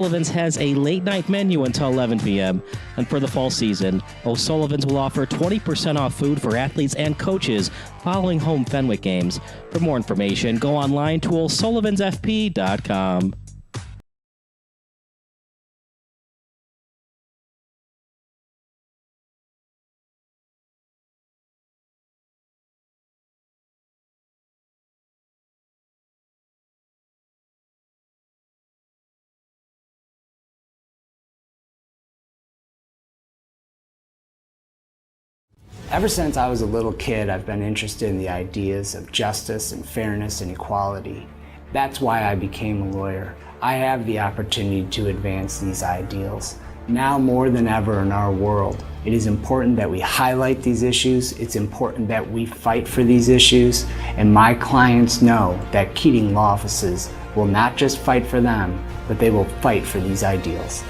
O'Sullivan's has a late-night menu until 11 p.m., and for the fall season, O'Sullivan's will offer 20% off food for athletes and coaches following home Fenwick games. For more information, go online to o'sullivansfp.com. Ever since I was a little kid, I've been interested in the ideas of justice and fairness and equality. That's why I became a lawyer. I have the opportunity to advance these ideals. Now more than ever in our world, it is important that we highlight these issues. It's important that we fight for these issues. And my clients know that Keating Law Offices will not just fight for them, but they will fight for these ideals.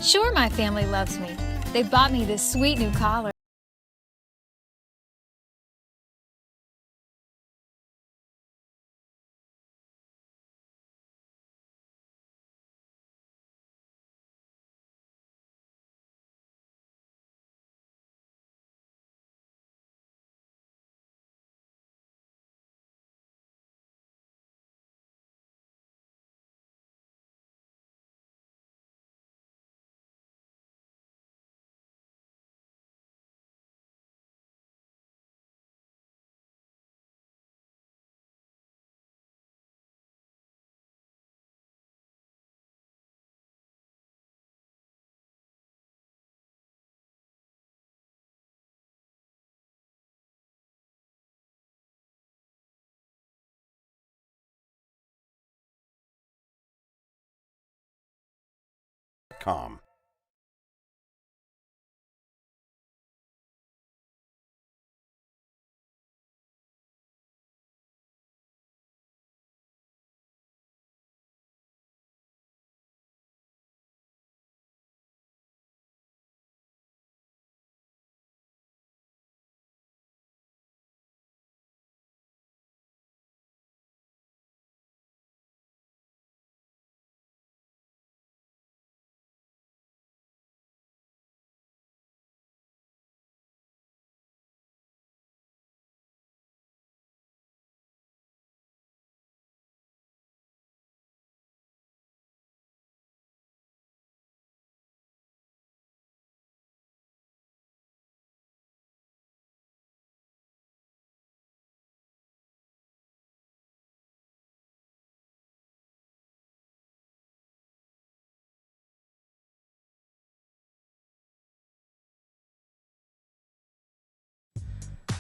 Sure, my family loves me. They bought me this sweet new collar. Com.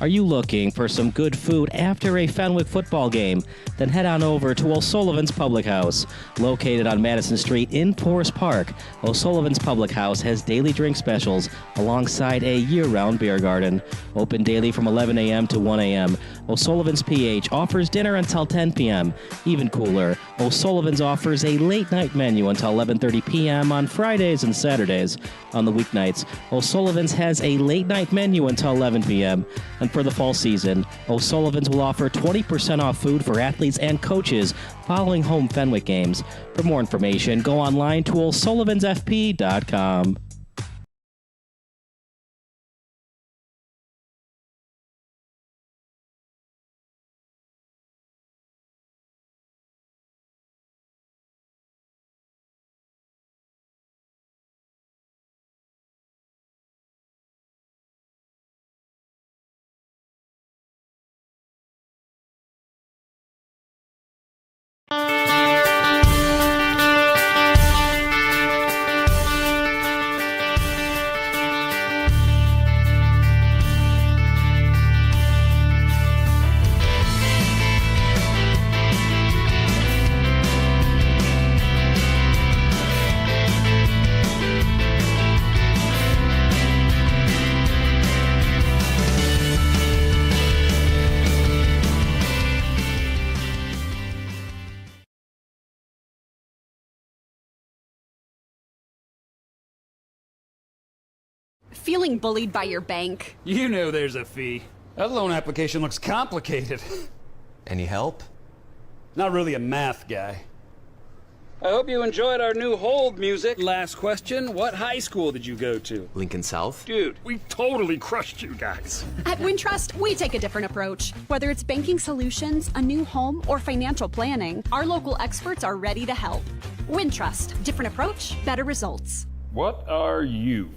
Are you looking for some good food after a Fenwick football game? Then head on over to O'Sullivan's Public House. Located on Madison Street in Forest Park, O'Sullivan's Public House has daily drink specials alongside a year-round beer garden. Open daily from 11 a.m. to 1 a.m. O'Sullivan's PH offers dinner until 10 p.m. Even cooler, O'Sullivan's offers a late-night menu until 11:30 p.m. on Fridays and Saturdays. On the weeknights, O'Sullivan's has a late-night menu until 11 p.m. And for the fall season, O'Sullivan's will offer 20% off food for athletes and coaches following home Fenwick games. For more information, go online to o'sullivansfp.com. Feeling bullied by your bank? You know there's a fee. That loan application looks complicated. Any help? Not really a math guy. I hope you enjoyed our new hold music. Last question, what high school did you go to? Lincoln South? Dude, we totally crushed you guys. At Wintrust, we take a different approach. Whether it's banking solutions, a new home, or financial planning, our local experts are ready to help. Wintrust, different approach, better results. What are you?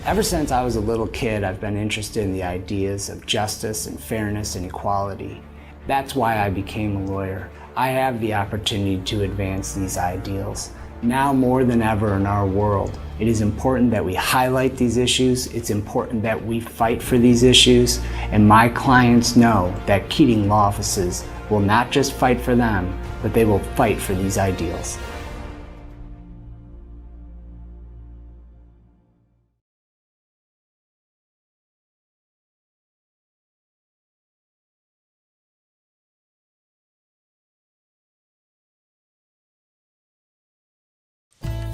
Ever since I was a little kid, I've been interested in the ideas of justice and fairness and equality. That's why I became a lawyer. I have the opportunity to advance these ideals. Now more than ever in our world, it is important that we highlight these issues. It's important that we fight for these issues. And my clients know that Keating Law Offices will not just fight for them, but they will fight for these ideals.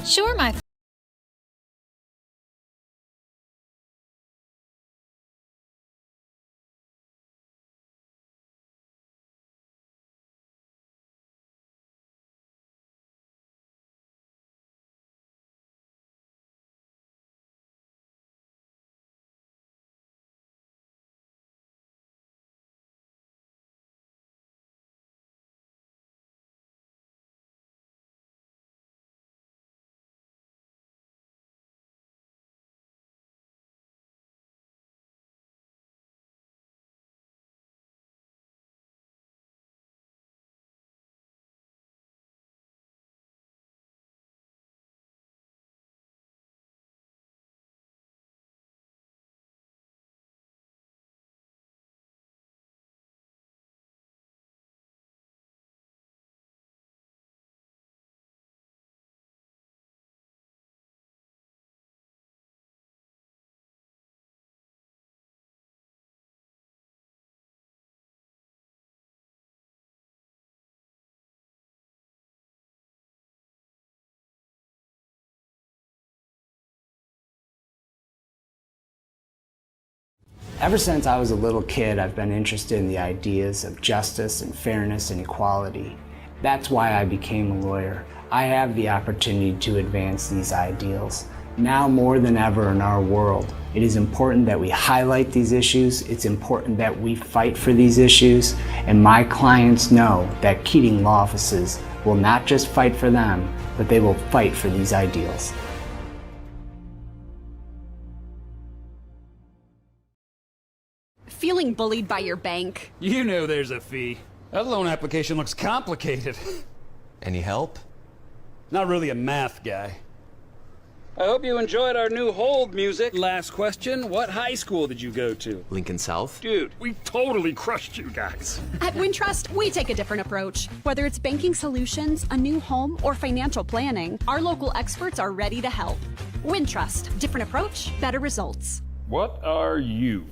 Sure, my Ever since I was a little kid, I've been interested in the ideas of justice and fairness and equality. That's why I became a lawyer. I have the opportunity to advance these ideals. Now more than ever in our world, it is important that we highlight these issues. It's important that we fight for these issues. And my clients know that Keating Law Offices will not just fight for them, but they will fight for these ideals. Feeling bullied by your bank? You know there's a fee. That loan application looks complicated. Any help? Not really a math guy. I hope you enjoyed our new hold music. Last question, what high school did you go to? Lincoln South? Dude, we totally crushed you guys. At Wintrust, we take a different approach. Whether it's banking solutions, a new home, or financial planning, our local experts are ready to help. Wintrust, different approach, better results. What are you?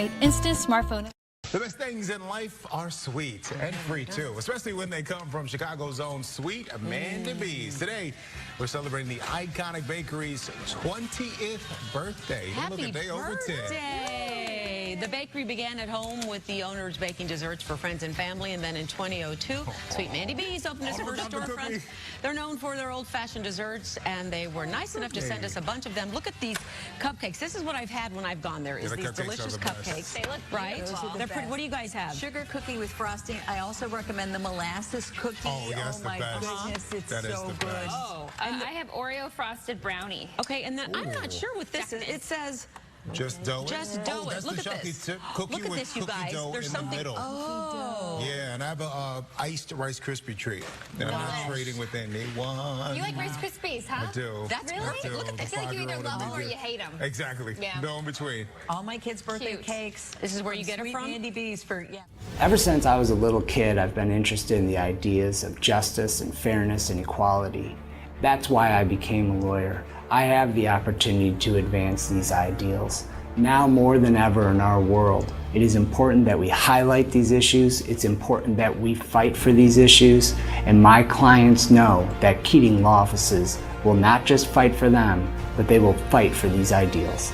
rate instant smartphone. The best things in life are sweet and free too, especially when they come from Chicago's own Sweet Amanda B's. Today, we're celebrating the iconic bakery's 20th birthday. Happy Look, a day over 10. birthday. Absolutely. The bakery began at home with the owners baking desserts for friends and family, and then in 2002, Sweet Mandy B's opened its first storefront. They're known for their old-fashioned desserts, and they were nice enough to send us a bunch of them. Look at these cupcakes. This is what I've had when I've gone there, is these delicious cupcakes. They look right? They're pretty. What do you guys have? Sugar cookie with frosting. I also recommend the molasses cookie. Oh, yes, my goodness, it's so good. Oh, I have Oreo frosted brownie. Okay, and then I'm not sure what this is. It says just dough it. Just dough it. That's Look the at this. cookie Look at with this, you cookie guys. dough There's in something. the middle. Oh. Yeah, and I have a iced Rice Krispie treat that I'm not trading with anyone. You like Rice Krispies, huh? I do. That's really? perfect. Look at this. I feel like you either love them or you hate them. Exactly. Yeah. No in between. All my kids' birthday cakes. This is where you get it Sweet from? Mandy B's for, yeah. Ever since I was a little kid, I've been interested in the ideas of justice and fairness and equality. That's why I became a lawyer. I have the opportunity to advance these ideals. Now more than ever in our world, it is important that we highlight these issues. It's important that we fight for these issues. And my clients know that Keating Law Offices will not just fight for them, but they will fight for these ideals.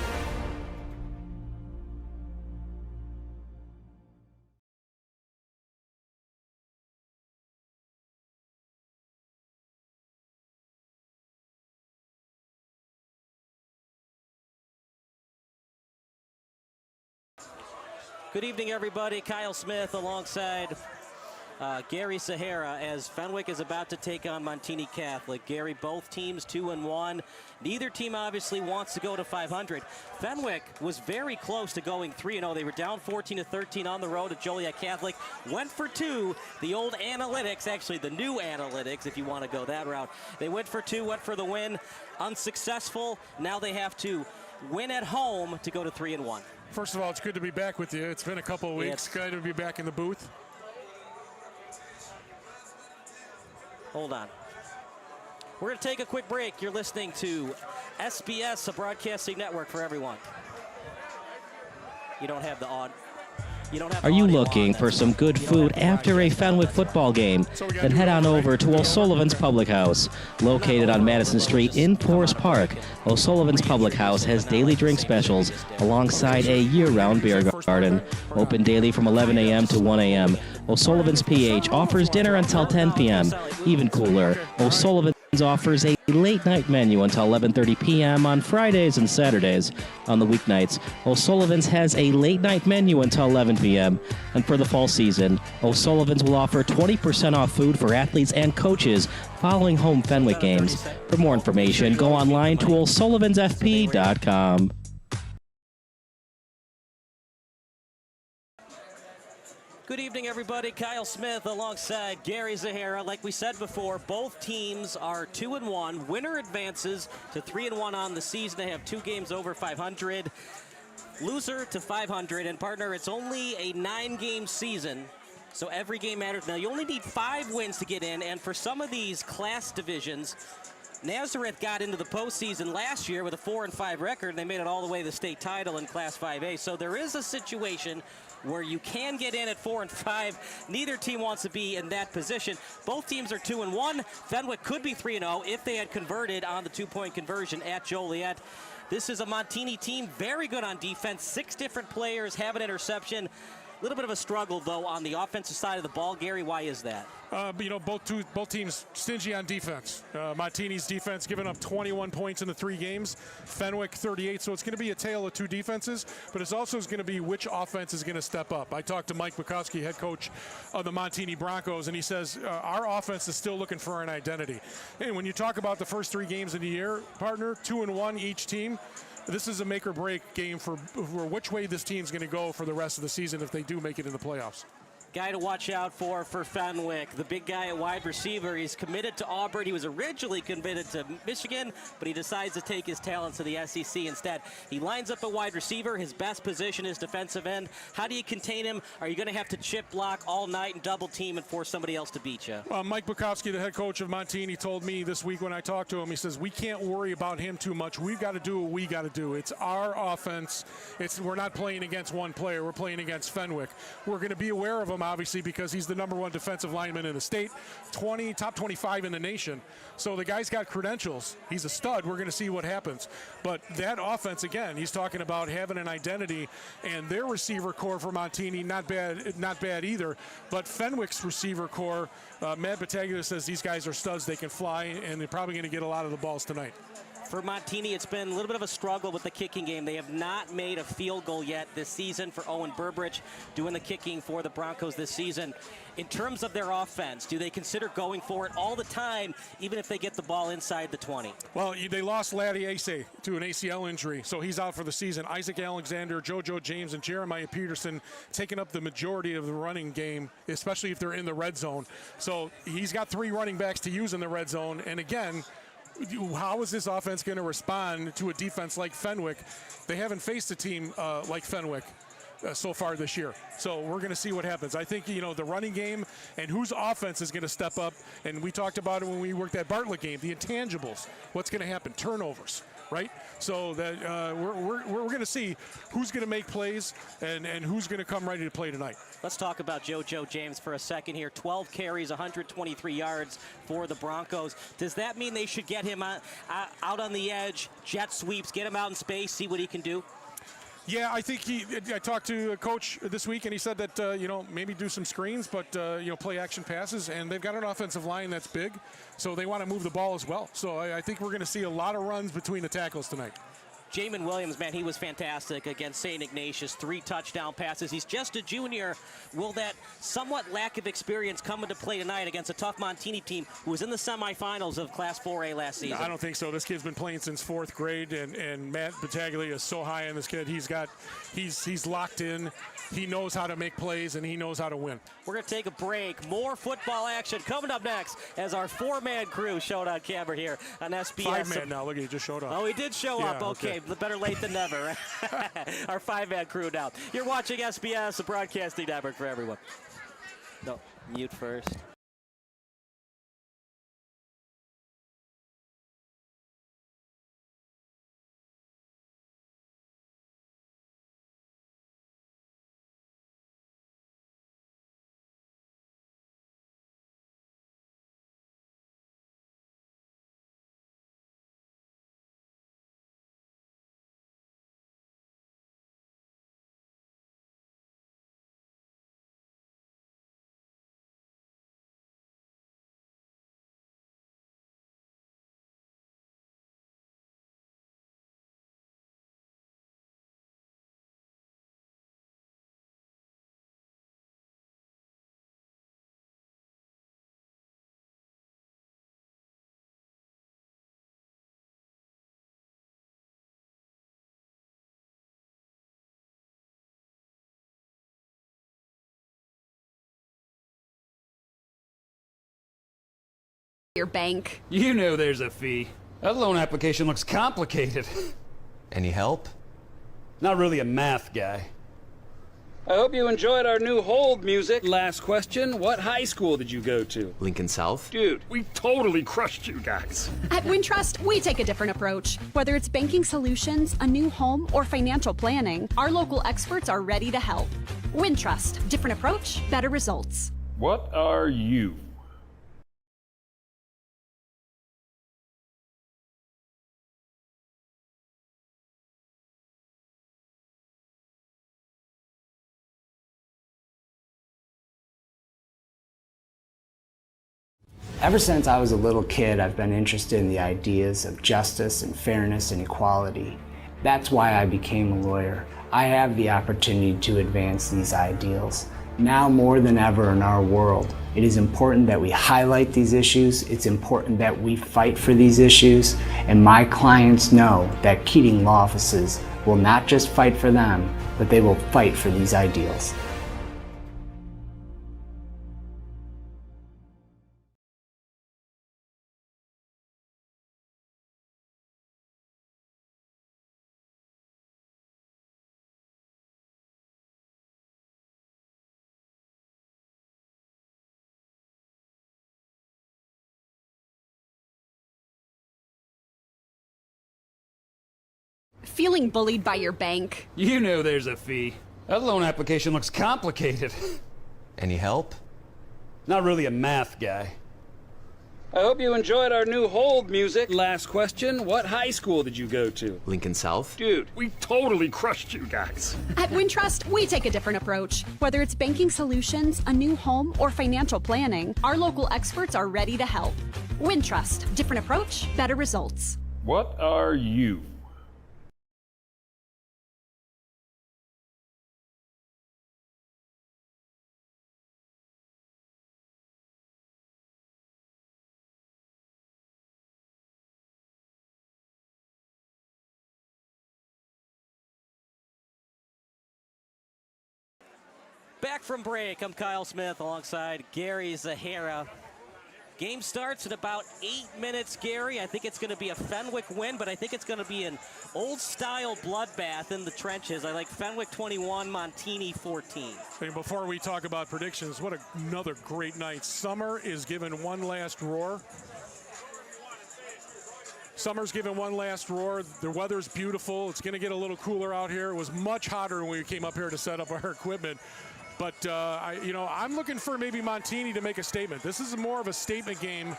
Good evening, everybody. Kyle Smith alongside Gary Sahara as Fenwick is about to take on Montini Catholic. Gary, both teams 2-1. Neither team obviously wants to go to 500. Fenwick was very close to going 3-0. They were down 14-13 on the road at Joliet Catholic. Went for two. The old analytics, actually the new analytics, if you want to go that route. They went for two, went for the win. Unsuccessful. Now they have to win at home to go to 3-1. First of all, it's good to be back with you. It's been a couple of weeks. Yes. Good to be back in the booth. Hold on. We're going to take a quick break. You're listening to SBS, a broadcasting network for everyone. You don't have the audio. Are you looking for some good food after a Fenwick football game? Then head on over to O'Sullivan's Public House. Located on Madison Street in Forest Park, O'Sullivan's Public House has daily drink specials alongside a year-round beer garden. Open daily from 11 a.m. to 1 a.m. O'Sullivan's PH offers dinner until 10 p.m. Even cooler, O'Sullivan's offers a late-night menu until 11:30 p.m. on Fridays and Saturdays. On the weeknights, O'Sullivan's has a late-night menu until 11 p.m. And for the fall season, O'Sullivan's will offer 20% off food for athletes and coaches following home Fenwick games. For more information, go online to o'sullivansfp.com. Good evening, everybody. Kyle Smith alongside Gary Sahara. Like we said before, both teams are 2-1. Winner advances to 3-1 on the season. They have 2 games over 500. Loser to 500. And partner, it's only a 9-game season, so every game matters. Now, you only need 5 wins to get in, and for some of these class divisions, Nazareth got into the postseason last year with a 4-5 record, and they made it all the way to the state title in Class 5A. So there is a situation where you can get in at 4-5. Neither team wants to be in that position. Both teams are 2-1. Fenwick could be 3-0 if they had converted on the 2-point conversion at Joliet. This is a Montini team, very good on defense. 6 different players have an interception. A little bit of a struggle, though, on the offensive side of the ball. Gary, why is that? You know, both teams stingy on defense. Montini's defense giving up 21 points in the 3 games. Fenwick 38. So it's going to be a tale of 2 defenses, but it's also going to be which offense is going to step up. I talked to Mike Bukowski, head coach of the Montini Broncos, and he says our offense is still looking for an identity. And when you talk about the first 3 games of the year, partner, 2-1 each team. This is a make-or-break game for which way this team's going to go for the rest of the season if they do make it in the playoffs. Guy to watch out for Fenwick, the big guy at wide receiver. He's committed to Auburn. He was originally committed to Michigan, but he decides to take his talents to the SEC instead. He lines up at wide receiver. His best position is defensive end. How do you contain him? Are you going to have to chip block all night and double team and force somebody else to beat you? Mike Bukowski, the head coach of Montini, told me this week when I talked to him, he says, we can't worry about him too much. We've got to do what we got to do. It's our offense. We're not playing against one player. We're playing against Fenwick. We're going to be aware of him obviously, because he's the #1 defensive lineman in the state, top 25 in the nation. So the guy's got credentials. He's a stud. We're going to see what happens. But that offense, again, he's talking about having an identity, and their receiver core for Montini, not bad either. But Fenwick's receiver core, Matt Battaglia says these guys are studs. They can fly, and they're probably going to get a lot of the balls tonight. For Montini, it's been a little bit of a struggle with the kicking game. They have not made a field goal yet this season. For Owen Burbridge doing the kicking for the Broncos this season. In terms of their offense, do they consider going for it all the time, even if they get the ball inside the 20? Well, they lost Laddie Ase to an ACL injury, so he's out for the season. Isaac Alexander, JoJo James, and Jeremiah Peterson taking up the majority of the running game, especially if they're in the red zone. So he's got 3 running backs to use in the red zone, and again, how is this offense going to respond to a defense like Fenwick? They haven't faced a team like Fenwick so far this year. So we're going to see what happens. I think, the running game and whose offense is going to step up, and we talked about it when we worked that Bartlett game, the intangibles. What's going to happen? Turnovers, right? So that we're going to see who's going to make plays and who's going to come ready to play tonight. Let's talk about JoJo James for a second here. 12 carries, 123 yards for the Broncos. Does that mean they should get him out on the edge, jet sweeps, get him out in space, see what he can do? Yeah, I think I talked to a coach this week, and he said that, maybe do some screens, but, play action passes. And they've got an offensive line that's big, so they want to move the ball as well. So I think we're going to see a lot of runs between the tackles tonight. Jamin Williams, man, he was fantastic against St. Ignatius. 3 touchdown passes. He's just a junior. Will that somewhat lack of experience come into play tonight against a tough Montini team who was in the semifinals of Class 4A last season? I don't think so. This kid's been playing since 4th grade, and Matt Battaglia is so high on this kid. He's locked in. He knows how to make plays, and he knows how to win. We're going to take a break. More football action coming up next as our 4-man crew showed on camera here on SBS. 5-man now. Look, he just showed up. Oh, he did show up. Okay. Better late than never. Our 5-man crew now. You're watching SBS, the broadcasting network for everyone. No, mute first. Your bank. You know there's a fee. That loan application looks complicated. Any help? Not really a math guy. I hope you enjoyed our new hold music. Last question, what high school did you go to? Lincoln South? Dude, we totally crushed you guys. At Wintrust, we take a different approach. Whether it's banking solutions, a new home, or financial planning, our local experts are ready to help. Wintrust, different approach, better results. What are you? Ever since I was a little kid, I've been interested in the ideas of justice and fairness and equality. That's why I became a lawyer. I have the opportunity to advance these ideals. Now more than ever in our world, it is important that we highlight these issues. It's important that we fight for these issues. And my clients know that Keating Law Offices will not just fight for them, but they will fight for these ideals. Feeling bullied by your bank. You know there's a fee. That loan application looks complicated. Any help? Not really a math guy. I hope you enjoyed our new hold music. Last question, what high school did you go to? Lincoln South? Dude, we totally crushed you guys. At Wintrust, we take a different approach. Whether it's banking solutions, a new home, or financial planning, our local experts are ready to help. Wintrust, different approach, better results. What are you? Back from break, I'm Kyle Smith alongside Gary Zahara. Game starts in about 8 minutes, Gary. I think it's going to be a Fenwick win, but I think it's going to be an old-style bloodbath in the trenches. I like Fenwick 21, Montini 14. Hey, before we talk about predictions, what another great night. Summer is given one last roar. Summer's given one last roar. The weather's beautiful. It's going to get a little cooler out here. It was much hotter when we came up here to set up our equipment. But, I'm looking for maybe Montini to make a statement. This is more of a statement game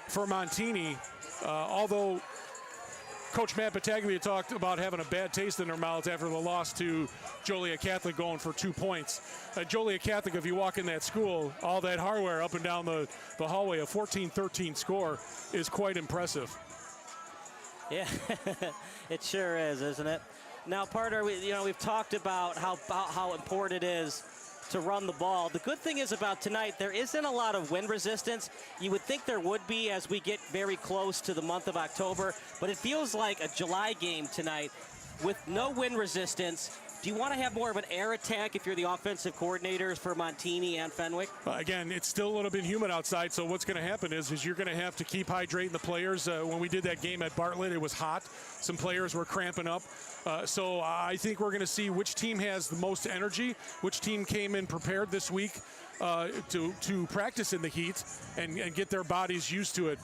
for Montini, although Coach Matt Battaglia talked about having a bad taste in their mouths after the loss to Joliet Catholic going for 2 points. Joliet Catholic, if you walk in that school, all that hardware up and down the hallway, a 14-13 score is quite impressive. Yeah, it sure is, isn't it? Now, Parter, we've talked about how important it is to run the ball. The good thing is about tonight, there isn't a lot of wind resistance. You would think there would be as we get very close to the month of October, but it feels like a July game tonight with no wind resistance. Do you want to have more of an air attack if you're the offensive coordinators for Montini and Fenwick? Again, it's still a little bit humid outside, so what's going to happen is you're going to have to keep hydrating the players. When we did that game at Bartlett, it was hot. Some players were cramping up. So I think we're going to see which team has the most energy, which team came in prepared this week to practice in the heat and get their bodies used to it.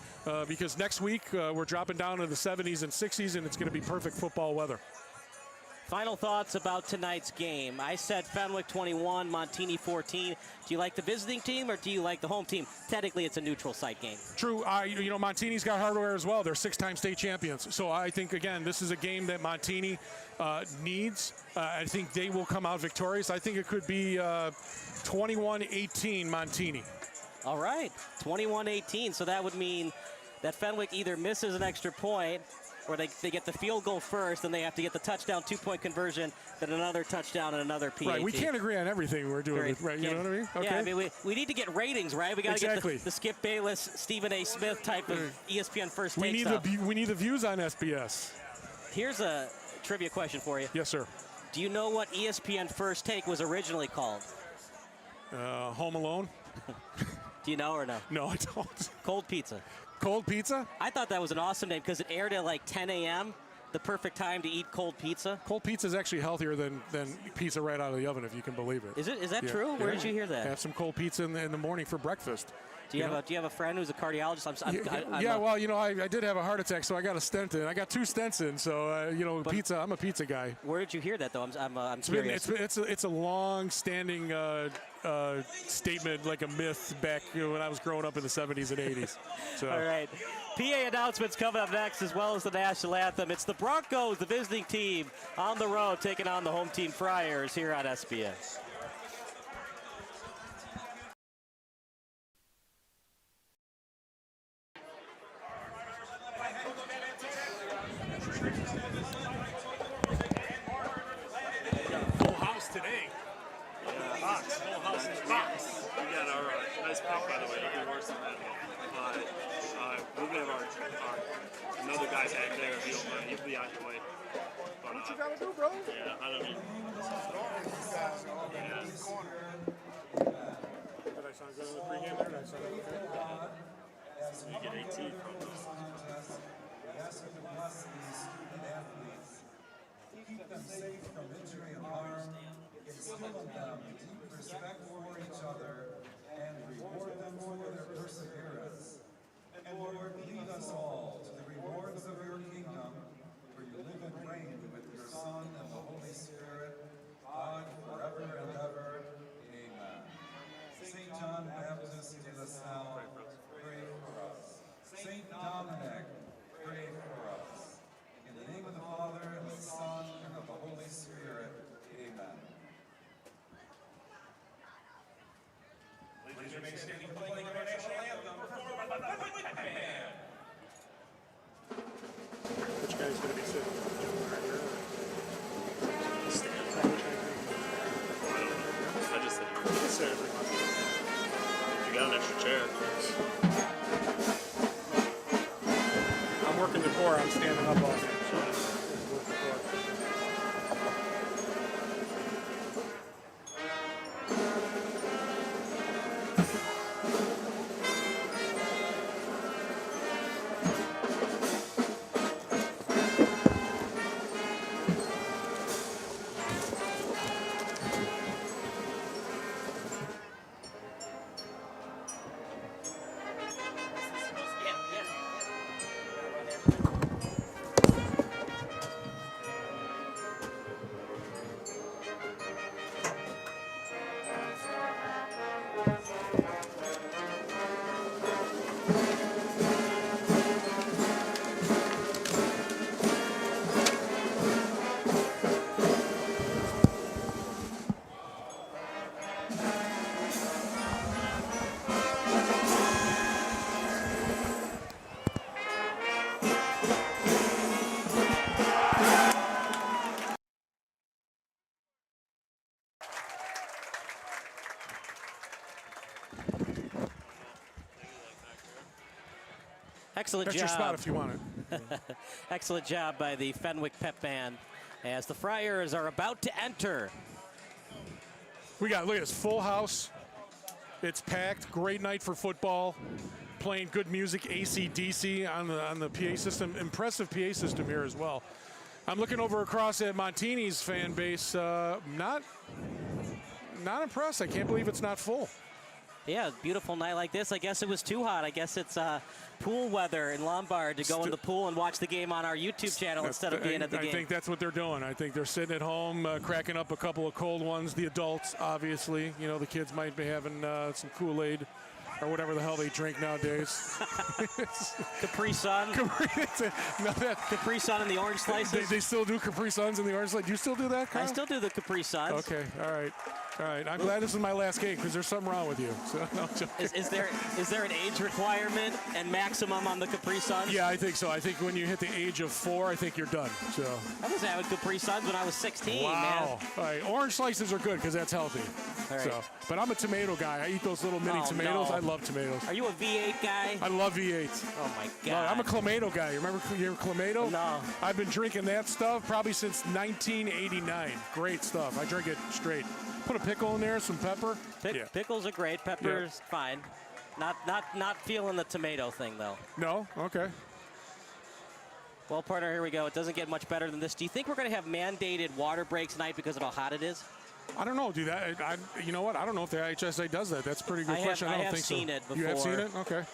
Because next week we're dropping down to the 70s and 60s, and it's going to be perfect football weather. Final thoughts about tonight's game. I said Fenwick 21, Montini 14. Do you like the visiting team or do you like the home team? Technically, it's a neutral site game. True. Montini's got hardware as well. They're 6-time state champions. So I think, again, this is a game that Montini needs. I think they will come out victorious. I think it could be 21-18 Montini. All right, 21-18. So that would mean that Fenwick either misses an extra point or they get the field goal first, and they have to get the touchdown 2-point conversion, then another touchdown and another PAT. Right, we can't agree on everything we're doing, right? You know what I mean? Okay. Yeah, I mean, we need to get ratings, right? We got to get the Skip Bayless, Stephen A. Smith type of ESPN First Take stuff. We need the views on SBS. Here's a trivia question for you. Yes, sir. Do you know what ESPN First Take was originally called? Home Alone. Do you know or no? No, I don't. Cold Pizza. Cold Pizza? I thought that was an awesome name because it aired at like 10 a.m., the perfect time to eat cold pizza. Cold pizza is actually healthier than pizza right out of the oven, if you can believe it. Is that true? Where did you hear that? Have some cold pizza in the morning for breakfast. Do you have a friend who's a cardiologist? I did have a heart attack, so I got a stent in. I got 2 stents in, so pizza. I'm a pizza guy. Where did you hear that, though? I'm curious. It's a long-standing statement, like a myth back when I was growing up in the 70s and 80s. So. All right. PA announcements coming up next, as well as the national anthem. It's the Broncos, the visiting team, on the road, taking on the home team Friars here on SBS. Full house today. Box. Full house is box. We got our nice pick, by the way. It'll be worse than that. But we're going to have another guy back there. He'll be out your way. But, what you got to do, bro? Yeah, I don't know. Did I sound good in the pregame there? Did I sound okay? You get 18 from keep them safe from injury and harm, instill in them deep respect for each other, and reward them for their perseverance. And Lord, lead us all to the rewards of your kingdom, where you live and reign with your Son and the Holy Spirit, God, forever and ever. Amen. remain standing playing our national anthem performed by the Fenwick Pep Band. Which guy's going to be sitting? I just said you can sit every month. If you got an extra chair. I'm working the core. I'm standing up all day. Excellent That's job. your spot if you want it. Excellent job by the Fenwick Pep Band as the Friars are about to enter. Look at this, full house. It's packed. Great night for football. Playing good music, AC/DC on the PA system. Impressive PA system here as well. I'm looking over across at Montini's fan base. Not impressed. I can't believe it's not full. Yeah, beautiful night like this. I guess it was too hot. I guess it's pool weather in Lombard to go in the pool and watch the game on our YouTube channel instead of being at the game. I think that's what they're doing. I think they're sitting at home, cracking up a couple of cold ones. The adults, obviously. You know, the kids might be having some Kool-Aid or whatever the hell they drink nowadays. Capri Sun. Capri Sun and the orange slices. They still do Capri Suns and the orange slices. Do you still do that, Kyle? I still do the Capri Suns. Okay, all right. All right, I'm glad this is my last game because there's something wrong with you. So, no, is there an age requirement and maximum on the Capri Suns? Yeah, I think so. I think when you hit the age of 4, I think you're done. So I was having Capri Suns when I was 16, wow. man. All right, orange slices are good because that's healthy. All right. So, but I'm a tomato guy. I eat those little mini tomatoes. No. I love tomatoes. Are you a V8 guy? I love V8s. Oh, my God. No, I'm a Clamato guy. You remember your Clamato? No. I've been drinking that stuff probably since 1989. Great stuff. I drink it straight. Put a pickle in there, some pepper. Pickles are great. Pepper's fine. Not feeling the tomato thing, though. No? Okay. Well, partner, here we go. It doesn't get much better than this. Do you think we're going to have mandated water breaks tonight because of how hot it is? I don't know. You know what? I don't know if the IHSA does that. That's a pretty good question. I don't think so. I have seen it before. You have seen it? Okay.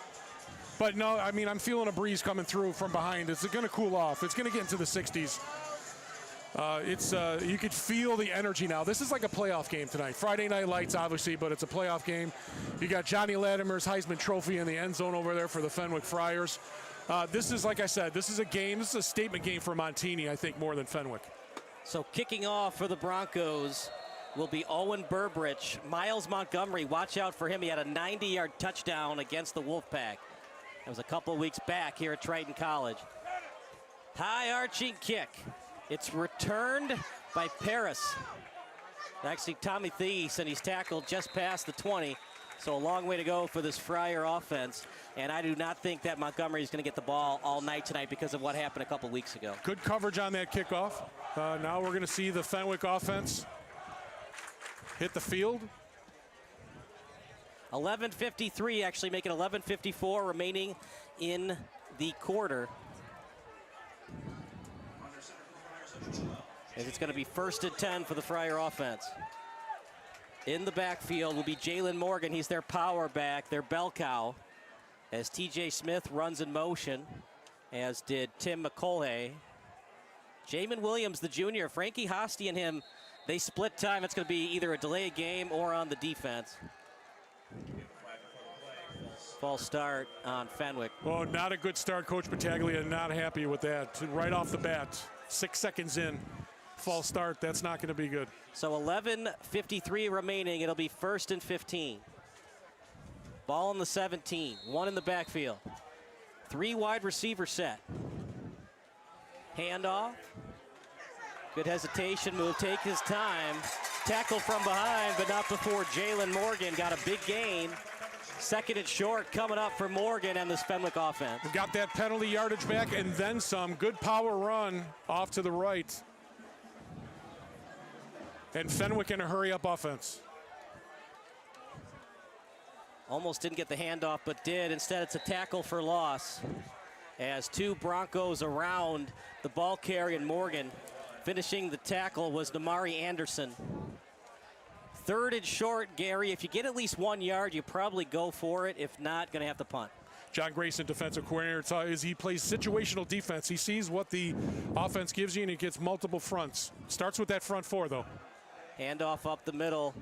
But no, I mean, I'm feeling a breeze coming through from behind. It's going to cool off. It's going to get into the 60s. You could feel the energy now. This is like a playoff game tonight. Friday Night Lights, obviously, but it's a playoff game. You got Johnny Latimer's Heisman Trophy in the end zone over there for the Fenwick Friars. This is, like I said, this is a game. This is a statement game for Montini, I think, more than Fenwick. So kicking off for the Broncos will be Owen Burbridge. Miles Montgomery, watch out for him. He had a 90-yard touchdown against the Wolfpack. That was a couple of weeks back here at Triton College. High arching kick. It's returned by Paris. Actually, Tommy Thies, and he's tackled just past the 20. So a long way to go for this Friar offense. And I do not think that Montgomery is going to get the ball all night tonight because of what happened a couple weeks ago. Good coverage on that kickoff. Now we're going to see the Fenwick offense hit the field. 11:53, actually making 11:54 remaining in the quarter. And it's going to be 1st and 10 for the Friar offense. In the backfield will be Jalen Morgan. He's their power back, their bell cow, as TJ Smith runs in motion, as did Tim McColhay. Jamin Williams, the junior, Frankie Hosty and him, they split time. It's going to be either a delay of game or on the defense. False start on Fenwick. Oh, not a good start. Coach Battaglia not happy with that. Right off the bat, 6 seconds in. False start, that's not going to be good. So 11:53 remaining. It'll be 1st and 15. Ball in the 17, one in the backfield. 3 wide receiver set. Handoff. Good hesitation move, take his time. Tackle from behind, but not before Jalen Morgan got a big gain. 2nd and short coming up for Morgan and this Fenwick offense. Got that penalty yardage back and then some. Good power run off to the right. And Fenwick in a hurry-up offense. Almost didn't get the handoff, but did. Instead, it's a tackle for loss. As 2 Broncos around the ball carrier and Morgan. Finishing the tackle was Namari Anderson. 3rd and short, Gary. If you get at least 1 yard, you probably go for it. If not, going to have to punt. John Grayson, defensive coordinator, is he plays situational defense. He sees what the offense gives you, and he gets multiple fronts. Starts with that front 4, though. Handoff up the middle.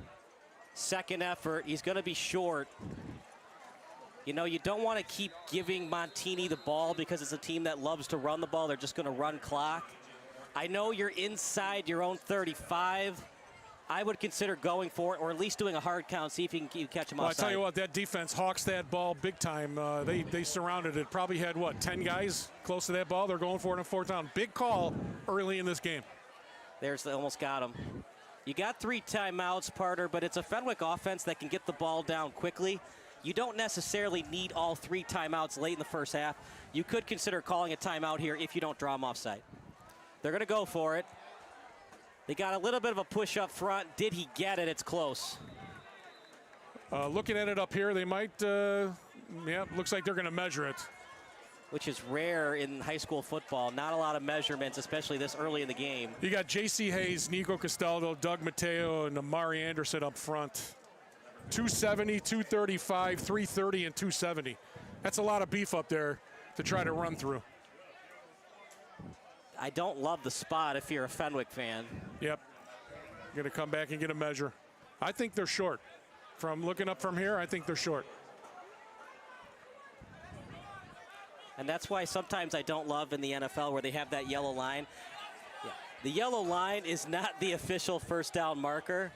2nd effort. He's going to be short. You know, you don't want to keep giving Montini the ball because it's a team that loves to run the ball. They're just going to run clock. I know you're inside your own 35. I would consider going for it, or at least doing a hard count, see if you can catch him offside. Well, I tell you what, that defense hawks that ball big time. They surrounded it. Probably had, 10 guys close to that ball. They're going for it on 4th down. Big call early in this game. Almost got him. You got 3 timeouts, Parter, but it's a Fenwick offense that can get the ball down quickly. You don't necessarily need all 3 timeouts late in the first half. You could consider calling a timeout here if you don't draw them offside. They're going to go for it. They got a little bit of a push up front. Did he get it? It's close. Looking at it up here, they might, looks like they're going to measure it. Which is rare in high school football. Not a lot of measurements, especially this early in the game. You got J.C. Hayes, Nico Castaldo, Doug Mateo, and Amari Anderson up front. 270, 235, 330, and 270. That's a lot of beef up there to try to run through. I don't love the spot if you're a Fenwick fan. Yep. Going to come back and get a measure. I think they're short. From looking up from here, I think they're short. And that's why sometimes I don't love in the NFL where they have that yellow line. Yeah. The yellow line is not the official first down marker.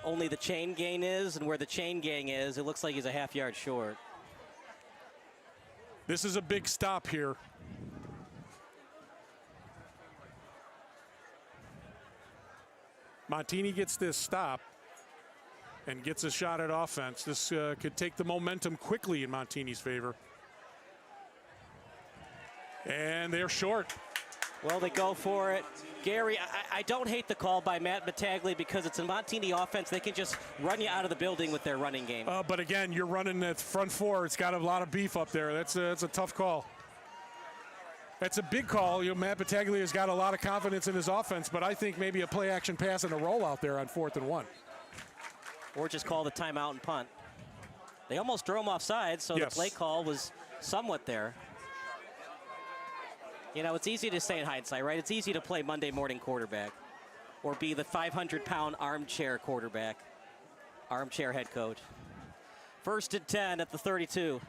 Only the chain gain is, and where the chain gain is, it looks like he's a half yard short. This is a big stop here. Montini gets this stop and gets a shot at offense. This could take the momentum quickly in Montini's favor. And they're short. Well, they go for it. Gary, I don't hate the call by Matt Battaglia because it's a Montini offense. They can just run you out of the building with their running game. But again, you're running that front 4. It's got a lot of beef up there. That's a tough call. That's a big call. Matt Battaglia has got a lot of confidence in his offense, but I think maybe a play-action pass and a roll out there on 4th and 1. Or just call the timeout and punt. They almost threw him offside, so yes. The play call was somewhat there. You know, it's easy to say in hindsight, right? It's easy to play Monday morning quarterback or be the 500-pound armchair quarterback, armchair head coach. 1st and 10 at the 32.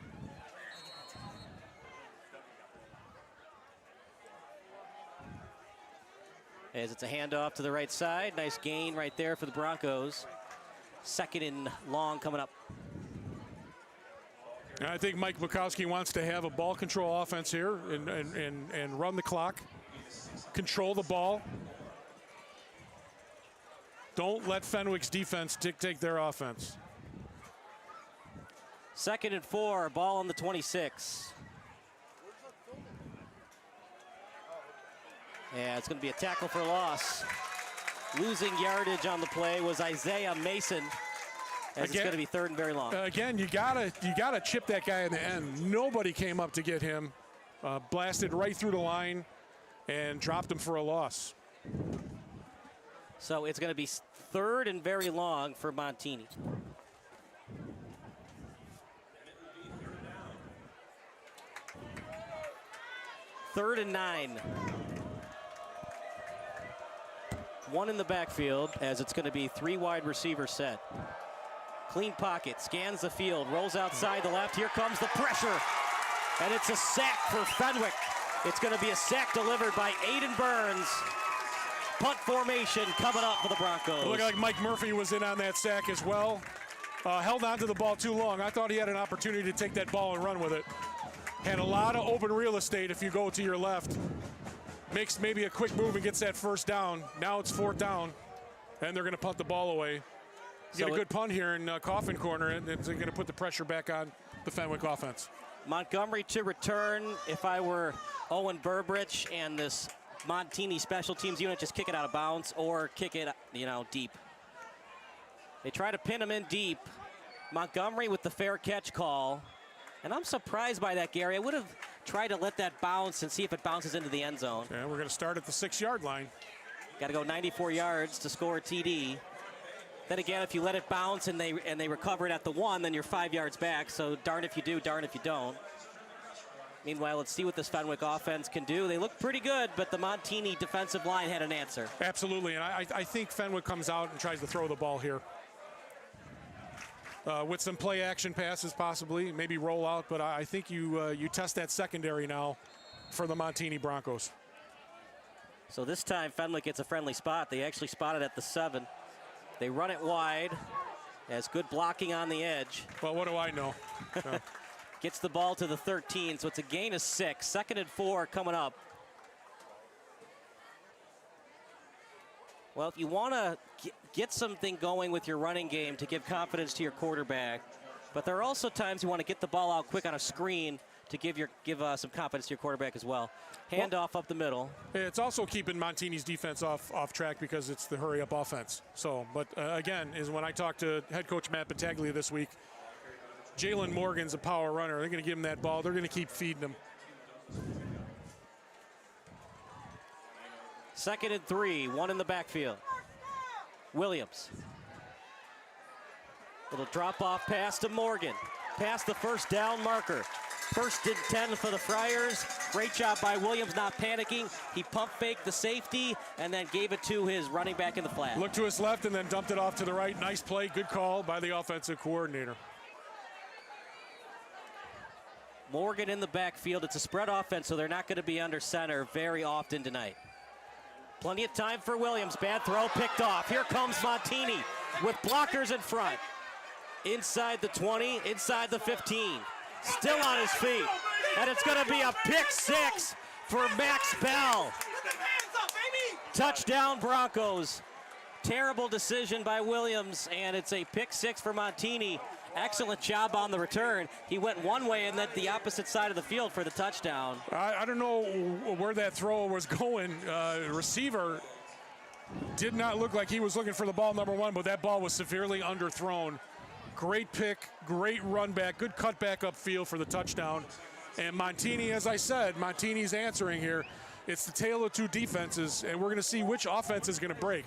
As it's a handoff to the right side. Nice gain right there for the Broncos. 2nd and long coming up. I think Mike Bukowski wants to have a ball control offense here and run the clock, control the ball. Don't let Fenwick's defense dictate their offense. 2nd and 4, ball on the 26. Yeah, it's going to be a tackle for loss. Losing yardage on the play was Isaiah Mason. As it's going to be 3rd and very long. Again, you gotta chip that guy in the end. Nobody came up to get him. Blasted right through the line and dropped him for a loss. So it's going to be 3rd and very long for Montini. Third and 9. 1 in the backfield as it's going to be 3 wide receiver set. Clean pocket, scans the field, rolls outside the left. Here comes the pressure, and it's a sack for Fenwick. It's going to be a sack delivered by Aiden Burns. Punt formation coming up for the Broncos. It looked like Mike Murphy was in on that sack as well. held on to the ball too long. I thought he had an opportunity to take that ball and run with it. Had a lot of open real estate if you go to your left. Makes maybe a quick move and gets that first down. Now it's 4th down, and they're going to punt the ball away. Get a good punt here in Coffin corner, and they're going to put the pressure back on the Fenwick offense. Montgomery to return. If I were Owen Burbridge and this Montini special teams unit, just kick it out of bounds or kick it, deep. They try to pin him in deep. Montgomery with the fair catch call. And I'm surprised by that, Gary. I would have tried to let that bounce and see if it bounces into the end zone. And we're going to start at the 6-yard line. Got to go 94 yards to score a TD. Then again, if you let it bounce and they recover it at the 1, then you're 5 yards back. So darn if you do, darn if you don't. Meanwhile, let's see what this Fenwick offense can do. They look pretty good, but the Montini defensive line had an answer. Absolutely, and I think Fenwick comes out and tries to throw the ball here. With some play action passes possibly, maybe roll out, but I think you test that secondary now for the Montini Broncos. So this time Fenwick gets a friendly spot. They actually spot it at the 7. They run it wide. Has good blocking on the edge. Well, what do I know? Gets the ball to the 13, so it's a gain of 6. 2nd and 4 coming up. Well, if you want to get something going with your running game to give confidence to your quarterback, but there are also times you want to get the ball out quick on a screen to give some confidence to your quarterback as well. Handoff up the middle. It's also keeping Montini's defense off track because it's the hurry-up offense. So, but again, is when I talked to head coach Matt Battaglia this week, Jalen Morgan's a power runner. They're going to give him that ball. They're going to keep feeding him. 2nd and 3, 1 in the backfield. Williams. Little drop-off pass to Morgan. Past the first down marker. 1st and 10 for the Friars. Great job by Williams not panicking. He pump faked the safety and then gave it to his running back in the flat. Looked to his left and then dumped it off to the right. Nice play, good call by the offensive coordinator. Morgan in the backfield. It's a spread offense, so they're not going to be under center very often tonight. Plenty of time for Williams. Bad throw, picked off. Here comes Montini with blockers in front. Inside the 20, inside the 15. Still on his feet. And it's going to be a pick 6 for Max Bell. Touchdown Broncos. Terrible decision by Williams, and it's a pick 6 for Montini. Excellent job on the return. He went one way and then the opposite side of the field for the touchdown. I don't know where that throw was going. Receiver did not look like he was looking for the ball, number 1, but that ball was severely underthrown. Great pick, great run back, good cut back upfield for the touchdown. And Montini, as I said, Montini's answering here. It's the tale of two defenses, and we're going to see which offense is going to break.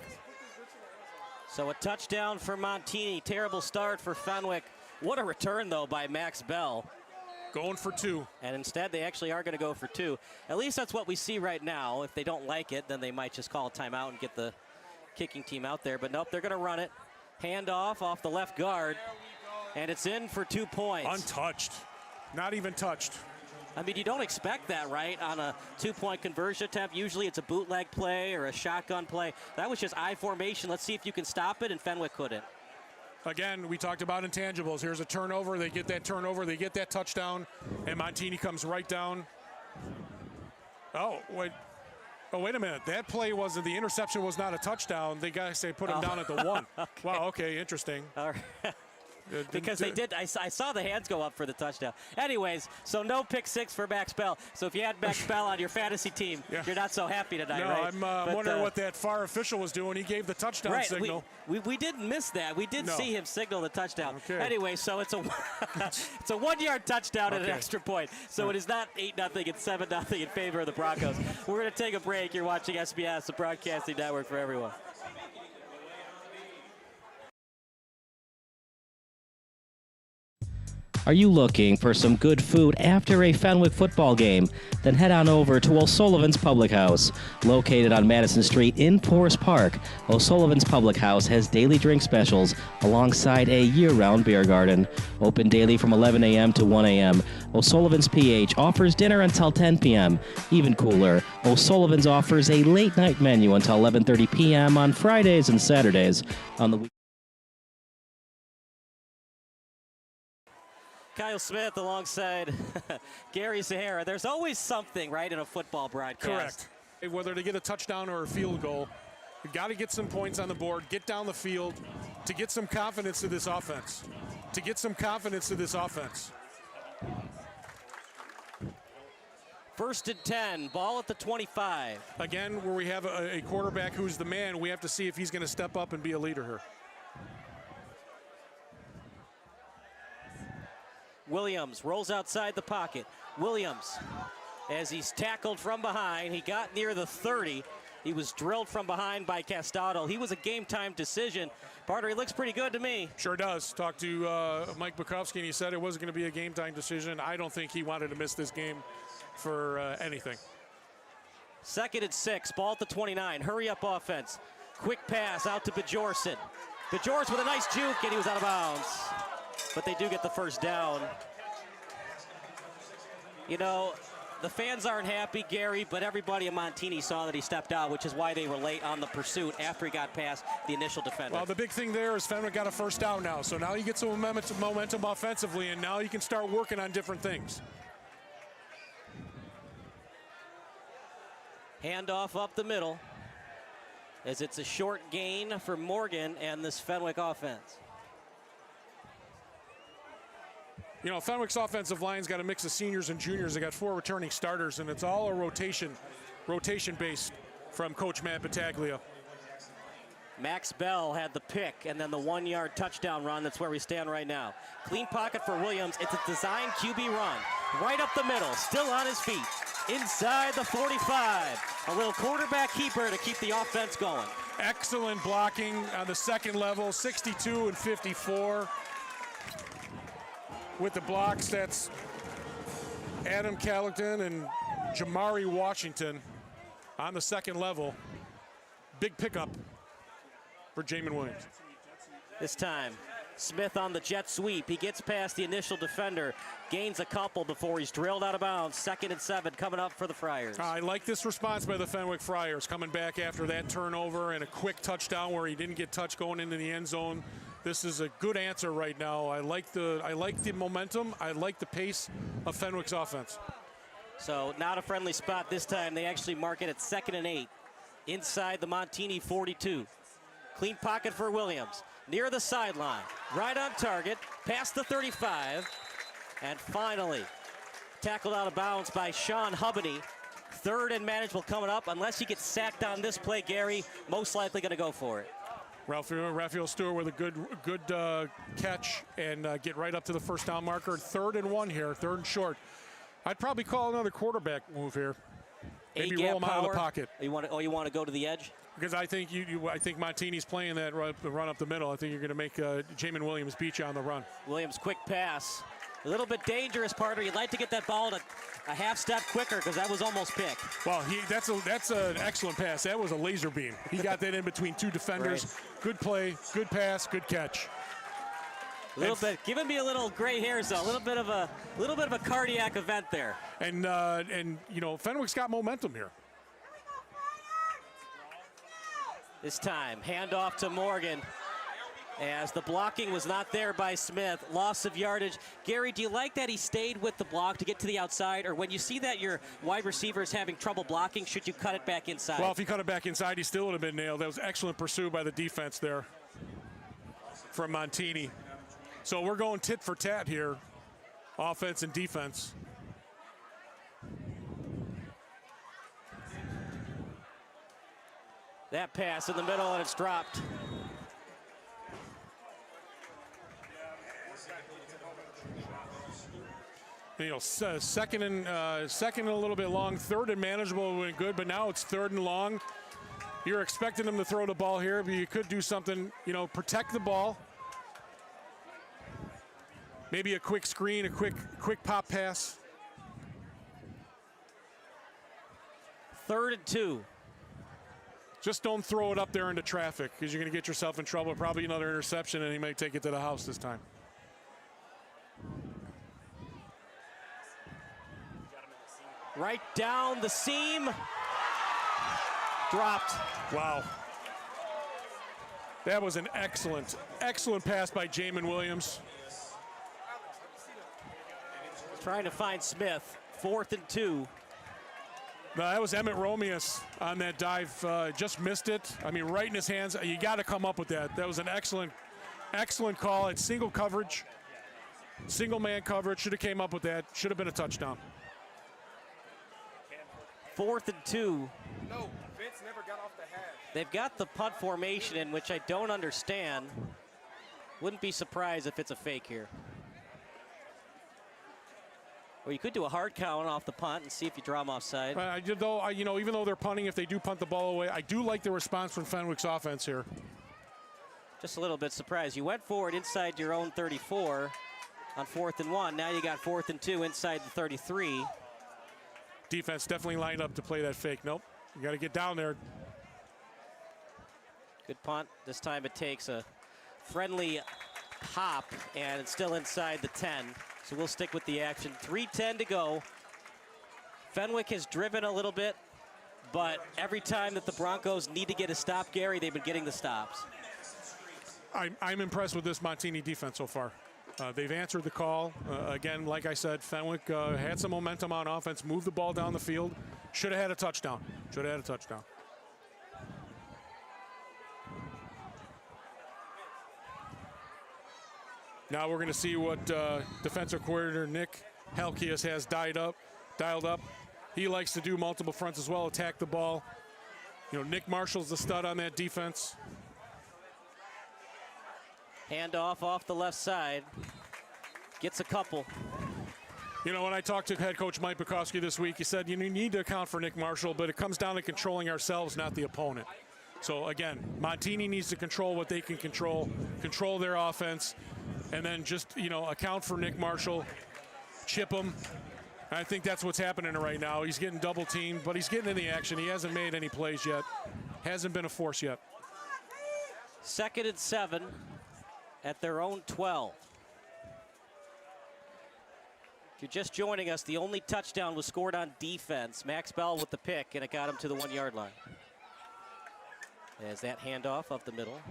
So a touchdown for Montini. Terrible start for Fenwick. What a return, though, by Max Bell. Going for 2. And instead, they actually are going to go for 2. At least that's what we see right now. If they don't like it, then they might just call a timeout and get the kicking team out there. But nope, they're going to run it. Handoff off the left guard. And it's in for 2 points. Untouched. Not even touched. I mean, you don't expect that, right, on a 2-point conversion attempt. Usually it's a bootleg play or a shotgun play. That was just I formation. Let's see if you can stop it, and Fenwick couldn't. Again, we talked about intangibles. Here's a turnover. They get that turnover. They get that touchdown, and Montini comes right down. Oh, wait. Oh, wait a minute. That play wasn't, the interception was not a touchdown. They got to put him down at the 1. Okay. Wow, okay, interesting. All right. Because they did, I saw the hands go up for the touchdown. Anyways, so no pick 6 for Max Bell. So if you had Max Bell on your fantasy team, you're not so happy tonight, right? No, I'm wondering what that far official was doing. He gave the touchdown signal. We didn't miss that. We did see him signal the touchdown. Okay. Anyway, so it's a it's a 1-yard touchdown and an extra point. So it is not 8-0. It's 7-0 in favor of the Broncos. We're going to take a break. You're watching SBS, the broadcasting network for everyone. Are you looking for some good food after a Fenwick football game? Then head on over to O'Sullivan's Public House. Located on Madison Street in Forest Park, O'Sullivan's Public House has daily drink specials alongside a year-round beer garden. Open daily from 11 a.m. to 1 a.m. O'Sullivan's PH offers dinner until 10 p.m. Even cooler, O'Sullivan's offers a late-night menu until 11:30 p.m. on Fridays and Saturdays. On the Kyle Smith alongside Gary Zahara. There's always something, right, in a football broadcast. Correct. Whether to get a touchdown or a field goal, you got to get some points on the board, get down the field to get some confidence to this offense. First and 10, ball at the 25. Again, where we have a quarterback who's the man, we have to see if he's going to step up and be a leader here. Williams rolls outside the pocket. Williams, as he's tackled from behind, he got near the 30. He was drilled from behind by Castado. He was a game-time decision. Barter, he looks pretty good to me. Sure does. Talked to Mike Bukowski, and he said it wasn't going to be a game-time decision. I don't think he wanted to miss this game for anything. Second and 6, ball at the 29. Hurry-up offense. Quick pass out to Bajorson. Bajorson with a nice juke, and he was out of bounds. But they do get the first down. You know, the fans aren't happy, Gary, but everybody in Montini saw that he stepped out, which is why they were late on the pursuit after he got past the initial defender. Well, the big thing there is Fenwick got a first down now, so now you get some momentum offensively, and now you can start working on different things. Handoff up the middle, as it's a short gain for Morgan and this Fenwick offense. You know, Fenwick's offensive line's got a mix of seniors and juniors. They got 4 returning starters, and it's all a rotation-based from Coach Matt Battaglia. Max Bell had the pick and then the 1-yard touchdown run. That's where we stand right now. Clean pocket for Williams. It's a design QB run. Right up the middle, still on his feet. Inside the 45. A little quarterback keeper to keep the offense going. Excellent blocking on the second level, 62 and 54. With the blocks, that's Adam Callaghan and Jamari Washington on the second level. Big pickup for Jamin Williams. This time, Smith on the jet sweep. He gets past the initial defender, gains a couple before he's drilled out of bounds. 2nd and 7 coming up for the Friars. I like this response by the Fenwick Friars, coming back after that turnover and a quick touchdown where he didn't get touched going into the end zone. This is a good answer right now. I like the momentum. I like the pace of Fenwick's offense. So not a friendly spot this time. They actually mark it at 2nd and 8 inside the Montini 42. Clean pocket for Williams. Near the sideline. Right on target. Past the 35. And finally tackled out of bounds by Sean Hubney. 3rd and manageable coming up. Unless he gets sacked on this play, Gary, most likely going to go for it. Raphael Stewart with a good catch and get right up to the first down marker. 3rd and 1 here, 3rd and short. I'd probably call another quarterback move here. Maybe roll him out of the pocket. You want to go to the edge? Because I think I think Montini's playing that run up the middle. I think you're going to make Jamin Williams beat you on the run. Williams, quick pass. A little bit dangerous, Parter. You'd like to get that ball to a half step quicker because that was almost picked. Well, that's an excellent pass. That was a laser beam. He got that in between 2 defenders. Right. Good play, good pass, good catch. A little bit, giving me a little gray hairs though. A little bit of a cardiac event there. And you know, Fenwick's got momentum here. This time, handoff to Morgan. As the blocking was not there by Smith. Loss of yardage. Gary, do you like that he stayed with the block to get to the outside? Or when you see that your wide receiver is having trouble blocking, should you cut it back inside? Well, if he cut it back inside, he still would have been nailed. That was excellent pursuit by the defense there from Montini. So we're going tit for tat here, offense and defense. That pass in the middle, and it's dropped. You know, second and a little bit long, 3rd and manageable went good, but now it's 3rd and long. You're expecting him to throw the ball here, but you could do something, you know, protect the ball. Maybe a quick screen, a quick pop pass. 3rd and 2. Just don't throw it up there into traffic because you're going to get yourself in trouble. Probably another interception, and he may take it to the house this time. Right down the seam. Dropped. Wow. That was an excellent pass by Jamin Williams. trying to find Smith. 4th and 2. No, that was Emmett Romius on that dive. Just missed it. I mean, right in his hands. You got to come up with that. That was an excellent call. It's single coverage, single man coverage. Should have came up with that. Should have been a touchdown. 4th and 2. No, Vince never got off the hash. They've got the punt formation in, which I don't understand. Wouldn't be surprised if it's a fake here. Or you could do a hard count off the punt and see if you draw them offside. Even though they're punting, if they do punt the ball away, I do like the response from Fenwick's offense here. Just a little bit surprised. You went forward inside your own 34 on 4th and 1. Now you got 4th and 2 inside the 33. Defense definitely lined up to play that fake. Nope, you got to get down there. Good punt. This time it takes a friendly hop, and it's still inside the 10. So we'll stick with the action. 3:10 to go. Fenwick has driven a little bit, but every time that the Broncos need to get a stop, Gary, they've been getting the stops. I'm impressed with this Montini defense so far. They've answered the call. Again, like I said, Fenwick had some momentum on offense, moved the ball down the field. Should have had a touchdown. Should have had a touchdown. Now we're going to see what defensive coordinator Nick Helkias has dialed up. He likes to do multiple fronts as well, attack the ball. Nick Marshall's the stud on that defense. Handoff off the left side. Gets a couple. When I talked to head coach Mike Bukowski this week, he said, you need to account for Nick Marshall, but it comes down to controlling ourselves, not the opponent. So, again, Montini needs to control what they can control their offense, and then just, account for Nick Marshall, chip him. I think that's what's happening right now. He's getting double teamed, but he's getting in the action. He hasn't made any plays yet. Hasn't been a force yet. 2nd and 7 at their own 12. If you're just joining us, the only touchdown was scored on defense. Max Bell with the pick, and it got him to the 1-yard line. As that handoff up the middle.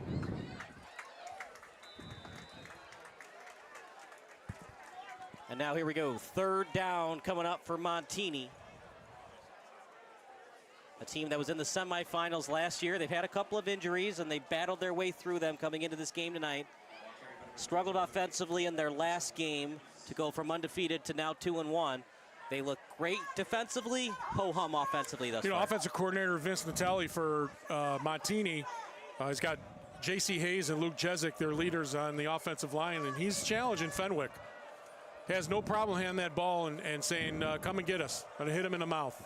And now here we go. 3rd down coming up for Montini. A team that was in the semifinals last year. They've had a couple of injuries, and they battled their way through them coming into this game tonight. Struggled offensively in their last game to go from undefeated to now 2-1. They look great defensively, ho-hum offensively thus far. Offensive coordinator Vince Natale for Montini. He's got J.C. Hayes and Luke Jezik, their leaders on the offensive line, and he's challenging Fenwick. Has no problem handing that ball and saying, come and get us. Gonna hit him in the mouth.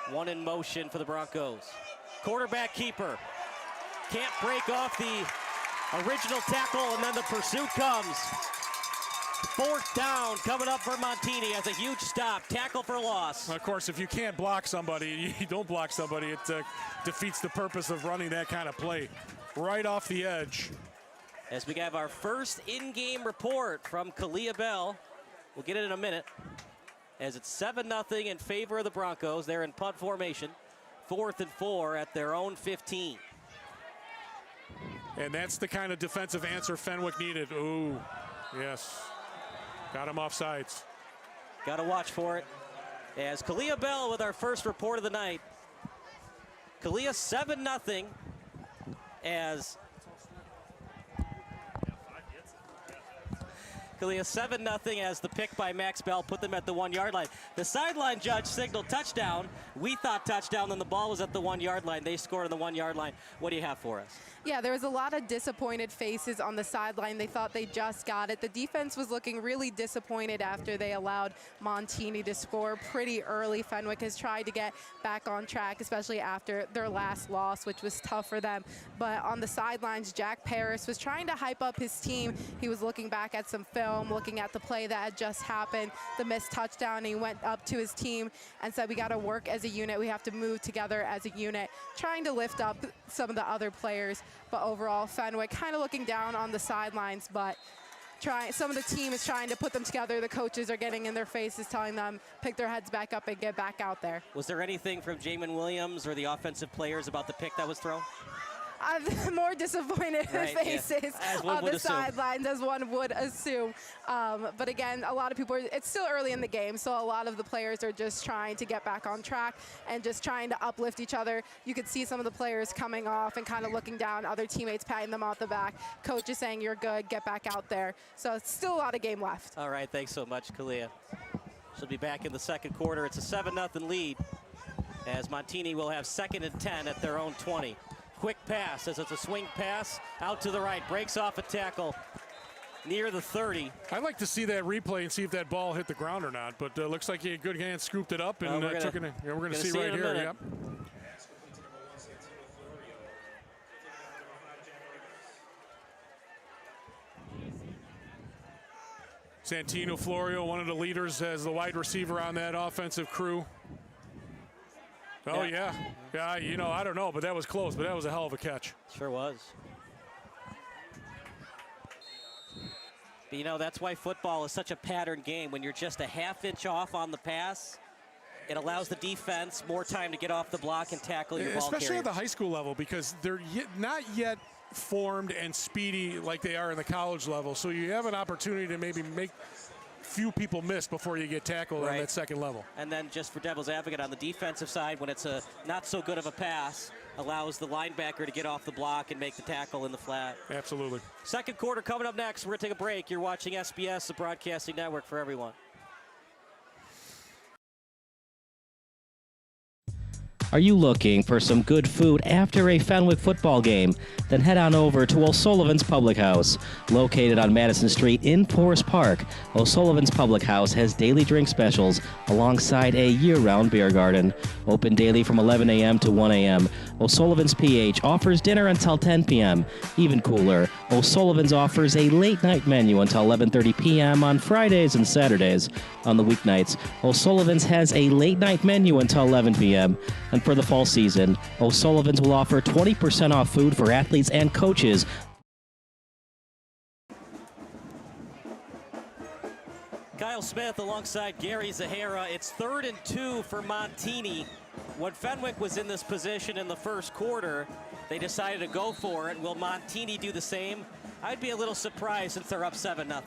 One in motion for the Broncos. Quarterback keeper. Can't break off the original tackle, and then the pursuit comes. 4th down coming up for Montini as a huge stop. Tackle for loss. Of course, if you can't block somebody, you don't block somebody. It defeats the purpose of running that kind of play. Right off the edge. As we have our first in-game report from Kalia Bell. We'll get it in a minute. As it's 7-0 in favor of the Broncos. They're in punt formation. 4th and 4 at their own 15. And that's the kind of defensive answer Fenwick needed. Ooh, yes. Got him off sides. Got to watch for it. As Kalia Bell with our first report of the night. Kalia 7-0 as Kalia 7-0 as the pick by Max Bell put them at the 1-yard line. The sideline judge signaled touchdown. We thought touchdown, then the ball was at the 1-yard line. They scored on the 1-yard line. What do you have for us? Yeah, there was a lot of disappointed faces on the sideline. They thought they just got it. The defense was looking really disappointed after they allowed Montini to score pretty early. Fenwick has tried to get back on track, especially after their last loss, which was tough for them. But on the sidelines, Jack Paris was trying to hype up his team. He was looking back at some film, looking at the play that had just happened, the missed touchdown, and he went up to his team and said, we got to work as a unit. We have to move together as a unit, trying to lift up some of the other players. But overall, Fenwick kind of looking down on the sidelines, but some of the team is trying to put them together. The coaches are getting in their faces, telling them pick their heads back up and get back out there. Was there anything from Jamin Williams or the offensive players about the pick that was thrown? More disappointed faces on the assume. sidelines, as one would assume. But again, a lot of people, it's still early in the game, so a lot of the players are just trying to get back on track and just trying to uplift each other. You could see some of the players coming off and kind of looking down, other teammates patting them on the back. Coach is saying, you're good, get back out there. So it's still a lot of game left. All right, thanks so much, Kalia. She'll be back in the second quarter. It's a 7-0 lead as Montini will have 2nd and 10 at their own 20. Quick pass as it's a swing pass out to the right, breaks off a tackle near the 30. I'd like to see that replay and see if that ball hit the ground or not, but looks like he had good hands, scooped it up, and took it in. Yeah, we're going to see right here. Yep. Santino Florio, one of the leaders as the wide receiver on that offensive crew. Oh, yeah. Yeah, you know, I don't know, but that was close, but that was a hell of a catch. Sure was. But, you know, that's why football is such a pattern game. When you're just a half-inch off on the pass, it allows the defense more time to get off the block and tackle your ball carrier. Especially at the high school level, because they're not yet formed and speedy like they are in the college level. So you have an opportunity to maybe make few people miss before you get tackled on that second level. And then just for devil's advocate, on the defensive side, when it's a not so good of a pass, allows the linebacker to get off the block and make the tackle in the flat. Absolutely. Second quarter coming up next. We're going to take a break. You're watching SBS, the broadcasting network for everyone. Are you looking for some good food after a Fenwick football game? Then head on over to O'Sullivan's Public House. Located on Madison Street in Forest Park, O'Sullivan's Public House has daily drink specials alongside a year-round beer garden. Open daily from 11 a.m. to 1 a.m. O'Sullivan's PH offers dinner until 10 p.m. Even cooler, O'Sullivan's offers a late-night menu until 11:30 p.m. on Fridays and Saturdays. On the weeknights, O'Sullivan's has a late-night menu until 11 p.m. And for the fall season, O'Sullivan's will offer 20% off food for athletes and coaches. Kyle Smith alongside Gary Zahara. It's 3rd and 2 for Montini. When Fenwick was in this position in the first quarter, they decided to go for it. Will Montini do the same? I'd be a little surprised since they're up 7-0.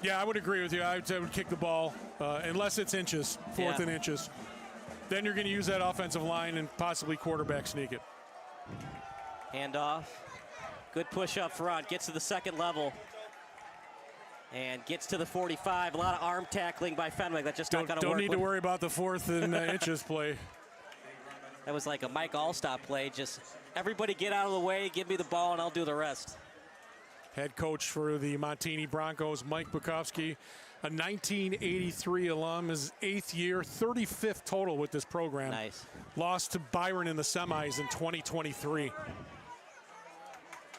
Yeah, I would agree with you. I would kick the ball, unless it's inches, 4th and inches. Then you're going to use that offensive line and possibly quarterback sneak it. Handoff. Good push up front. Gets to the second level. And gets to the 45. A lot of arm tackling by Fenwick. That just not going to work. Don't need to worry about the 4th and inches play. That was like a Mike Allstott play. Just everybody get out of the way, give me the ball, and I'll do the rest. Head coach for the Montini Broncos, Mike Bukowski, a 1983 alum, his 8th year, 35th total with this program. Nice. Lost to Byron in the semis in 2023.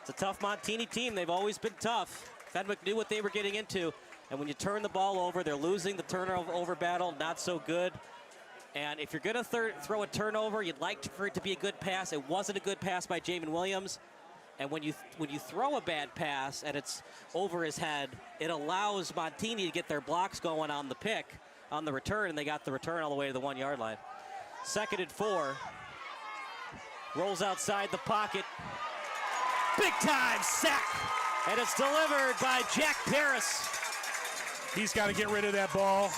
It's a tough Montini team. They've always been tough. Fenwick knew what they were getting into. And when you turn the ball over, they're losing the turnover battle, not so good. And if you're going to throw a turnover, you'd like for it to be a good pass. It wasn't a good pass by Jamin Williams. And when you throw a bad pass and it's over his head, it allows Montini to get their blocks going on the pick, on the return, and they got the return all the way to the 1-yard line. 2nd and 4. Rolls outside the pocket. Big time sack. And it's delivered by Jack Paris. He's got to get rid of that ball.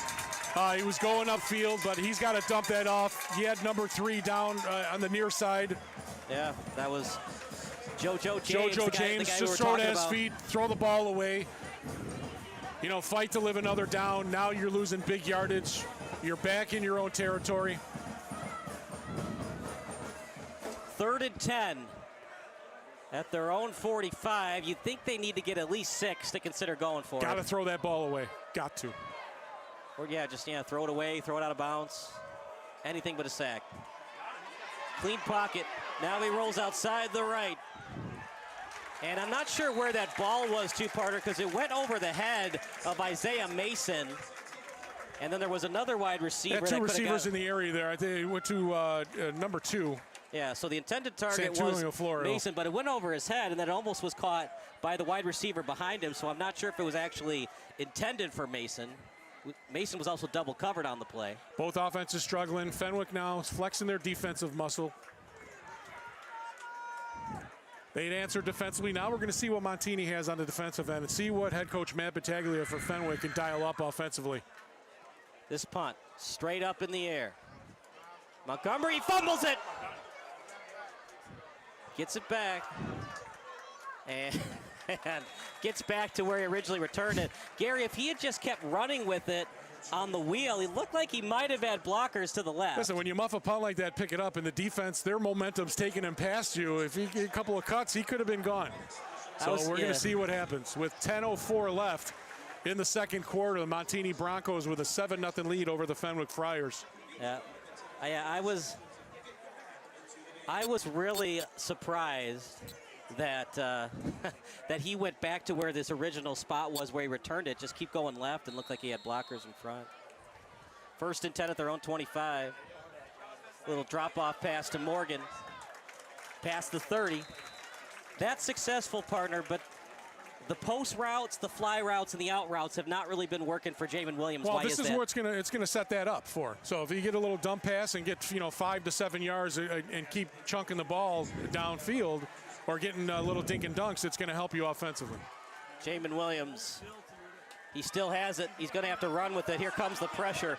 He was going upfield, but he's got to dump that off. He had number 3 down on the near side. Yeah, that was JoJo James. JoJo James, just throw it at his feet, throw the ball away. You know, fight to live another down. Now you're losing big yardage. You're back in your own territory. 3rd and 10 at their own 45. You'd think they need to get at least 6 to consider going for it. Got to throw that ball away. Got to. Or just throw it away, throw it out of bounds. Anything but a sack. Clean pocket. Now he rolls outside the right. And I'm not sure where that ball was, two-parter, because it went over the head of Isaiah Mason. And then there was another wide receiver. Two receivers in the area there. I think it went to number 2. Yeah, so the intended target was Mason, but it went over his head, and then it almost was caught by the wide receiver behind him, so I'm not sure if it was actually intended for Mason. Mason was also double covered on the play. Both offenses struggling. Fenwick now is flexing their defensive muscle. They'd answered defensively. Now we're going to see what Montini has on the defensive end and see what head coach Matt Battaglia for Fenwick can dial up offensively. This punt straight up in the air. Montgomery fumbles it. Gets it back. And gets back to where he originally returned it. Gary, if he had just kept running with it on the wheel, he looked like he might have had blockers to the left. Listen, when you muff a punt like that, pick it up, and the defense, their momentum's taking him past you. If he get a couple of cuts, he could have been gone. So we're going to see what happens. With 10:04 left in the second quarter, the Montini Broncos with a 7-0 lead over the Fenwick Friars. Yeah, I was really surprised that that he went back to where this original spot was where he returned it. Just keep going left and looked like he had blockers in front. 1st and 10 at their own 25. Little drop-off pass to Morgan. Past the 30. That's successful, partner, but the post routes, the fly routes, and the out routes have not really been working for Jamin Williams. Well, Why this is where it's gonna set that up for. So if you get a little dump pass and get 5 to 7 yards and keep chunking the ball downfield, or getting little dink and dunks, it's going to help you offensively. Jamin Williams, he still has it. He's going to have to run with it. Here comes the pressure.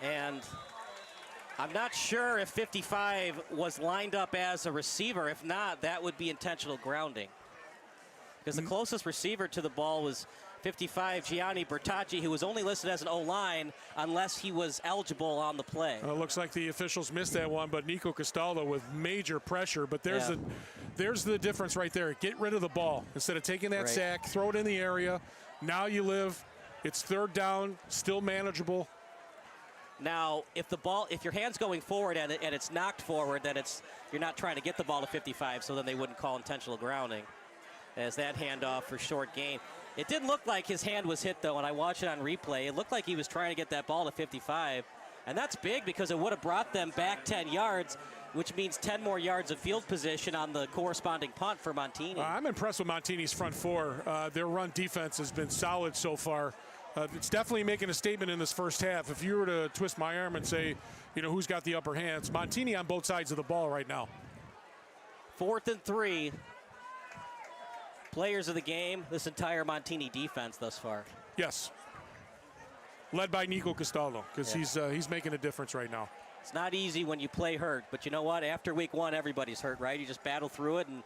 And I'm not sure if 55 was lined up as a receiver. If not, that would be intentional grounding. Because the closest receiver to the ball was 55, Gianni Bertacci, who was only listed as an O-line unless he was eligible on the play. It looks like the officials missed that one, but Nico Castaldo with major pressure. But there's the difference right there. Get rid of the ball. Instead of taking that sack, throw it in the area. Now you live. It's 3rd down, still manageable. Now, if your hand's going forward and it's knocked forward, then you're not trying to get the ball to 55, so then they wouldn't call intentional grounding. As that handoff for short gain. It didn't look like his hand was hit, though, and I watched it on replay. It looked like he was trying to get that ball to 55, and that's big because it would have brought them back 10 yards, which means 10 more yards of field position on the corresponding punt for Montini. I'm impressed with Montini's front four. Their run defense has been solid so far. It's definitely making a statement in this first half. If you were to twist my arm and say, who's got the upper hand, it's Montini on both sides of the ball right now. 4th and 3. Players of the game, this entire Montini defense thus far. Yes. Led by Nico Castaldo, because he's making a difference right now. It's not easy when you play hurt, but you know what? After week 1, everybody's hurt, right? You just battle through it, and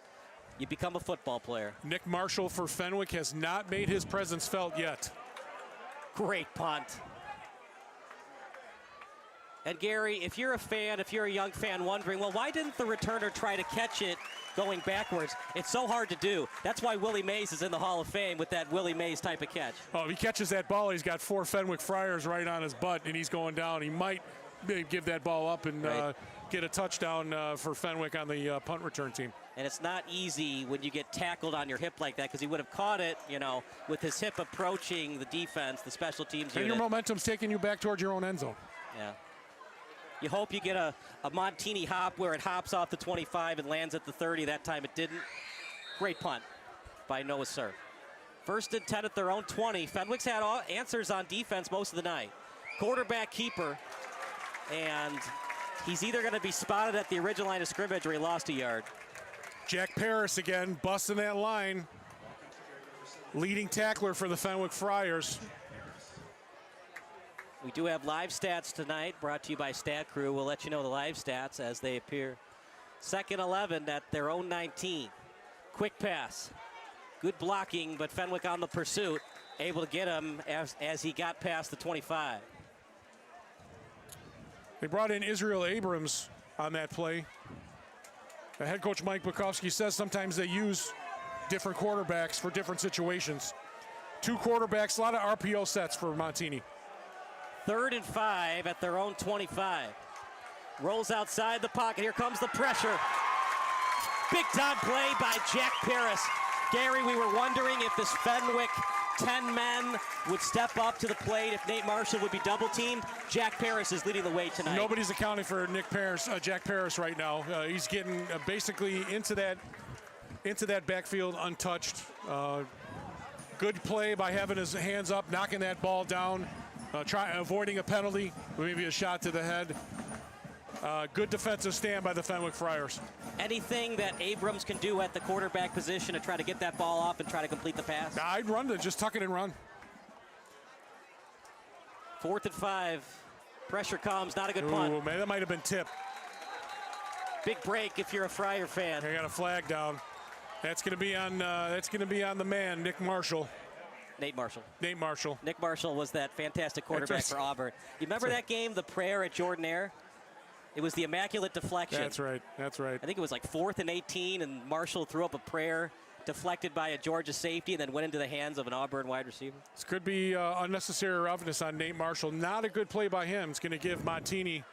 you become a football player. Nick Marshall for Fenwick has not made his presence felt yet. Great punt. And Gary, if you're a young fan wondering, well, why didn't the returner try to catch it going backwards? It's so hard to do. That's why Willie Mays is in the Hall of Fame with that Willie Mays type of catch. Oh, if he catches that ball, he's got 4 Fenwick Friars right on his butt, and he's going down. He might give that ball up and get a touchdown for Fenwick on the punt return team. And it's not easy when you get tackled on your hip like that, because he would have caught it, with his hip approaching the defense, the special teams unit. And your momentum's taking you back towards your own end zone. Yeah. You hope you get a Montini hop where it hops off the 25 and lands at the 30. That time it didn't. Great punt by Noah Sir. 1st and 10 at their own 20. Fenwick's had answers on defense most of the night. Quarterback keeper, and he's either going to be spotted at the original line of scrimmage or he lost a yard. Jack Paris again, busting that line. Leading tackler for the Fenwick Friars. We do have live stats tonight, brought to you by Stat Crew. We'll let you know the live stats as they appear. 2nd 11 at their own 19. Quick pass. Good blocking, but Fenwick on the pursuit, able to get him as he got past the 25. They brought in Israel Abrams on that play. The head coach Mike Bukowski says sometimes they use different quarterbacks for different situations. 2 quarterbacks, a lot of RPO sets for Montini. 3rd and 5 at their own 25. Rolls outside the pocket. Here comes the pressure. Big time play by Jack Paris. Gary, we were wondering if this Fenwick 10 men would step up to the plate, if Nate Marshall would be double teamed. Jack Paris is leading the way tonight. Nobody's accounting for Jack Paris right now. He's getting basically into that backfield untouched. Good play by having his hands up, knocking that ball down. Avoiding a penalty, maybe a shot to the head. Good defensive stand by the Fenwick Friars. Anything that Abrams can do at the quarterback position to try to get that ball off and try to complete the pass? I'd run it, just tuck it and run. 4th and 5. Pressure comes, not a good punt. Ooh, man, that might have been tipped. Big break if you're a Friar fan. They got a flag down. That's going to be on. That's going to be on the man, Nick Marshall. Nate Marshall. Nate Marshall. Nick Marshall was that fantastic quarterback for Auburn. You remember that game, the prayer at Jordan-Hare? It was the immaculate deflection. That's right. That's right. I think it was like 4th and 18, and Marshall threw up a prayer deflected by a Georgia safety and then went into the hands of an Auburn wide receiver. This could be unnecessary roughness on Nate Marshall. Not a good play by him. It's going to give Montini.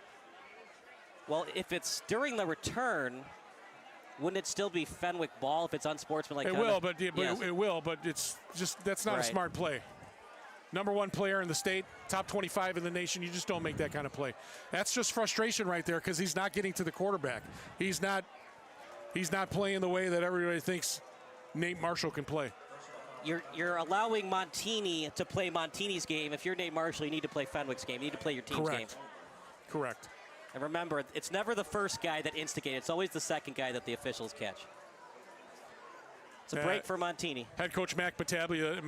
Well, if it's during the return, wouldn't it still be Fenwick ball if it's unsportsmanlike? It will, but it will, but it's just that's not right. a smart play. #1 player in the state, top 25 in the nation. You just don't make that kind of play. That's just frustration right there because he's not getting to the quarterback. He's not playing the way that everybody thinks Nate Marshall can play. You're allowing Montini to play Montini's game. If you're Nate Marshall, you need to play Fenwick's game. You need to play your team's game. Correct. And remember, it's never the first guy that instigates. It's always the second guy that the officials catch. It's a break for Montini. Head coach Matt Battaglia,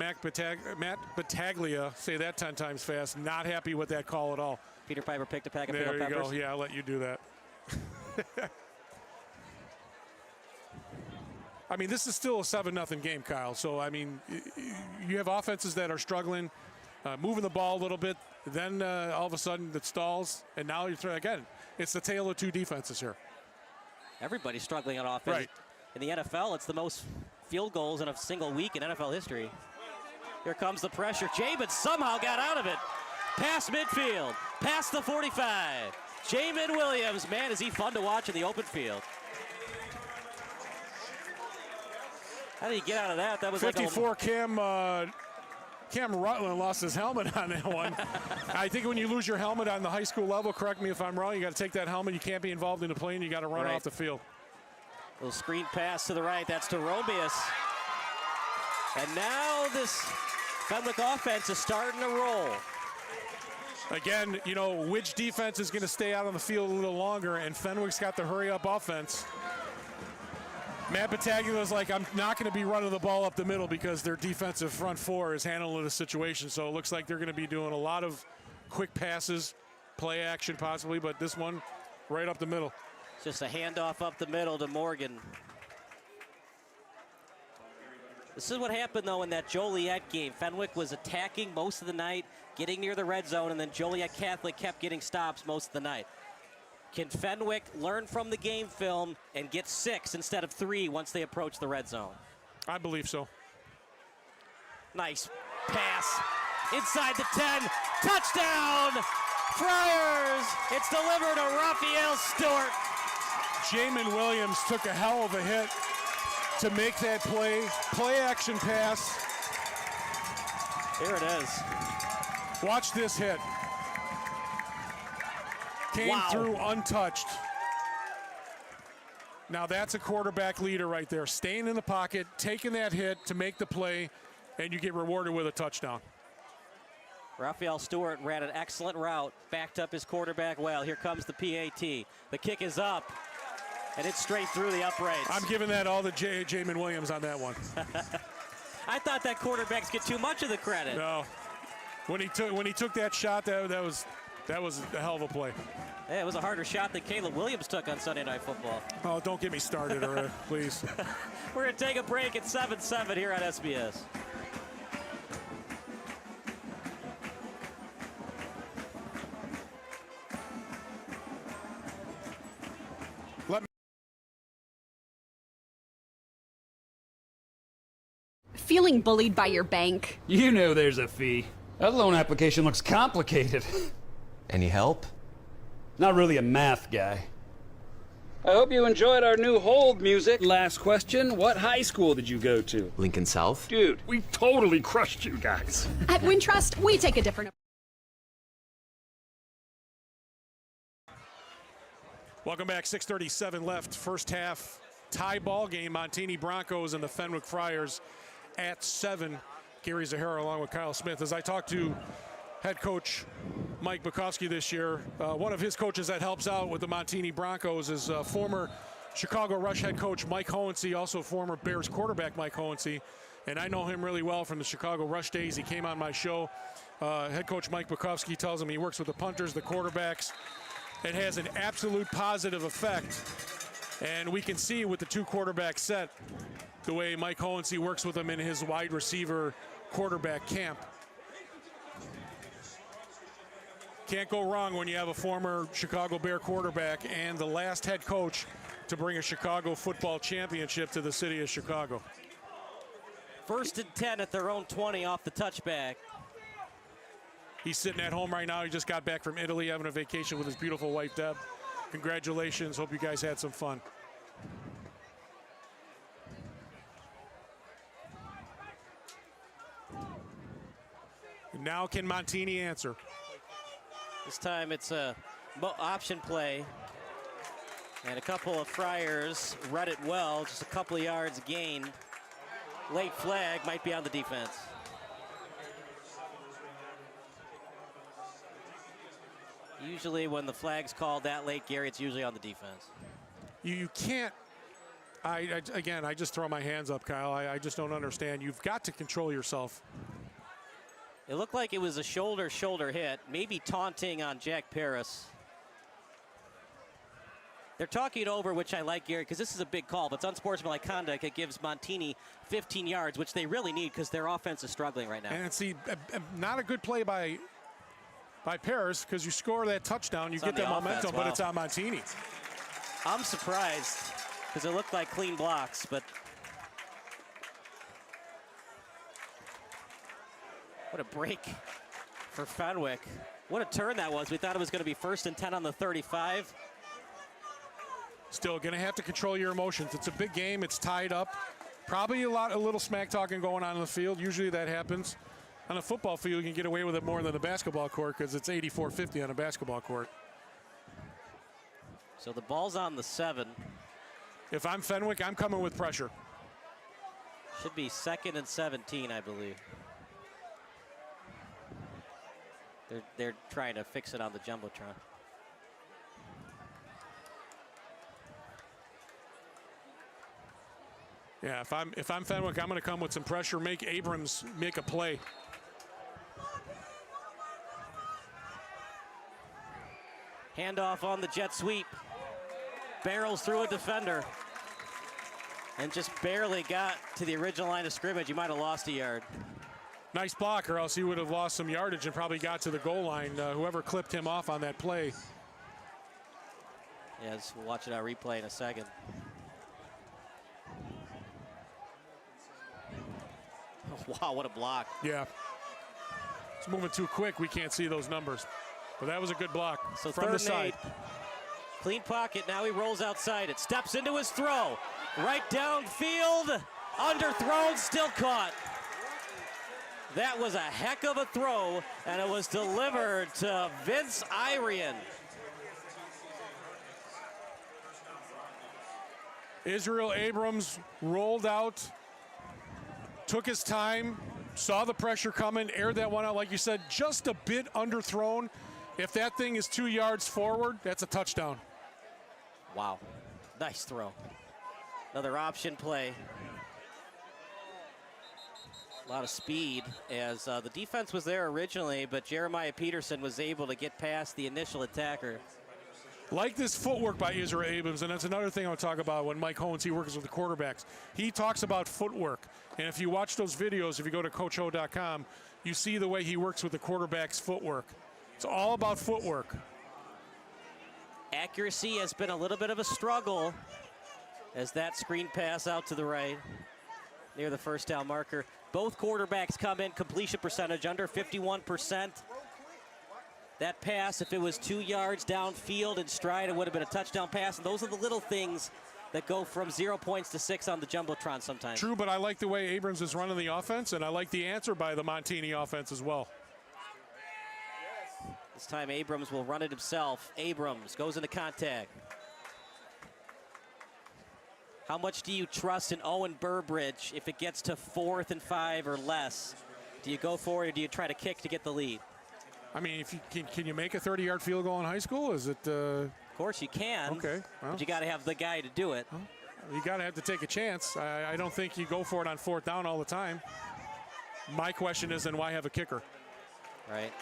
say that 10 times fast, not happy with that call at all. Peter Piper picked a pack of pickled peppers. There you go. Yeah, I'll let you do that. I mean, this is still a 7-0 game, Kyle. So, I mean, you have offenses that are struggling, moving the ball a little bit. Then all of a sudden it stalls, and now you're throwing again. It's the tale of two defenses here. Everybody's struggling on offense. Right. In the NFL, it's the most field goals in a single week in NFL history. Here comes the pressure. Jamin somehow got out of it. Past midfield, past the 45. Jamin Williams, man, is he fun to watch in the open field. How did he get out of that? That was 54 like Cam Rutland lost his helmet on that one. I think when you lose your helmet on the high school level, correct me if I'm wrong, you got to take that helmet. You can't be involved in the play, and you got to run off the field. Little screen pass to the right. That's to Robius. And now this Fenwick offense is starting to roll. Again, you know, which defense is going to stay out on the field a little longer, and Fenwick's got the hurry-up offense. Matt Battaglia is like, I'm not going to be running the ball up the middle because their defensive front four is handling the situation. So it looks like they're going to be doing a lot of quick passes, play action possibly, but this one right up the middle. Just a handoff up the middle to Morgan. This is what happened, though, in that Joliet game. Fenwick was attacking most of the night, getting near the red zone, and then Joliet Catholic kept getting stops most of the night. Can Fenwick learn from the game film and get 6 instead of 3 once they approach the red zone? I believe so. Nice pass inside the 10. Touchdown, Friars. It's delivered to Raphael Stewart. Jamin Williams took a hell of a hit to make that play. Play action pass. Here it is. Watch this hit. Came through untouched. Now that's a quarterback leader right there. Staying in the pocket, taking that hit to make the play, and you get rewarded with a touchdown. Raphael Stewart ran an excellent route, backed up his quarterback well. Here comes the PAT. The kick is up, and it's straight through the uprights. I'm giving that all to Jamin Williams on that one. I thought that quarterbacks get too much of the credit. No. When he took that shot, that was a hell of a play. Yeah, it was a harder shot than Caleb Williams took on Sunday Night Football. Oh, don't get me started, please. We're going to take a break at 7-7 here on SBS. Feeling bullied by your bank? You know there's a fee. That loan application looks complicated. Any help? Not really a math guy. I hope you enjoyed our new hold music. Last question, what high school did you go to? Lincoln South? Dude, we totally crushed you guys. At Wintrust, we take a different approach. Welcome back, 6:37 left. First half tie ball game. Montini Broncos and the Fenwick Friars at 7. Gary Zahara along with Kyle Smith. As I talked to head coach Mike Bukowski this year. One of his coaches that helps out with the Montini Broncos is former Chicago Rush head coach Mike Hohensee, also former Bears quarterback Mike Hohensee. And I know him really well from the Chicago Rush days. He came on my show. Head coach Mike Bukowski tells him he works with the punters, the quarterbacks. It has an absolute positive effect. And we can see with the 2 quarterback set, the way Mike Hohensee works with them in his wide receiver quarterback camp. Can't go wrong when you have a former Chicago Bear quarterback and the last head coach to bring a Chicago football championship to the city of Chicago. 1st and 10 at their own 20 off the touchback. He's sitting at home right now. He just got back from Italy having a vacation with his beautiful wife, Deb. Congratulations. Hope you guys had some fun. Now can Montini answer? This time it's a option play. And a couple of Friars read it well, just a couple of yards gained. Late flag might be on the defense. Usually when the flag's called that late, Gary, it's usually on the defense. You can't, again, I just throw my hands up, Kyle. I just don't understand. You've got to control yourself. It looked like it was a shoulder hit, maybe taunting on Jack Paris. They're talking it over, which I like, Gary, because this is a big call. But it's unsportsmanlike conduct. It gives Montini 15 yards, which they really need because their offense is struggling right now. And see, not a good play by Paris, because you score that touchdown, you get that momentum, but it's on Montini. I'm surprised because it looked like clean blocks, but what a break for Fenwick. What a turn that was. We thought it was going to be 1st and 10 on the 35. Still going to have to control your emotions. It's a big game. It's tied up. Probably a little smack talking going on in the field. Usually that happens. On a football field, you can get away with it more than a basketball court because it's 84-50 on a basketball court. So the ball's on the 7. If I'm Fenwick, I'm coming with pressure. Should be 2nd and 17, I believe. They're trying to fix it on the Jumbotron. Yeah, if I'm Fenwick, I'm going to come with some pressure, make Abrams make a play. Handoff on the jet sweep. Barrels through a defender. And just barely got to the original line of scrimmage. You might have lost a yard. Nice block, or else he would have lost some yardage and probably got to the goal line. Whoever clipped him off on that play. Yes, we'll watch it on replay in a second. Oh, wow, what a block. Yeah. It's moving too quick. We can't see those numbers. But that was a good block so from the side. 8. Clean pocket. Now he rolls outside. It steps into his throw. Right downfield. Underthrown, still caught. That was a heck of a throw, and it was delivered to Vince Irian. Israel Abrams rolled out, took his time, saw the pressure coming, aired that one out, like you said, just a bit underthrown. If that thing is 2 yards forward, that's a touchdown. Wow, nice throw. Another option play. A lot of speed as the defense was there originally, but Jeremiah Peterson was able to get past the initial attacker. Like this footwork by Israel Abrams, and that's another thing I'll talk about when Mike Hohensee works with the quarterbacks. He talks about footwork, and if you watch those videos, if you go to CoachHo.com, you see the way he works with the quarterback's footwork. It's all about footwork. Accuracy has been a little bit of a struggle as that screen pass out to the right near the first down marker. Both quarterbacks come in completion percentage under 51%. That pass, if it was 2 yards downfield in stride, it would have been a touchdown pass. And those are the little things that go from 0 points to 6 on the Jumbotron sometimes. True, but I like the way Abrams is running the offense, and I like the answer by the Montini offense as well. This time Abrams will run it himself. Abrams goes into contact. How much do you trust in Owen Burbridge if it gets to 4th and 5 or less? Do you go for it, or do you try to kick to get the lead? I mean, if you can you make a 30-yard field goal in high school? Is it? Of course you can. Okay. Well, but you got to have the guy to do it. You got to have to take a chance. I don't think you go for it on 4th down all the time. My question is, then why have a kicker? Right.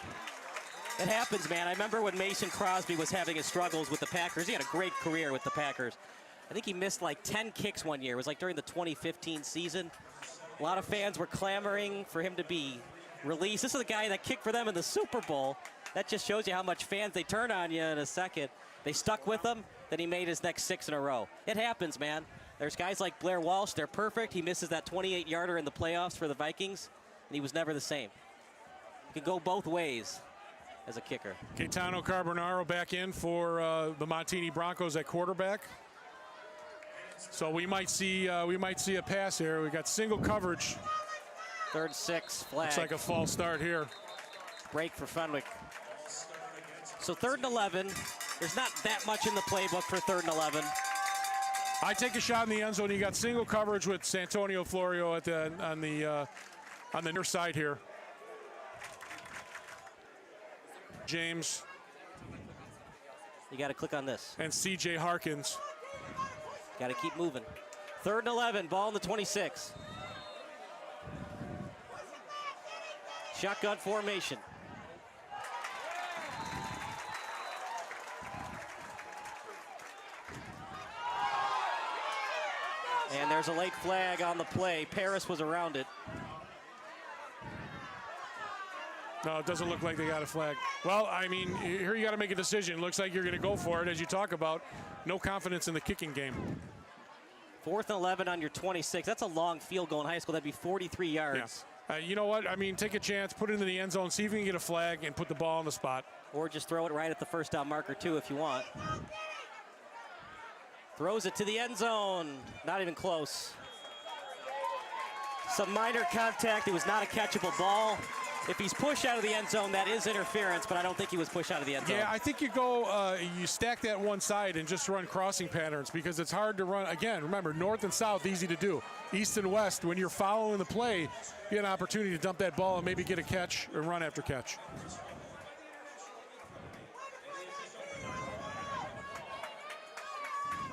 It happens, man. I remember when Mason Crosby was having his struggles with the Packers. He had a great career with the Packers. I think he missed like 10 kicks one year. It was like during the 2015 season. A lot of fans were clamoring for him to be released. This is the guy that kicked for them in the Super Bowl. That just shows you how much fans they turn on you in a second. They stuck with him, then he made his next 6 in a row. It happens, man. There's guys like Blair Walsh, they're perfect. He misses that 28-yarder in the playoffs for the Vikings, and he was never the same. You can go both ways as a kicker. Gaetano Carbonaro back in for the Montini Broncos at quarterback. So we might see a pass here. We got single coverage. 3rd and 6, flag. Looks like a false start here. Break for Fenwick. So 3rd and 11. There's not that much in the playbook for 3rd and 11. I take a shot in the end zone. You got single coverage with Santonio Florio at on the near side here. James. You got to click on this. And C.J. Harkins. Got to keep moving. 3rd and 11, ball in the 26. Shotgun formation. And there's a late flag on the play. Paris was around it. No, it doesn't look like they got a flag. Well, I mean, here you got to make a decision. Looks like you're going to go for it, as you talk about. No confidence in the kicking game. 4th and 11 on your 26. That's a long field goal in high school. That'd be 43 yards. Yeah. You know what? I mean, take a chance, put it in the end zone, see if you can get a flag, and put the ball on the spot. Or just throw it right at the 1st down marker, too, if you want. Throws it to the end zone. Not even close. Some minor contact. It was not a catchable ball. If he's pushed out of the end zone, that is interference, but I don't think he was pushed out of the end zone. Yeah, I think you go, you stack that one side and just run crossing patterns because it's hard to run. Again, remember, north and south, easy to do. East and west, when you're following the play, you get an opportunity to dump that ball and maybe get a catch or run after catch.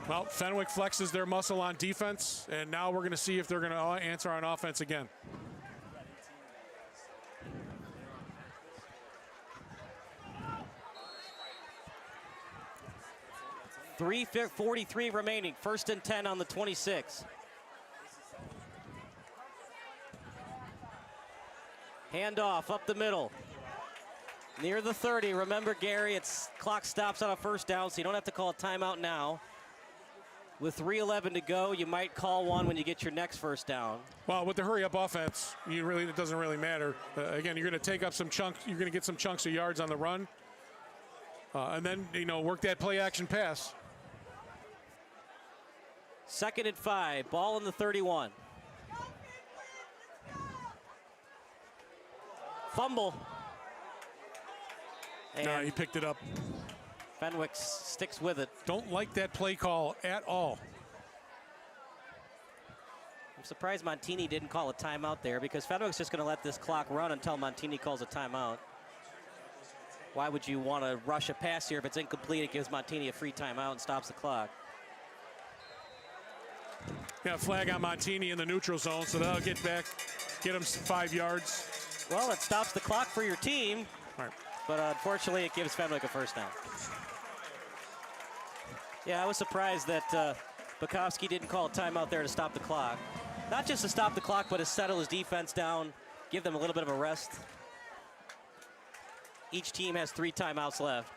Well, Fenwick flexes their muscle on defense, and now we're going to see if they're going to answer on offense again. .343 remaining. 1st and 10 on the 26. Handoff up the middle. Near the 30. Remember, Gary, it's clock stops on a 1st down, so you don't have to call a timeout now. With 3:11 to go, you might call one when you get your next 1st down. Well, with the hurry-up offense, it doesn't really matter. Again, you're going to take up some chunks. You're going to get some chunks of yards on the run, and then work that play-action pass. 2nd and 5. Ball in the 31. Fumble. And no, he picked it up. Fenwick sticks with it. Don't like that play call at all. I'm surprised Montini didn't call a timeout there because Fenwick's just going to let this clock run until Montini calls a timeout. Why would you want to rush a pass here if it's incomplete? It gives Montini a free timeout and stops the clock. Got a flag on Montini in the neutral zone, so that'll get him 5 yards. Well, it stops the clock for your team, right. But unfortunately it gives Fenwick a 1st down. Yeah, I was surprised that Bukowski didn't call a timeout there to stop the clock. Not just to stop the clock, but to settle his defense down, give them a little bit of a rest. Each team has 3 timeouts left.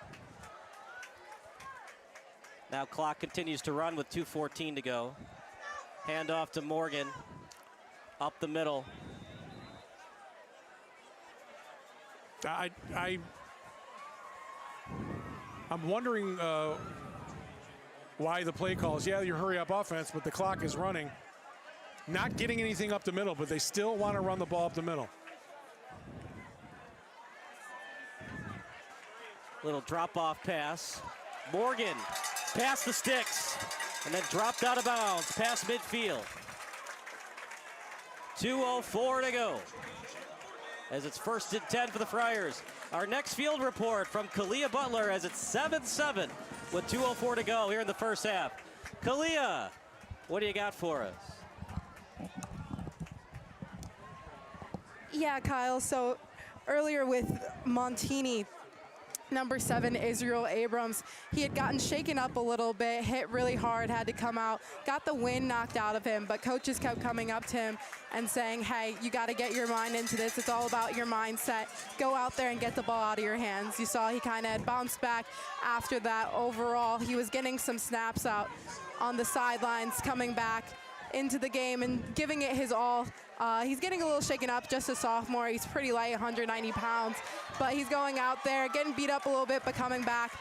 Now clock continues to run with 2:14 to go. Hand off to Morgan. Up the middle. I'm wondering why the play calls. Yeah, your hurry-up offense, but the clock is running. Not getting anything up the middle, but they still want to run the ball up the middle. Little drop-off pass. Morgan past the sticks and then dropped out of bounds past midfield. 2:04 to go. as it's 1st and 10 for the Friars. Our next field report from Kalia Butler as it's 7-7 with 2:04 to go here in the first half. Kalia, what do you got for us? Yeah, Kyle, so earlier with Montini, number 7, Israel Abrams, he had gotten shaken up a little bit, hit really hard, had to come out, got the wind knocked out of him, but coaches kept coming up to him and saying, hey, you got to get your mind into this. It's all about your mindset. Go out there and get the ball out of your hands. You saw he kind of had bounced back after that. Overall, he was getting some snaps out on the sidelines, coming back into the game and giving it his all. He's getting a little shaken up, just a sophomore. He's pretty light, 190 pounds, but he's going out there, getting beat up a little bit, but coming back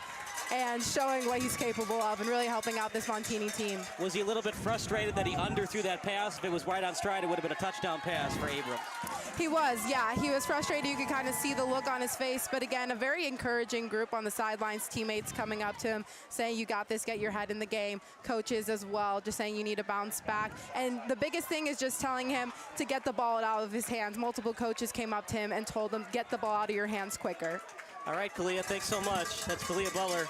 and showing what he's capable of and really helping out this Montini team. Was he a little bit frustrated that he underthrew that pass? If it was right on stride, it would have been a touchdown pass for Abrams. He was, yeah. He was frustrated. You could kind of see the look on his face, but again, a very encouraging group on the sidelines, teammates coming up to him, saying, you got this, get your head in the game. Coaches as well, just saying you need to bounce back. And the biggest thing is just telling him to get the ball out of his hands. Multiple coaches came up to him and told him, get the ball out of your hands quicker. All right, Kalia, thanks so much. That's Kalia Butler.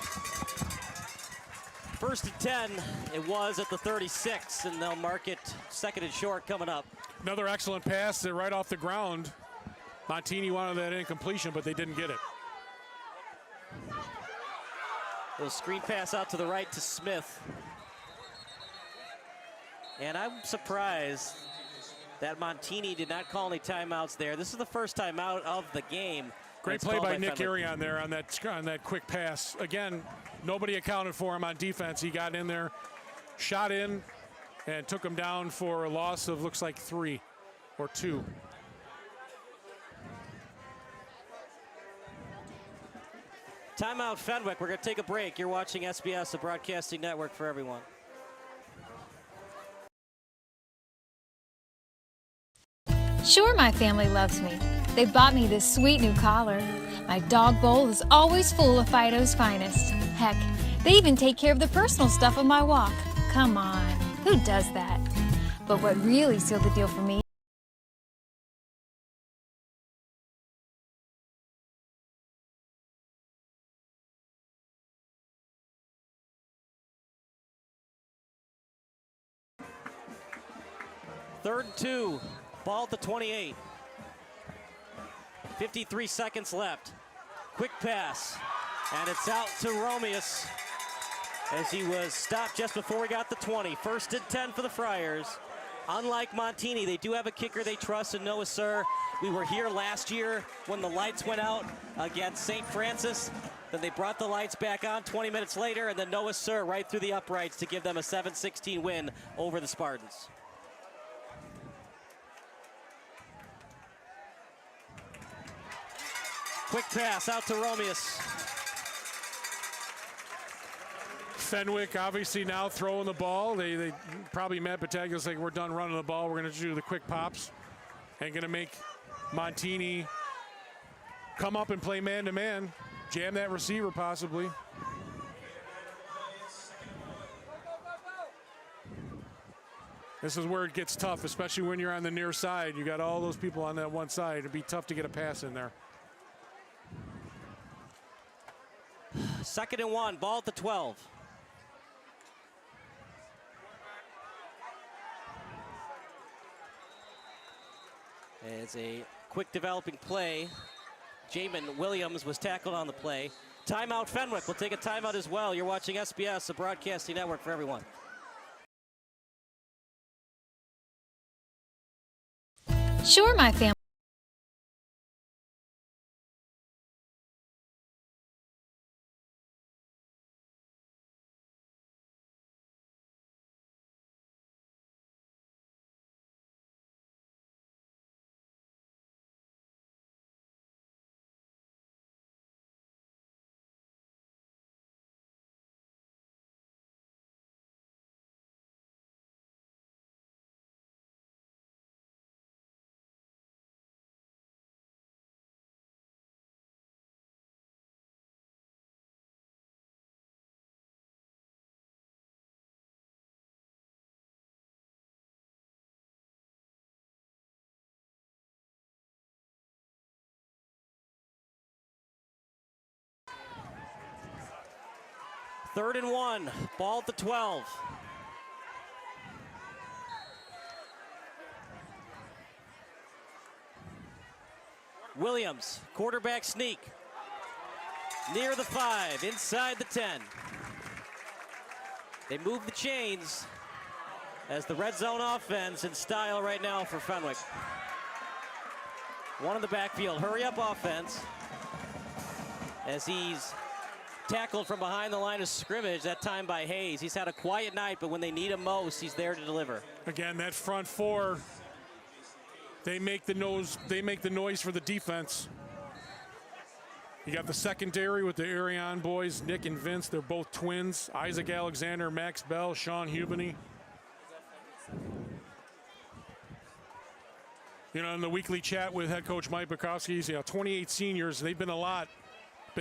1st and 10, it was at the 36, and they'll mark it 2nd and short coming up. Another excellent pass right off the ground. Montini wanted that incompletion, but they didn't get it. Little screen pass out to the right to Smith. And I'm surprised that Montini did not call any timeouts there. This is the first timeout of the game. Great play by Nick Arion there on that quick pass. Again, nobody accounted for him on defense. He got in there, shot in, and took him down for a loss of looks like 3 or 2. Timeout Fenwick. We're going to take a break. You're watching SBS, the broadcasting network for everyone. Sure, my family loves me. They bought me this sweet new collar. My dog bowl is always full of Fido's finest. Heck, they even take care of the personal stuff on my walk. Come on, who does that? But what really sealed the deal for me Third and 2, ball at the 28. 53 seconds left. Quick pass, and it's out to Romeus as he was stopped just before he got the 20. 1st and 10 for the Friars. Unlike Montini, they do have a kicker they trust in Noah Sir. We were here last year when the lights went out against St. Francis. Then they brought the lights back on 20 minutes later, and then Noah Sir right through the uprights to give them a 7-16 win over the Spartans. Quick pass out to Romeus. Fenwick obviously now throwing the ball. They probably Matt Battaglia's like, we're done running the ball. We're going to do the quick pops and going to make Montini come up and play man-to-man. Jam that receiver possibly. This is where it gets tough, especially when you're on the near side. You got all those people on that one side. It'd be tough to get a pass in there. 2nd and 1, ball at the 12. It's a quick developing play. Jamin Williams was tackled on the play. Timeout Fenwick. We'll take a timeout as well. You're watching SBS, the broadcasting network for everyone. Sure, my family. 3rd and 1, ball at the 12. Williams, quarterback sneak. Near the 5, inside the 10. They move the chains as the red zone offense in style right now for Fenwick. One in the backfield, hurry up offense. As he's tackled from behind the line of scrimmage, that time by Hayes. He's had a quiet night, but when they need him most, he's there to deliver. Again, that front four, they make the noise for the defense. You got the secondary with the Arion boys, Nick and Vince. They're both twins. Isaac Alexander, Max Bell, Sean Hubany. You know, in the weekly chat with head coach Mike Bukowski, 28 seniors. They've been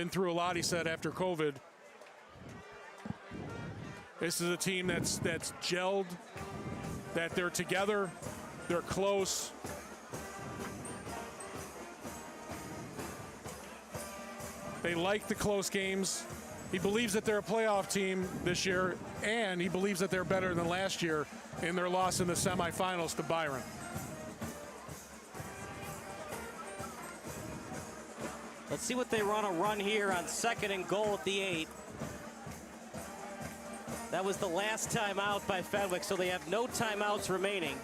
through a lot, he said, after COVID. This is a team that's gelled, that they're together, they're close. They like the close games. He believes that they're a playoff team this year, and he believes that they're better than last year in their loss in the semifinals to Byron. Let's see what they run here on 2nd and goal at the 8. That was the last timeout by Fenwick, so they have no timeouts remaining.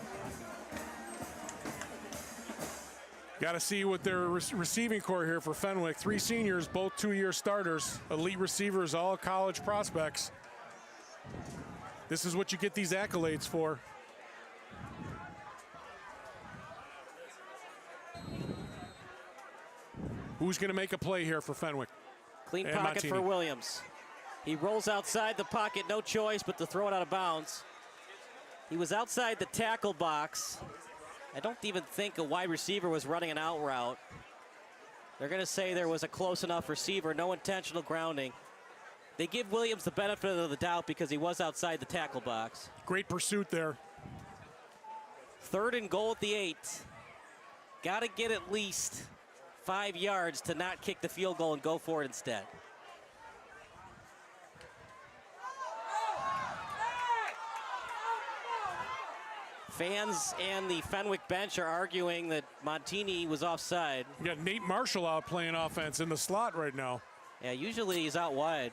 Got to see what their receiving core here for Fenwick. 3 seniors, both 2-year starters, elite receivers, all college prospects. This is what you get these accolades for. Who's going to make a play here for Fenwick? Clean pocket Montini for Williams. He rolls outside the pocket, no choice but to throw it out of bounds. He was outside the tackle box. I don't even think a wide receiver was running an out route. They're going to say there was a close enough receiver, no intentional grounding. They give Williams the benefit of the doubt because he was outside the tackle box. Great pursuit there. 3rd and goal at the 8. Got to get at least 5 yards to not kick the field goal and go for it instead. Fans and the Fenwick bench are arguing that Montini was offside. You got Nate Marshall out playing offense in the slot right now. Yeah, usually he's out wide.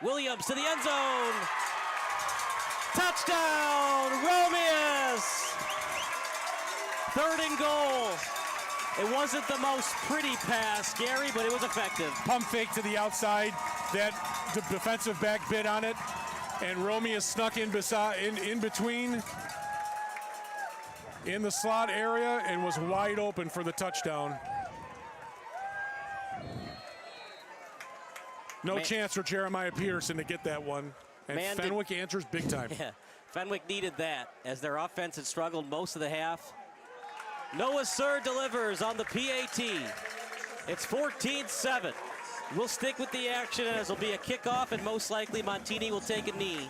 Williams to the end zone. Touchdown, Romeus. 3rd and goal. It wasn't the most pretty pass, Gary, but it was effective. Pump fake to the outside. That defensive back bit on it. And Romeus snuck in between in the slot area and was wide open for the touchdown. No chance for Jeremiah Peterson to get that one. And Fenwick answers big time. Yeah, Fenwick needed that as their offense had struggled most of the half. Noah Sir delivers on the PAT. It's 14-7. We'll stick with the action as it'll be a kickoff, and most likely Montini will take a knee.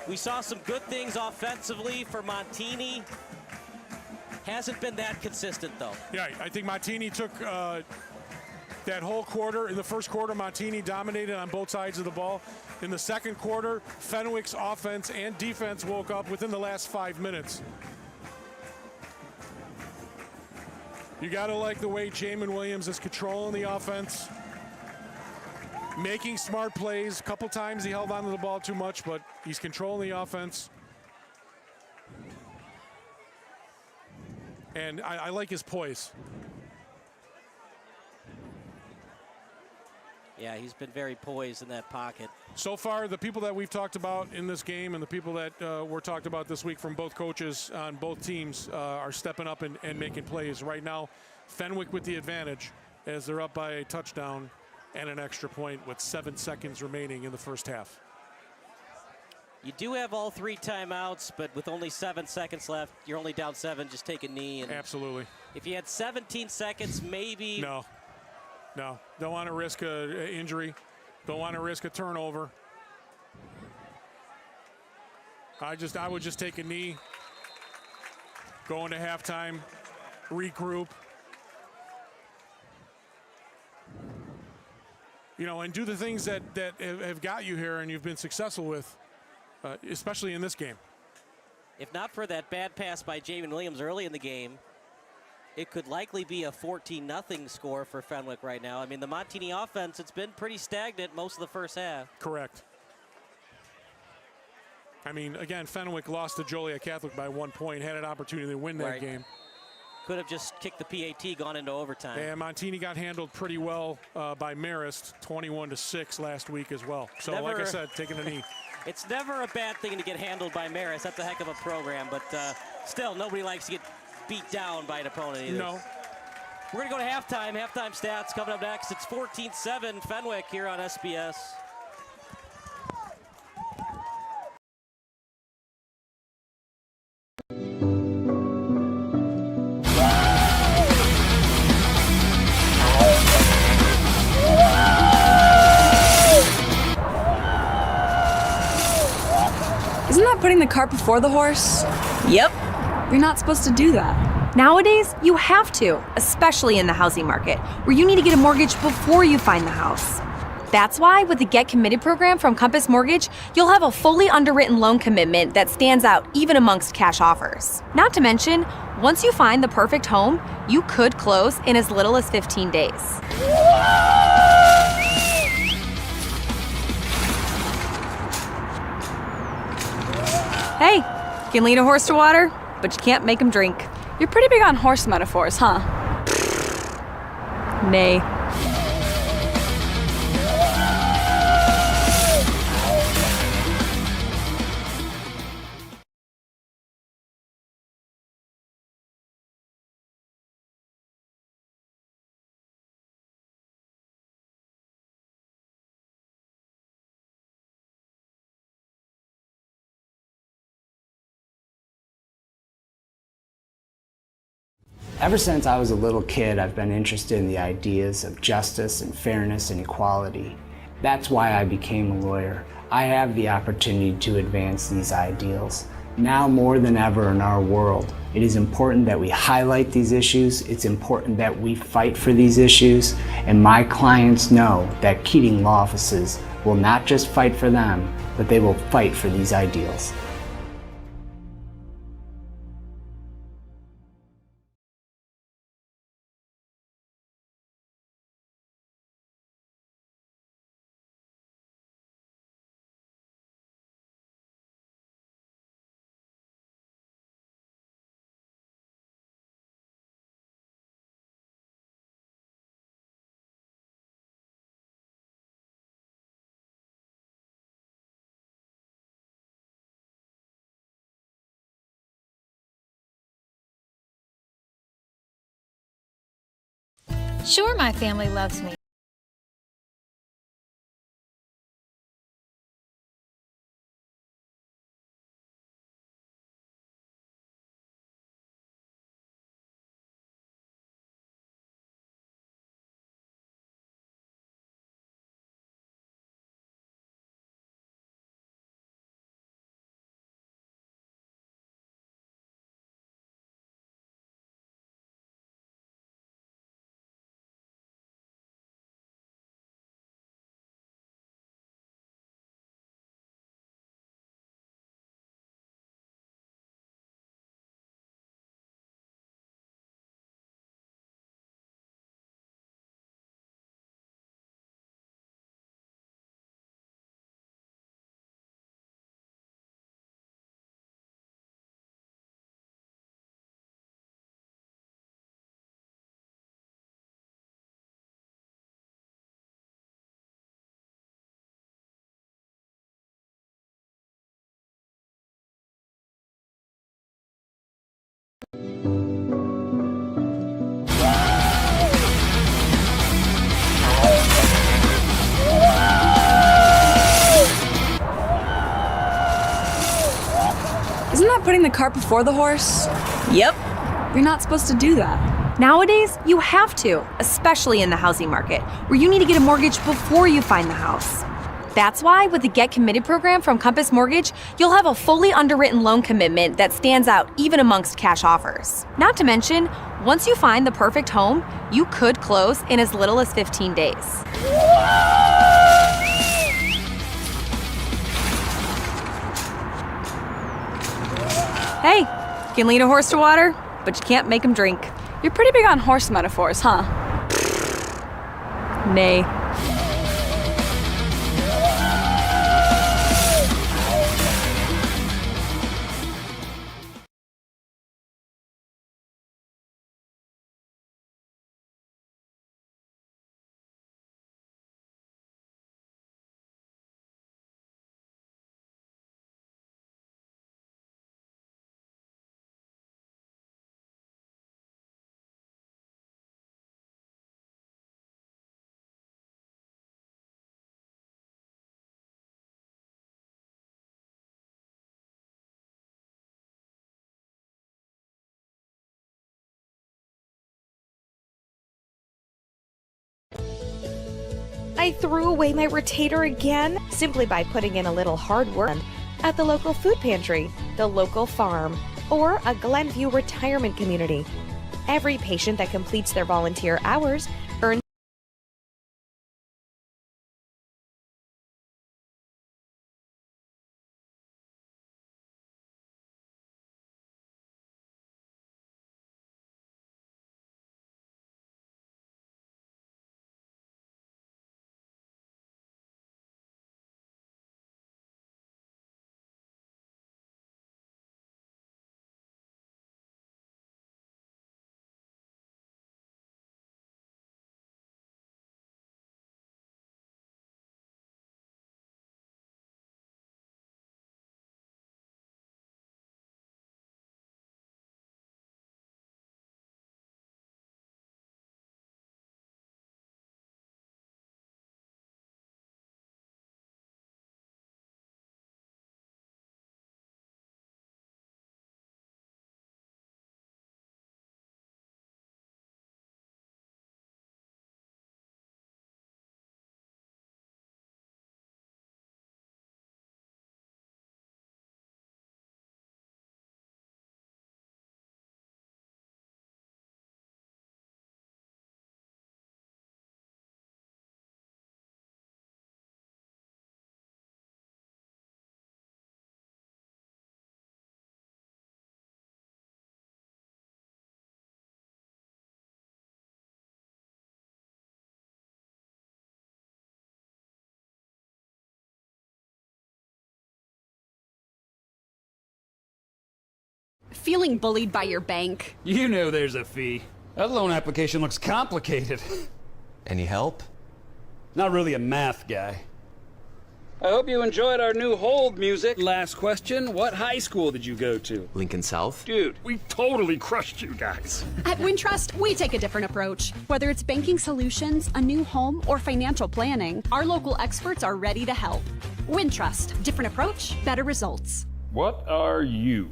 We saw some good things offensively for Montini. Hasn't been that consistent, though. Yeah, I think Montini took that whole quarter. In the first quarter, Montini dominated on both sides of the ball. In the second quarter, Fenwick's offense and defense woke up within the last 5 minutes. You got to like the way Jamin Williams is controlling the offense, making smart plays. A couple times he held on to the ball too much, but he's controlling the offense. And I like his poise. Yeah, he's been very poised in that pocket. So far, the people that we've talked about in this game and the people that were talked about this week from both coaches on both teams are stepping up and making plays. Right now, Fenwick with the advantage as they're up by a touchdown and an extra point with 7 seconds remaining in the first half. You do have all 3 timeouts, but with only 7 seconds left, you're only down 7, just take a knee. And absolutely. If you had 17 seconds, maybe. No. Don't want to risk an injury. Don't want to risk a turnover. I would just take a knee. go into halftime, regroup, and do the things that have got you here and you've been successful with, especially in this game. If not for that bad pass by Jamin Williams early in the game, it could likely be a 14-0 score for Fenwick right now. I mean, the Montini offense, it's been pretty stagnant most of the first half. Correct. I mean, again, Fenwick lost to Joliet Catholic by 1 point, had an opportunity to win that game. Could have just kicked the PAT, gone into overtime. And Montini got handled pretty well by Marist, 21-6 last week as well. So, like I said, taking a knee. It's never a bad thing to get handled by Marist. That's a heck of a program, but still, nobody likes to get beat down by an opponent either. No. We're going to go to halftime. Halftime stats coming up next. It's 14-7 Fenwick here on SBS. Isn't that putting the cart before the horse? Yep. You're not supposed to do that. Nowadays, you have to, especially in the housing market, where you need to get a mortgage before you find the house. That's why with the Get Committed program from Compass Mortgage, you'll have a fully underwritten loan commitment that stands out even amongst cash offers. Not to mention, once you find the perfect home, you could close in as little as 15 days. Hey, you can lead a horse to water, but you can't make him drink. You're pretty big on horse metaphors, huh? Nay. Ever since I was a little kid, I've been interested in the ideas of justice and fairness and equality. That's why I became a lawyer. I have the opportunity to advance these ideals. Now more than ever in our world, it is important that we highlight these issues. It's important that we fight for these issues. And my clients know that Keating Law Offices will not just fight for them, but they will fight for these ideals. Sure, my family loves me. Isn't that putting the cart before the horse? Yep. You're not supposed to do that. Nowadays, you have to, especially in the housing market, where you need to get a mortgage before you find the house. That's why with the Get Committed program from Compass Mortgage, you'll have a fully underwritten loan commitment that stands out even amongst cash offers. Not to mention, once you find the perfect home, you could close in as little as 15 days. Hey, you can lead a horse to water, but you can't make him drink. You're pretty big on horse metaphors, huh? Nay. I threw away my rotator again simply by putting in a little hard work at the local food pantry, the local farm, or a Glenview retirement community. Every patient that completes their volunteer hours earns Feeling bullied by your bank? You know there's a fee. That loan application looks complicated. Any help? Not really a math guy. I hope you enjoyed our new hold music. Last question, what high school did you go to? Lincoln South? Dude, we totally crushed you guys. At Wintrust, we take a different approach. Whether it's banking solutions, a new home, or financial planning, our local experts are ready to help. Wintrust, different approach, better results. What are you?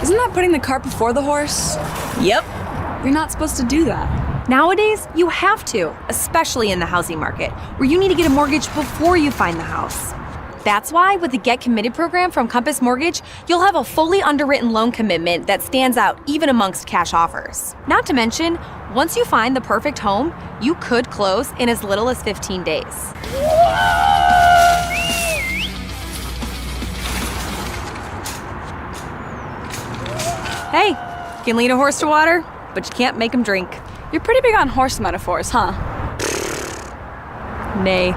Isn't that putting the cart before the horse? Yep. You're not supposed to do that. Nowadays, you have to, especially in the housing market, where you need to get a mortgage before you find the house. That's why with the Get Committed program from Compass Mortgage, you'll have a fully underwritten loan commitment that stands out even amongst cash offers. Not to mention, once you find the perfect home, you could close in as little as 15 days. Hey, you can lead a horse to water, but you can't make him drink. You're pretty big on horse metaphors, huh? Nay.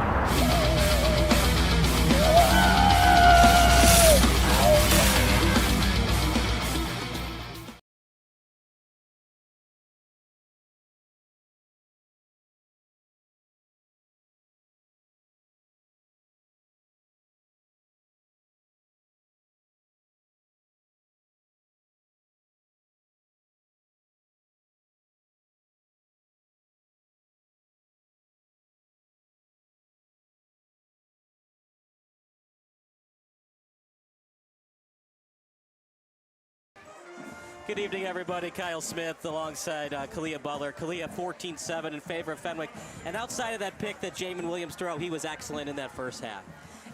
Good evening, everybody. Kyle Smith alongside Kalia Butler. Kalia 14-7 in favor of Fenwick. And outside of that pick that Jamin Williams threw, he was excellent in that first half.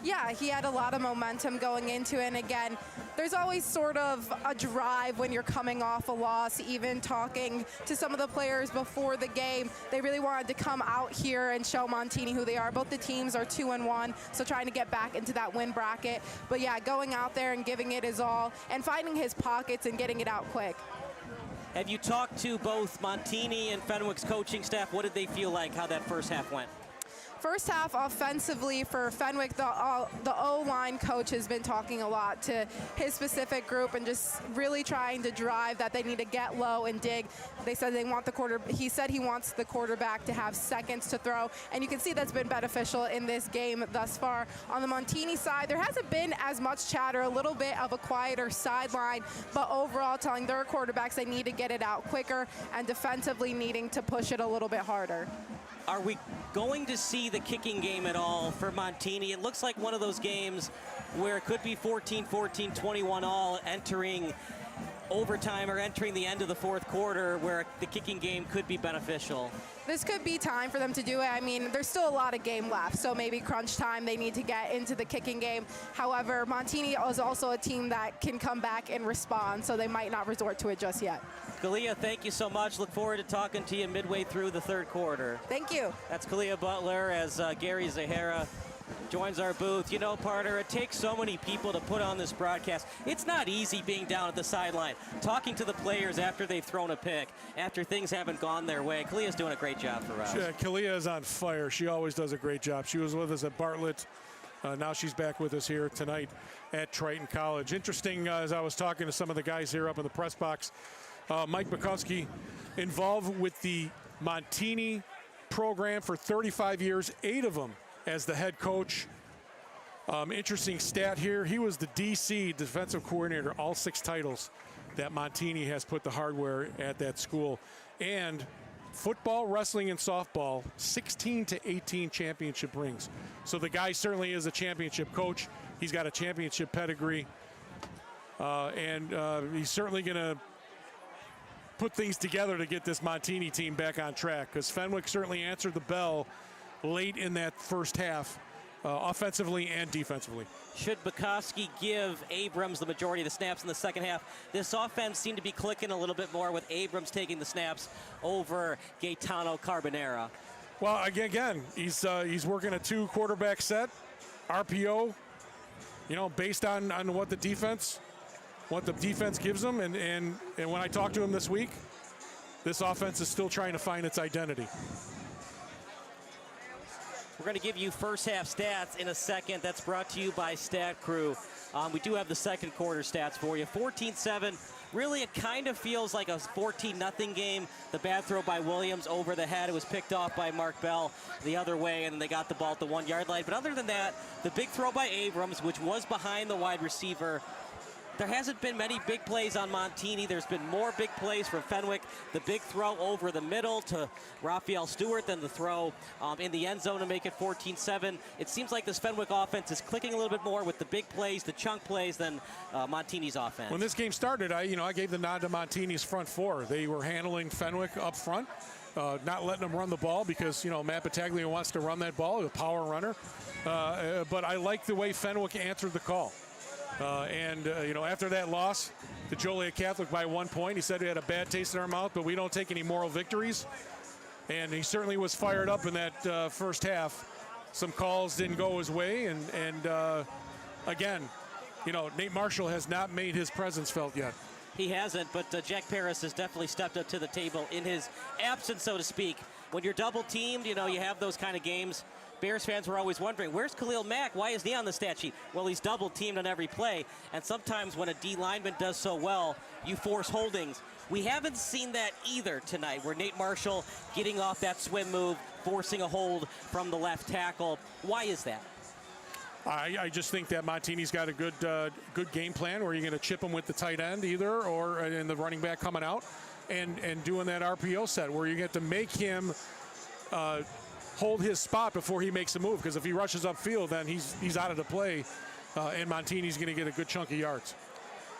Yeah, he had a lot of momentum going into it. And again, there's always sort of a drive when you're coming off a loss. Even talking to some of the players before the game, they really wanted to come out here and show Montini who they are. Both the teams are 2-1, so trying to get back into that win bracket. But yeah, going out there and giving it his all and finding his pockets and getting it out quick. Have you talked to both Montini and Fenwick's coaching staff? What did they feel like, how that first half went? First half offensively for Fenwick, the O-line coach has been talking a lot to his specific group and just really trying to drive that they need to get low and dig. They said they want he said he wants the quarterback to have seconds to throw, and you can see that's been beneficial in this game thus far. On the Montini side, there hasn't been as much chatter, a little bit of a quieter sideline, but overall telling their quarterbacks they need to get it out quicker and defensively needing to push it a little bit harder. Are we going to see the kicking game at all for Montini? It looks like one of those games where it could be 14-14, 21 all, entering overtime or entering the end of the fourth quarter where the kicking game could be beneficial. This could be time for them to do it. I mean, there's still a lot of game left, so maybe crunch time, they need to get into the kicking game. However, Montini is also a team that can come back and respond, so they might not resort to it just yet. Kalia, thank you so much. Look forward to talking to you midway through the third quarter. Thank you. That's Kalia Butler as Gary Zahara joins our booth. You know, partner, it takes so many people to put on this broadcast. It's not easy being down at the sideline, talking to the players after they've thrown a pick, after things haven't gone their way. Kalia's doing a great job for us. Yeah, Kalia is on fire. She always does a great job. She was with us at Bartlett. Now she's back with us here tonight at Triton College. Interesting, as I was talking to some of the guys here up in the press box, Mike Bukowski, involved with the Montini program for 35 years, 8 of them as the head coach. Interesting stat here. He was the DC, defensive coordinator, all 6 titles that Montini has put the hardware at that school. And football, wrestling, and softball, 16 to 18 championship rings. So the guy certainly is a championship coach. He's got a championship pedigree. And he's certainly going to put things together to get this Montini team back on track, because Fenwick certainly answered the bell late in that first half, offensively and defensively. Should Bukowski give Abrams the majority of the snaps in the second half? This offense seemed to be clicking a little bit more with Abrams taking the snaps over Gaetano Carbonera. Well, again, he's working a 2 quarterback set, RPO, you know, based on what the defense gives them. And when I talked to him this week, this offense is still trying to find its identity. We're going to give you first half stats in a second. That's brought to you by Stat Crew. We do have the second quarter stats for you. 14-7. Really, it kind of feels like a 14-0 game. The bad throw by Williams over the head. It was picked off by Mark Bell the other way, and then they got the ball at the 1-yard line. But other than that, the big throw by Abrams, which was behind the wide receiver. There hasn't been many big plays on Montini. There's been more big plays from Fenwick. The big throw over the middle to Raphael Stewart, then the throw in the end zone to make it 14-7. It seems like this Fenwick offense is clicking a little bit more with the big plays, the chunk plays, than Montini's offense. When this game started, I gave the nod to Montini's front 4. They were handling Fenwick up front, not letting them run the ball because, Matt Battaglia wants to run that ball, a power runner. But I like the way Fenwick answered the call. After that loss to Joliet Catholic by 1 point, he said we had a bad taste in our mouth, but we don't take any moral victories. And he certainly was fired up in that first half. Some calls didn't go his way. Again, Nate Marshall has not made his presence felt yet. He hasn't, but Jack Paris has definitely stepped up to the table in his absence, so to speak. When you're double teamed, you have those kind of games. Bears fans were always wondering, where's Khalil Mack? Why is he on the stat sheet? Well, he's double teamed on every play. And sometimes when a D lineman does so well, you force holdings. We haven't seen that either tonight, where Nate Marshall getting off that swim move, forcing a hold from the left tackle. Why is that? I just think that Montini's got a good game plan where you're going to chip him with the tight end either, or in the running back coming out, and doing that RPO set where you get to make him hold his spot before he makes a move, because if he rushes upfield, then he's out of the play, and Montini's going to get a good chunk of yards.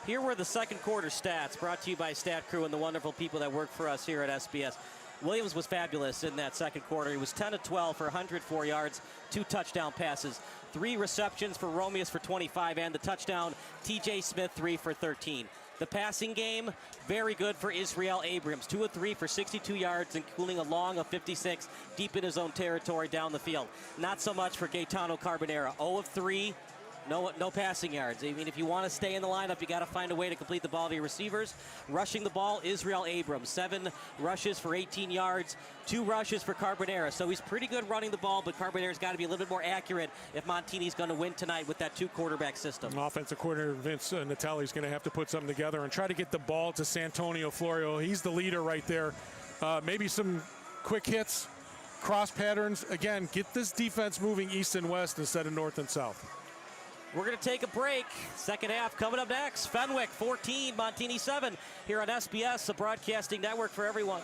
Here were the second quarter stats, brought to you by Stat Crew and the wonderful people that work for us here at SBS. Williams was fabulous in that second quarter. He was 10 of 12 for 104 yards, 2 touchdown passes, 3 receptions for Romeus for 25, and the touchdown, TJ Smith 3 for 13. The passing game, very good for Israel Abrams. 2 of 3 for 62 yards, including a long of 56 deep in his own territory down the field. Not so much for Gaetano Carbonera. 0 of 3. No passing yards. I mean, if you want to stay in the lineup, you got to find a way to complete the ball to your receivers. Rushing the ball, Israel Abrams. 7 rushes for 18 yards, 2 rushes for Carbonera. So he's pretty good running the ball, but Carbonera's got to be a little bit more accurate if Montini's going to win tonight with that 2-quarterback system. Offensive coordinator Vince Natale's going to have to put something together and try to get the ball to Santonio Florio. He's the leader right there. Maybe some quick hits, cross patterns. Again, get this defense moving east and west instead of north and south. We're going to take a break. Second half coming up next. Fenwick 14, Montini 7 here on SBS, the broadcasting network for everyone.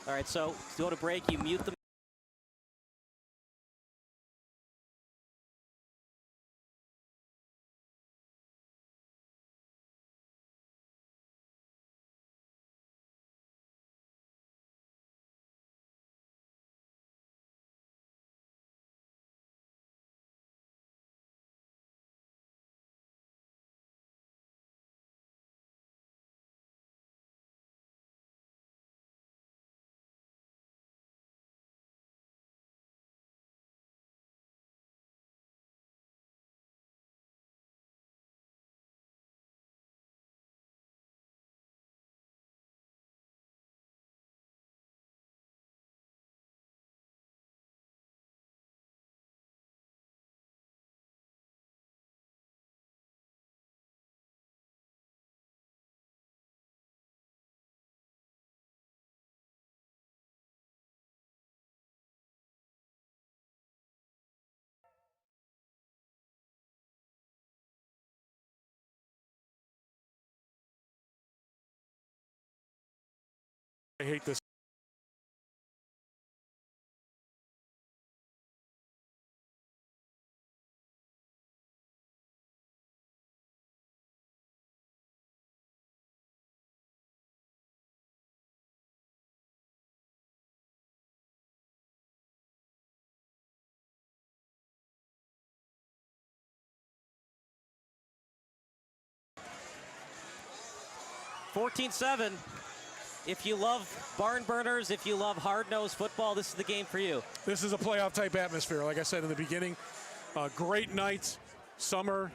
All right, so to go to break, you mute the I hate this. $14-7. If you love barn burners, if you love hard-nosed football, this is the game for you. This is a playoff-type atmosphere. Like I said in the beginning, great night, summer,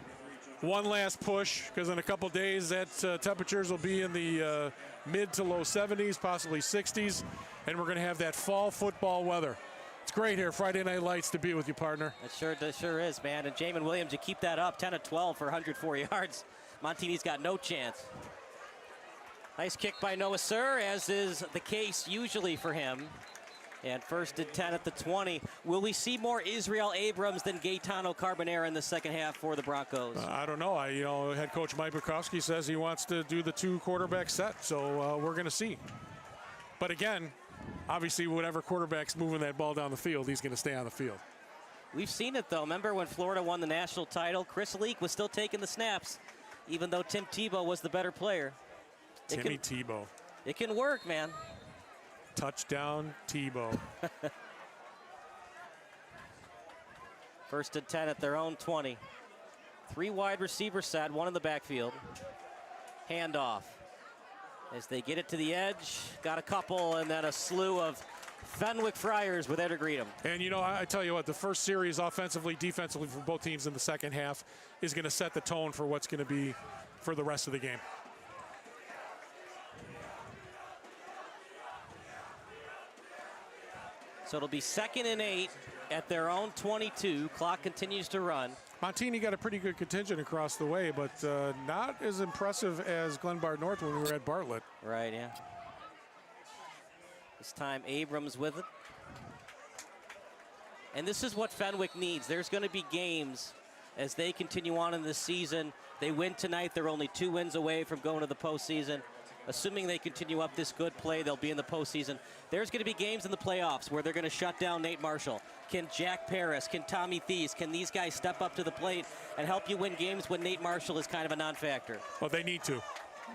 one last push, because in a couple days that temperatures will be in the mid to low 70s, possibly 60s, and we're going to have that fall football weather. It's great here, Friday Night Lights, to be with you, partner. It sure is, man. And Jamin Williams, you keep that up, 10 of 12 for 104 yards. Montini's got no chance. Nice kick by Noah Sir, as is the case usually for him. And first and 10 at the 20. Will we see more Israel Abrams than Gaetano Carbonera in the second half for the Broncos? I don't know. Head coach Mike Bukowski says he wants to do the 2-quarterback set, so we're going to see. But again, obviously, whatever quarterback's moving that ball down the field, he's going to stay on the field. We've seen it, though. Remember when Florida won the national title? Chris Leak was still taking the snaps, even though Tim Tebow was the better player. Timmy Tebow. It can work, man. Touchdown, Tebow. First and 10 at their own 20. 3 wide receiver set, 1 in the backfield. Handoff. As they get it to the edge, got a couple, and then a slew of Fenwick Friars with there to greet them. And, I tell you what, the first series offensively, defensively for both teams in the second half is going to set the tone for what's going to be for the rest of the game. So it'll be 2nd and 8 at their own 22. Clock continues to run. Montini got a pretty good contingent across the way, but not as impressive as Glenbard North when we were at Bartlett. Right, yeah. This time Abrams with it. And this is what Fenwick needs. There's going to be games as they continue on in this season. They win tonight. They're only 2 wins away from going to the postseason. Assuming they continue up this good play, they'll be in the postseason. There's going to be games in the playoffs where they're going to shut down Nate Marshall. Can Jack Paris, can Tommy Thies, can these guys step up to the plate and help you win games when Nate Marshall is kind of a non-factor? Well, they need to.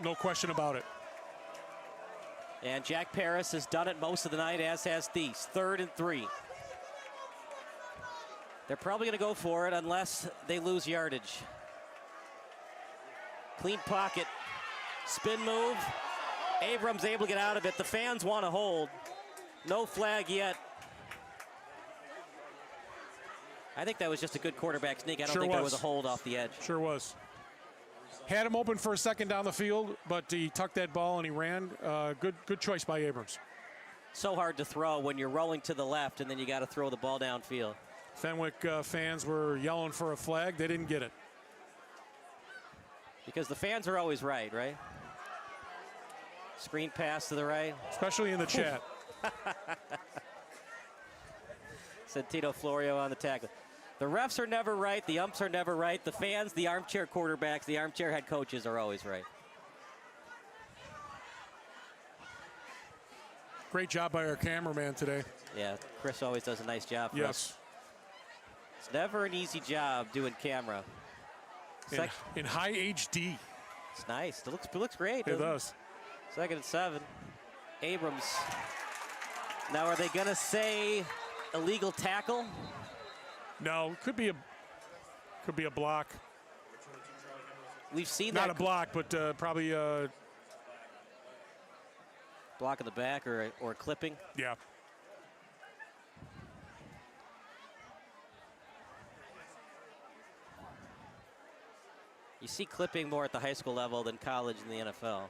No question about it. And Jack Paris has done it most of the night, as has Thies. 3rd and 3. They're probably going to go for it unless they lose yardage. Clean pocket. Spin move. Abrams able to get out of it. The fans want to hold. No flag yet. I think that was just a good quarterback sneak. I don't think there was a hold off the edge. Sure was. Had him open for a second down the field, but he tucked that ball and he ran. Good choice by Abrams. So hard to throw when you're rolling to the left and then you got to throw the ball downfield. Fenwick fans were yelling for a flag. They didn't get it. Because the fans are always right? Screen pass to the right. Especially in the chat. Said Tito Florio on the tackle. The refs are never right. The umps are never right. The fans, the armchair quarterbacks, the armchair head coaches are always right. Great job by our cameraman today. Yeah, Chris always does a nice job for us. It's never an easy job doing camera. In high HD. It's nice. It looks great. It does. 2nd and 7. Abrams. Now, are they going to say illegal tackle? No, could be a block. We've seen not that. Not a block, but probably a block in the back or clipping. Yeah. You see clipping more at the high school level than college and the NFL.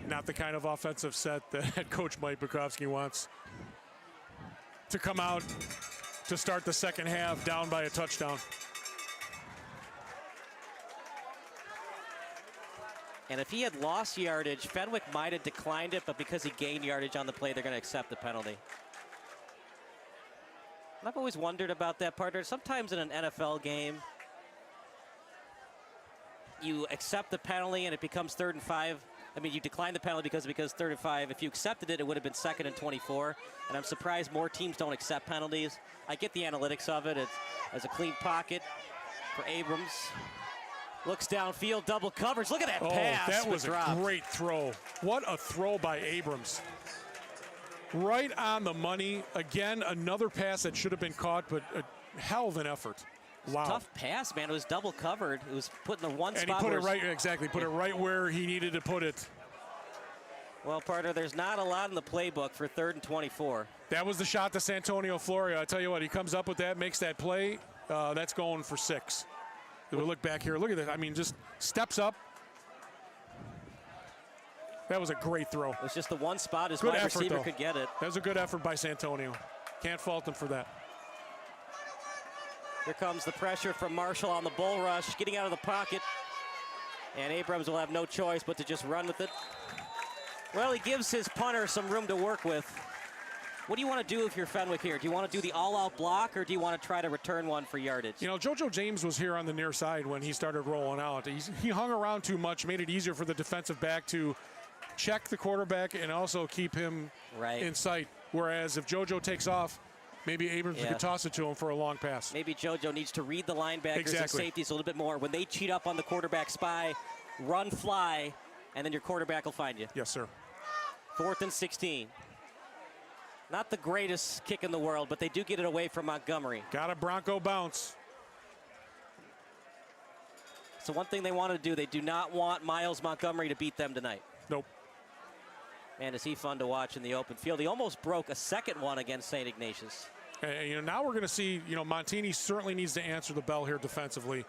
Not the kind of offensive set that head coach Mike Bukowski wants. To come out to start the second half down by a touchdown. And if he had lost yardage, Fenwick might have declined it, but because he gained yardage on the play, they're going to accept the penalty. And I've always wondered about that, partner. Sometimes in an NFL game, you accept the penalty and it becomes 3rd and 5. I mean, you decline the penalty because 3rd and 5. If you accepted it, it would have been 2nd and 24. And I'm surprised more teams don't accept penalties. I get the analytics of it. It's as a clean pocket for Abrams. Looks downfield, double coverage. Look at that pass. That was a great throw. What a throw by Abrams. Right on the money. Again, another pass that should have been caught, but a hell of an effort. Wow. Tough pass, man. It was double covered. It was put in the one spot. And he put it right, exactly, put it right where he needed to put it. Well, partner, there's not a lot in the playbook for 3rd and 24. That was the shot to Santonio Florio. I tell you what, he comes up with that, makes that play. That's going for 6. We'll look back here. Look at that. I mean, just steps up. That was a great throw. It was just the one spot his wide receiver could get it. That was a good effort by Santonio. Can't fault him for that. Here comes the pressure from Marshall on the bull rush, getting out of the pocket. And Abrams will have no choice but to just run with it. Well, he gives his punter some room to work with. What do you want to do if you're Fenwick here? Do you want to do the all-out block, or do you want to try to return one for yardage? You know, JoJo James was here on the near side when he started rolling out. He hung around too much, made it easier for the defensive back to check the quarterback and also keep him in sight. Whereas if JoJo takes off, maybe Abrams could toss it to him for a long pass. Maybe JoJo needs to read the linebackers and safeties a little bit more. When they cheat up on the quarterback spy, run, fly, and then your quarterback will find you. Yes, sir. 4th and 16. Not the greatest kick in the world, but they do get it away from Montgomery. Got a Bronco bounce. So one thing they want to do, they do not want Miles Montgomery to beat them tonight. Nope. Man, is he fun to watch in the open field. He almost broke a second one against St. Ignatius. And, now we're going to see, Montini certainly needs to answer the bell here defensively.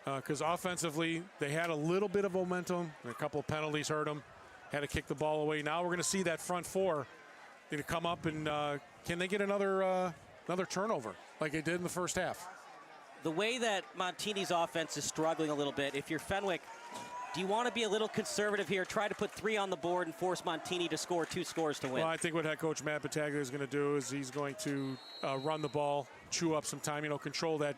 Because offensively, they had a little bit of momentum. A couple of penalties hurt them. Had to kick the ball away. Now we're going to see that front four to come up and can they get another turnover like they did in the first half? The way that Montini's offense is struggling a little bit, if you're Fenwick, do you want to be a little conservative here, try to put 3 on the board and force Montini to score 2 scores to win? Well, I think what head coach Matt Battaglia is going to do is he's going to run the ball, chew up some time, control that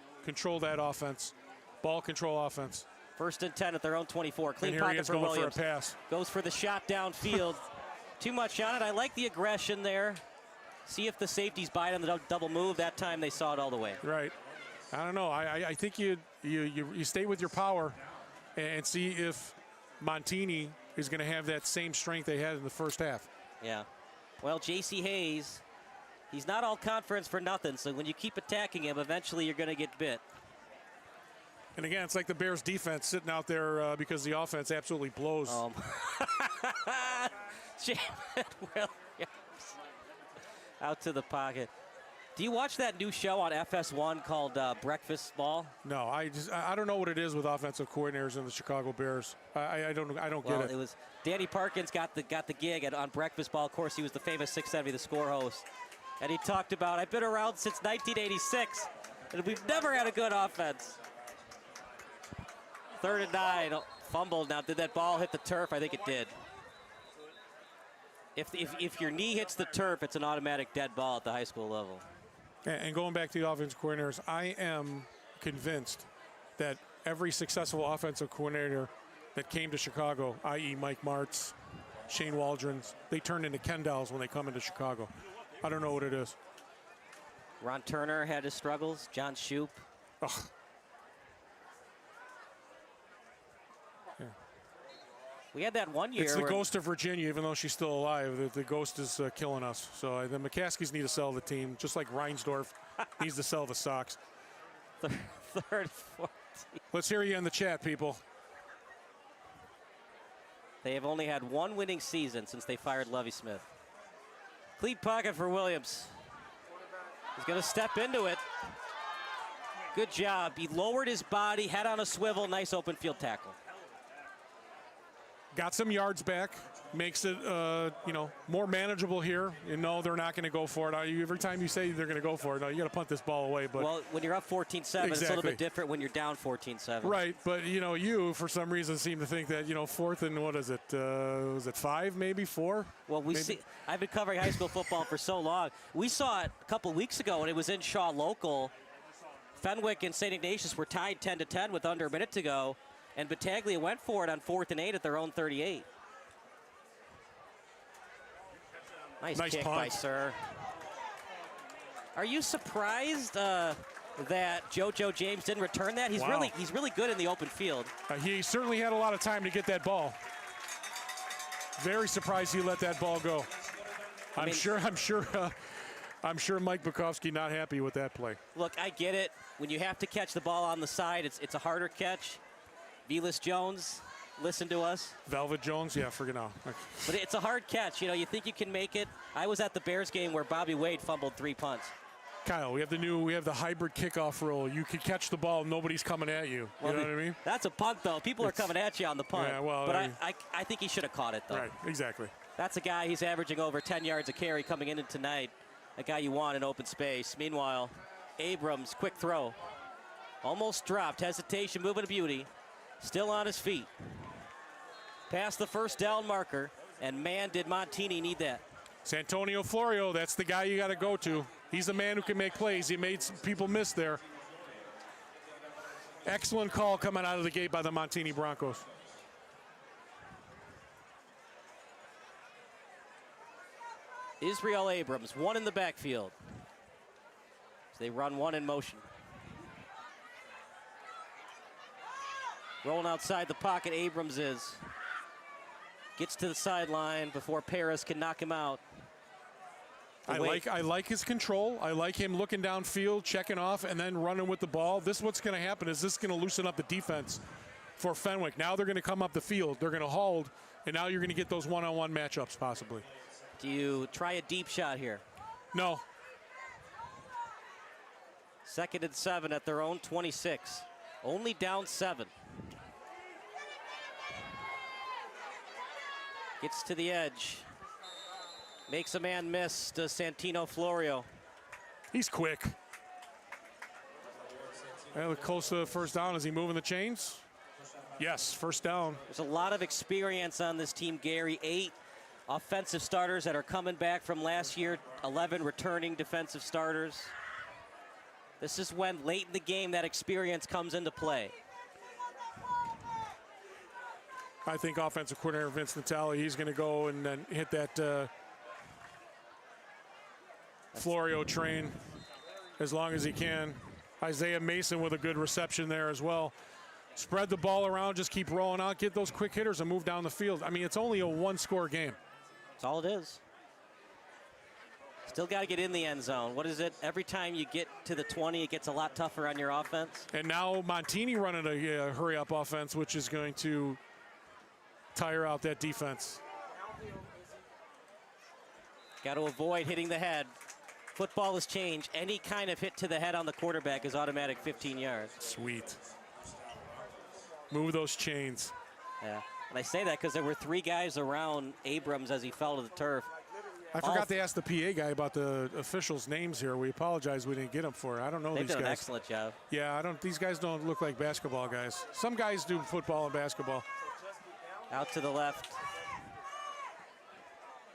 offense, ball control offense. First and 10 at their own 24. Clean and here he pocket is for going Williams. for a pass. Goes for the shot downfield. Too much on it. I like the aggression there. See if the safeties bite on the double move. That time they saw it all the way. Right. I don't know. I think you stay with your power and see if Montini is going to have that same strength they had in the first half. Yeah. Well, J.C. Hayes, he's not all conference for nothing. So when you keep attacking him, eventually you're going to get bit. And again, it's like the Bears defense sitting out there because the offense absolutely blows. Jamin Williams out to the pocket. Do you watch that new show on FS1 called Breakfast Ball? No, I don't know what it is with offensive coordinators in the Chicago Bears. I don't get it. It was Danny Parkins got the gig on Breakfast Ball. Of course, he was the famous 670, the score host, and he talked about, I've been around since 1986, and we've never had a good offense. 3rd and 9, fumbled. Now, did that ball hit the turf? I think it did. If your knee hits the turf, it's an automatic dead ball at the high school level. And going back to the offensive coordinators, I am convinced that every successful offensive coordinator that came to Chicago, i.e. Mike Martz, Shane Waldron's, they turn into Ken Dolls when they come into Chicago. I don't know what it is. Ron Turner had his struggles. John Shoup. Ugh. We had that one year. It's the ghost of Virginia, even though she's still alive. The ghost is killing us. So the McCaskies need to sell the team, just like Reinsdorf needs to sell the Sox. 3rd, 14. Let's hear you in the chat, people. They have only had one winning season since they fired Lovie Smith. Clean pocket for Williams. He's going to step into it. Good job. He lowered his body, head on a swivel, nice open field tackle. Got some yards back, makes it more manageable here. You know they're not going to go for it. Every time you say they're going to go for it, no, you got to punt this ball away. But well, when you're up 14-7, It's a little bit different when you're down 14-7. Right, but you for some reason seem to think that 4th and what is it? Was it 5, maybe 4? Well, I've been covering high school football for so long. We saw it a couple weeks ago when it was in Shaw Local. Fenwick and St. Ignatius were tied 10-10 with under a minute to go. And Battaglia went for it on 4th and 8 at their own 38. Nice kick punt by Sir. Are you surprised that JoJo James didn't return that? He's really good in the open field. He certainly had a lot of time to get that ball. Very surprised he let that ball go. I'm sure Mike Bukowski not happy with that play. Look, I get it. When you have to catch the ball on the side, it's a harder catch. Velas Jones, listen to us. Velvet Jones, yeah, forget now. But it's a hard catch. You think you can make it. I was at the Bears game where Bobby Wade fumbled 3 punts. Kyle, we have the hybrid kickoff rule. You can catch the ball, nobody's coming at you. You know what I mean? That's a punt, though. People are coming at you on the punt. Yeah, well, but I think he should have caught it, though. Right, exactly. That's a guy, he's averaging over 10 yards a carry coming into tonight. A guy you want in open space. Meanwhile, Abrams, quick throw. Almost dropped. Hesitation, moving to beauty. Still on his feet. Past the first down marker, and man, did Montini need that. Santonio Florio, that's the guy you got to go to. He's the man who can make plays. He made some people miss there. Excellent call coming out of the gate by the Montini Broncos. Israel Abrams, one in the backfield. So they run one in motion. Rolling outside the pocket, Abrams is. Gets to the sideline before Paris can knock him out. I like his control. I like him looking downfield, checking off, and then running with the ball. This what's going to happen is this is going to loosen up the defense for Fenwick. Now they're going to come up the field. They're going to hold, and now you're going to get those one-on-one matchups possibly. Do you try a deep shot here? No. 2nd and 7 at their own 26. Only down 7. Gets to the edge. Makes a man miss to Santino Florio. He's quick. Well, close to the first down. Is he moving the chains? Yes, first down. There's a lot of experience on this team, Gary. 8 offensive starters that are coming back from last year. 11 returning defensive starters. This is when late in the game that experience comes into play. I think offensive coordinator Vince Natale, he's going to go and then hit that Florio train as long as he can. Isaiah Mason with a good reception there as well. Spread the ball around, just keep rolling out, get those quick hitters and move down the field. I mean, it's only a one-score game. That's all it is. Still got to get in the end zone. What is it? Every time you get to the 20, it gets a lot tougher on your offense. And now Montini running a hurry-up offense, which is going to tire out that defense. Got to avoid hitting the head. Football has changed. Any kind of hit to the head on the quarterback is automatic 15 yards. Sweet. Move those chains. Yeah, and I say that because there were 3 guys around Abrams as he fell to the turf. I forgot to ask the PA guy about the officials' names here. We apologize we didn't get them for it. I don't know They've these guys. done an excellent job. Yeah, these guys don't look like basketball guys. Some guys do football and basketball. Out to the left.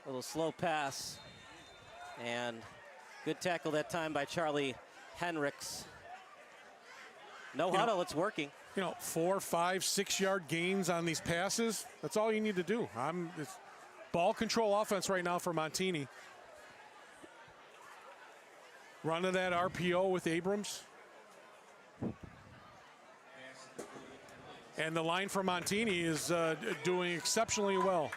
A little slow pass. And good tackle that time by Charlie Henricks. No huddle, it's working. 4, 5, 6 yard gains on these passes. That's all you need to do. It's ball control offense right now for Montini. Running that RPO with Abrams. And the line for Montini is doing exceptionally well.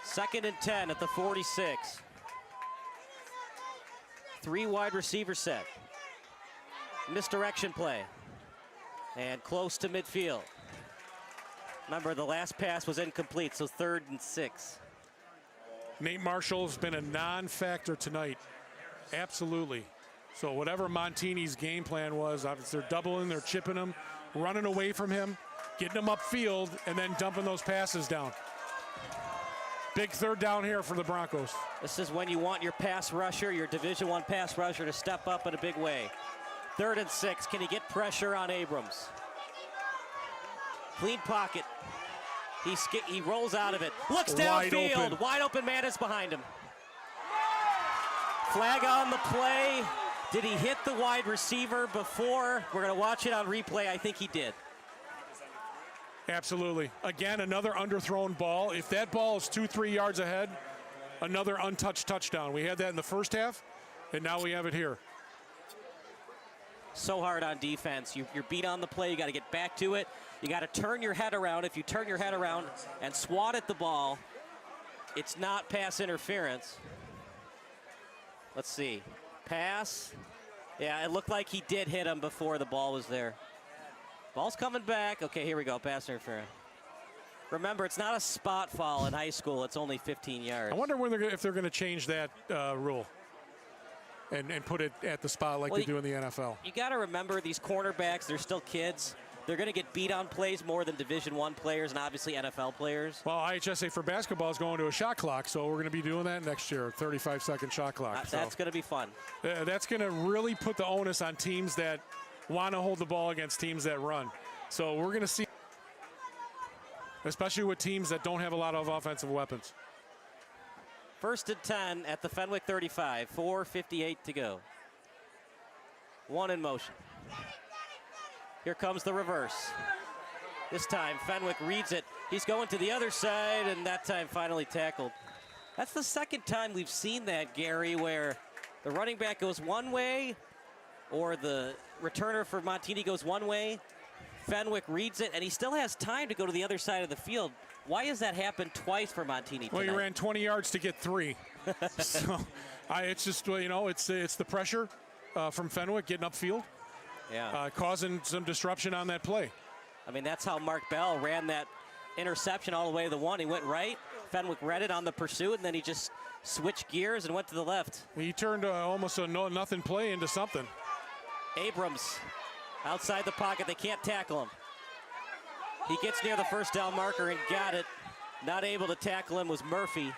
2nd and 10 at the 46. 3 wide receiver set. Misdirection play. And close to midfield. Remember, the last pass was incomplete, so 3rd and 6. Nate Marshall's been a non-factor tonight. Absolutely. So whatever Montini's game plan was, obviously they're doubling, they're chipping him, running away from him, getting him upfield, and then dumping those passes down. Big 3rd down here for the Broncos. This is when you want your pass rusher, your Division I pass rusher, to step up in a big way. 3rd and 6. Can he get pressure on Abrams? Clean pocket. He rolls out of it. Looks downfield. Wide open man is behind him. Flag on the play. Did he hit the wide receiver before? We're going to watch it on replay. I think he did. Absolutely. Again, another underthrown ball. If that ball is 2-3 yards ahead, another untouched touchdown. We had that in the first half, and now we have it here. So hard on defense. You're beat on the play. You got to get back to it. You got to turn your head around. If you turn your head around and swat at the ball, it's not pass interference. Let's see. Pass. Yeah, it looked like he did hit him before the ball was there. Ball's coming back. Okay, here we go. Pass interference. Remember, it's not a spot foul in high school. It's only 15 yards. I wonder if they're going to change that rule and put it at the spot like they do in the NFL. You got to remember, these cornerbacks, they're still kids. They're going to get beat on plays more than Division I players and obviously NFL players. Well, IHSA for basketball is going to a shot clock, so we're going to be doing that next year, 35-second shot clock. That's going to be fun. That's going to really put the onus on teams that want to hold the ball against teams that run. So we're going to see, especially with teams that don't have a lot of offensive weapons. 1st and 10 at the Fenwick 35, 4:58 to go. 1 in motion. Here comes the reverse. This time Fenwick reads it. He's going to the other side, and that time finally tackled. That's the 2nd time we've seen that, Gary, where the running back goes one way or the returner for Montini goes one way. Fenwick reads it, and he still has time to go to the other side of the field. Why has that happened twice for Montini tonight? Well, he ran 20 yards to get 3. So it's just, it's the pressure from Fenwick getting upfield. Yeah. Causing some disruption on that play. I mean, that's how Mark Bell ran that interception all the way to the 1. He went right. Fenwick read it on the pursuit, and then he just switched gears and went to the left. He turned almost a nothing play into something. Abrams outside the pocket. They can't tackle him. He gets near the 1st down marker and got it. Not able to tackle him was Murphy.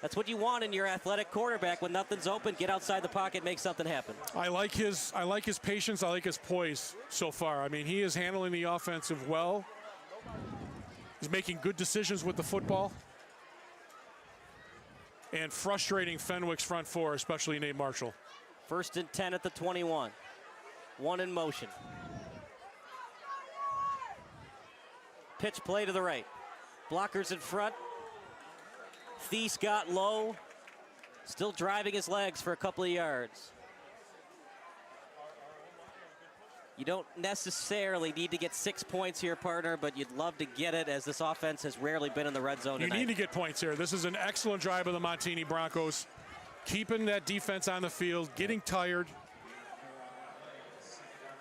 That's what you want in your athletic quarterback. When nothing's open, get outside the pocket, make something happen. I like his patience. I like his poise so far. I mean, he is handling the offensive well. He's making good decisions with the football. And frustrating Fenwick's front four, especially Nate Marshall. 1st and 10 at the 21. 1 in motion. pitch play to the right. Blockers in front. Thies got low. Still driving his legs for a couple of yards. You don't necessarily need to get 6 points here, partner, but you'd love to get it, as this offense has rarely been in the red zone tonight. You need to get points here. This is an excellent drive of the Montini Broncos. Keeping that defense on the field, getting tired.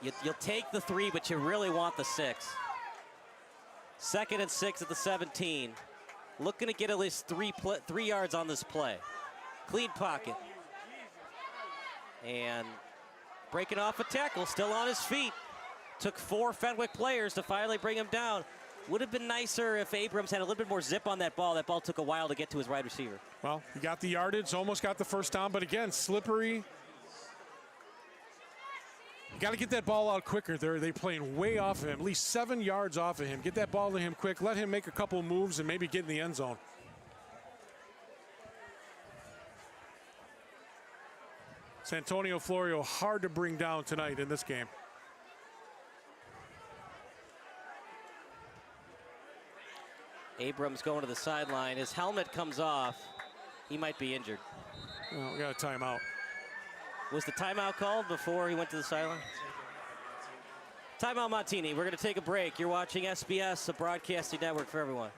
You'll take the 3, but you really want the 6. 2nd and 6 at the 17. Looking to get at least 3 yards on this play. Clean pocket. And breaking off a tackle, still on his feet. Took 4 Fenwick players to finally bring him down. Would have been nicer if Abrams had a little bit more zip on that ball. That ball took a while to get to his wide receiver. Well, he got the yardage, almost got the first down, but again, slippery. You got to get that ball out quicker. They're playing way off of him, at least 7 yards off of him. Get that ball to him quick. Let him make a couple of moves and maybe get in the end zone. Santonio Florio hard to bring down tonight in this game. Abrams going to the sideline. His helmet comes off. He might be injured. Well, we got a timeout. Was the timeout called before he went to the sideline? Timeout Montini. We're going to take a break. You're watching SBS, the broadcasting network for everyone.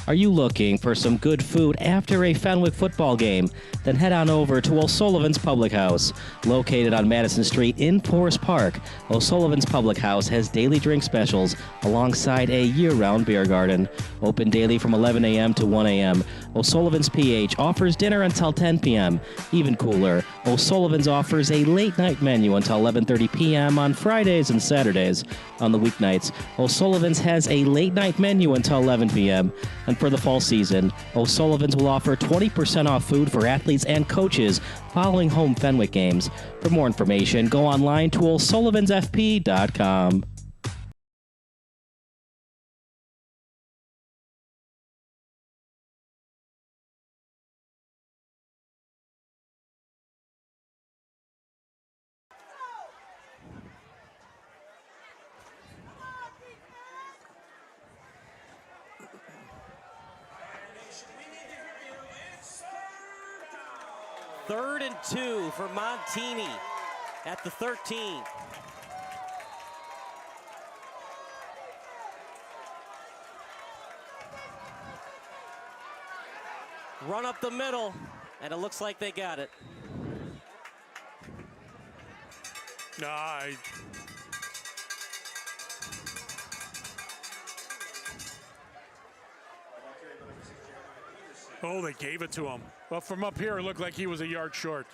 Are you looking for some good food after a Fenwick football game? Then head on over to O'Sullivan's Public House. Located on Madison Street in Forest Park, O'Sullivan's Public House has daily drink specials alongside a year-round beer garden. Open daily from 11 a.m. to 1 a.m. O'Sullivan's PH offers dinner until 10 p.m. Even cooler, O'Sullivan's offers a late-night menu until 11:30 p.m. on Fridays and Saturdays. On the weeknights, O'Sullivan's has a late-night menu until 11 p.m. And for the fall season, O'Sullivan's will offer 20% off food for athletes and coaches following home Fenwick games. For more information, go online to o'sullivansfp.com. Third and 2 for Montini at the 13. Run up the middle, and it looks like they got it. Oh, they gave it to him. Well, from up here, it looked like he was a yard short.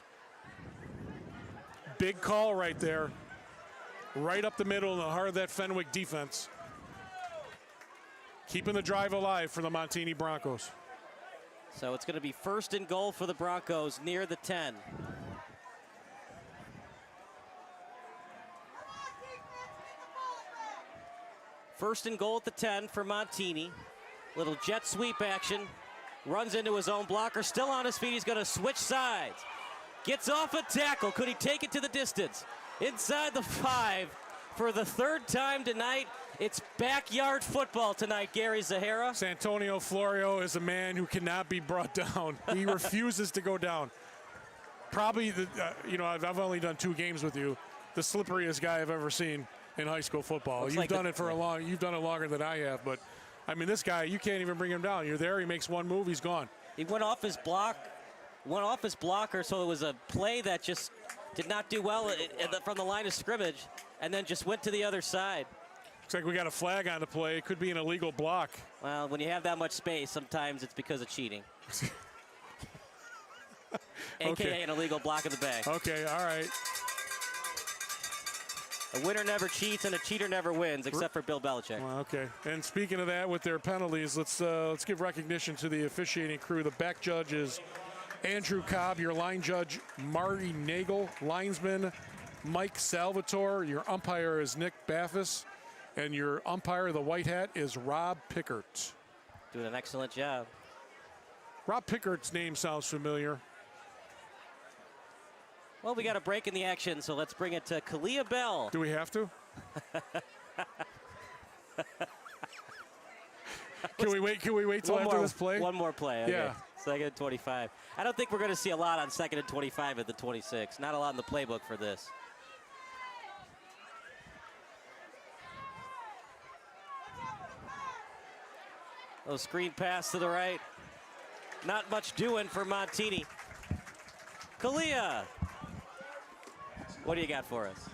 Big call right there. Right up the middle in the heart of that Fenwick defense. Keeping the drive alive for the Montini Broncos. So it's going to be 1st and goal for the Broncos near the 10. First and goal at the 10 for Montini. Little jet sweep action. Runs into his own blocker, still on his feet. He's going to switch sides. Gets off a tackle. Could he take it to the distance? Inside the 5 for the 3rd time tonight. It's backyard football tonight, Gary Zahara. Santonio Florio is a man who cannot be brought down. He refuses to go down. Probably, I've only done 2 games with you. The slipperiest guy I've ever seen in high school football. You've done it longer than I have, but I mean, this guy, you can't even bring him down. You're there, he makes one move, he's gone. He went off his blocker, so it was a play that just did not do well from the line of scrimmage, and then just went to the other side. Looks like we got a flag on the play. It could be an illegal block. Well, when you have that much space, sometimes it's because of cheating. AKA an illegal block in the bag. Okay, all right. A winner never cheats and a cheater never wins, except for Bill Belichick. Well, okay. And speaking of that, with their penalties, let's give recognition to the officiating crew. The back judge is Andrew Cobb. Your line judge, Marty Nagel. Linesman, Mike Salvatore. Your umpire is Nick Baffis. And your umpire, the white hat, is Rob Pickert. Doing an excellent job. Rob Pickert's name sounds familiar. Well, we got a break in the action, so let's bring it to Kalia Bell. Do we have to? Can we wait till after this play? One more play. Okay. Yeah. Second and 25. I don't think we're going to see a lot on second and 25 at the 26. Not a lot in the playbook for this. Oh, screen pass to the right. Not much doing for Montini. Kalia, what do you got for us?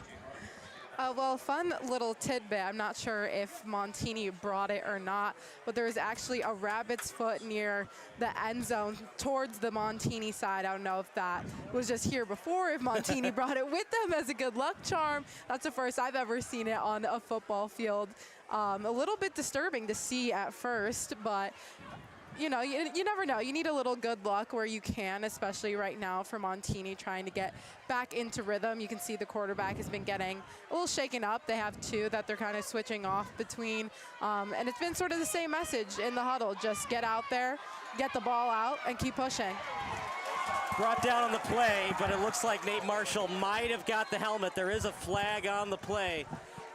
Well, fun little tidbit. I'm not sure if Montini brought it or not, but there was actually a rabbit's foot near the end zone towards the Montini side. I don't know if that was just here before, if Montini brought it with them as a good luck charm. That's the first I've ever seen it on a football field. A little bit disturbing to see at first, but you know, you never know. You need a little good luck where you can, especially right now for Montini trying to get back into rhythm. You can see the quarterback has been getting a little shaken up. They have two that they're kind of switching off between. And it's been sort of the same message in the huddle. Just get out there, get the ball out, and keep pushing. Brought down on the play, but it looks like Nate Marshall might have got the helmet. There is a flag on the play.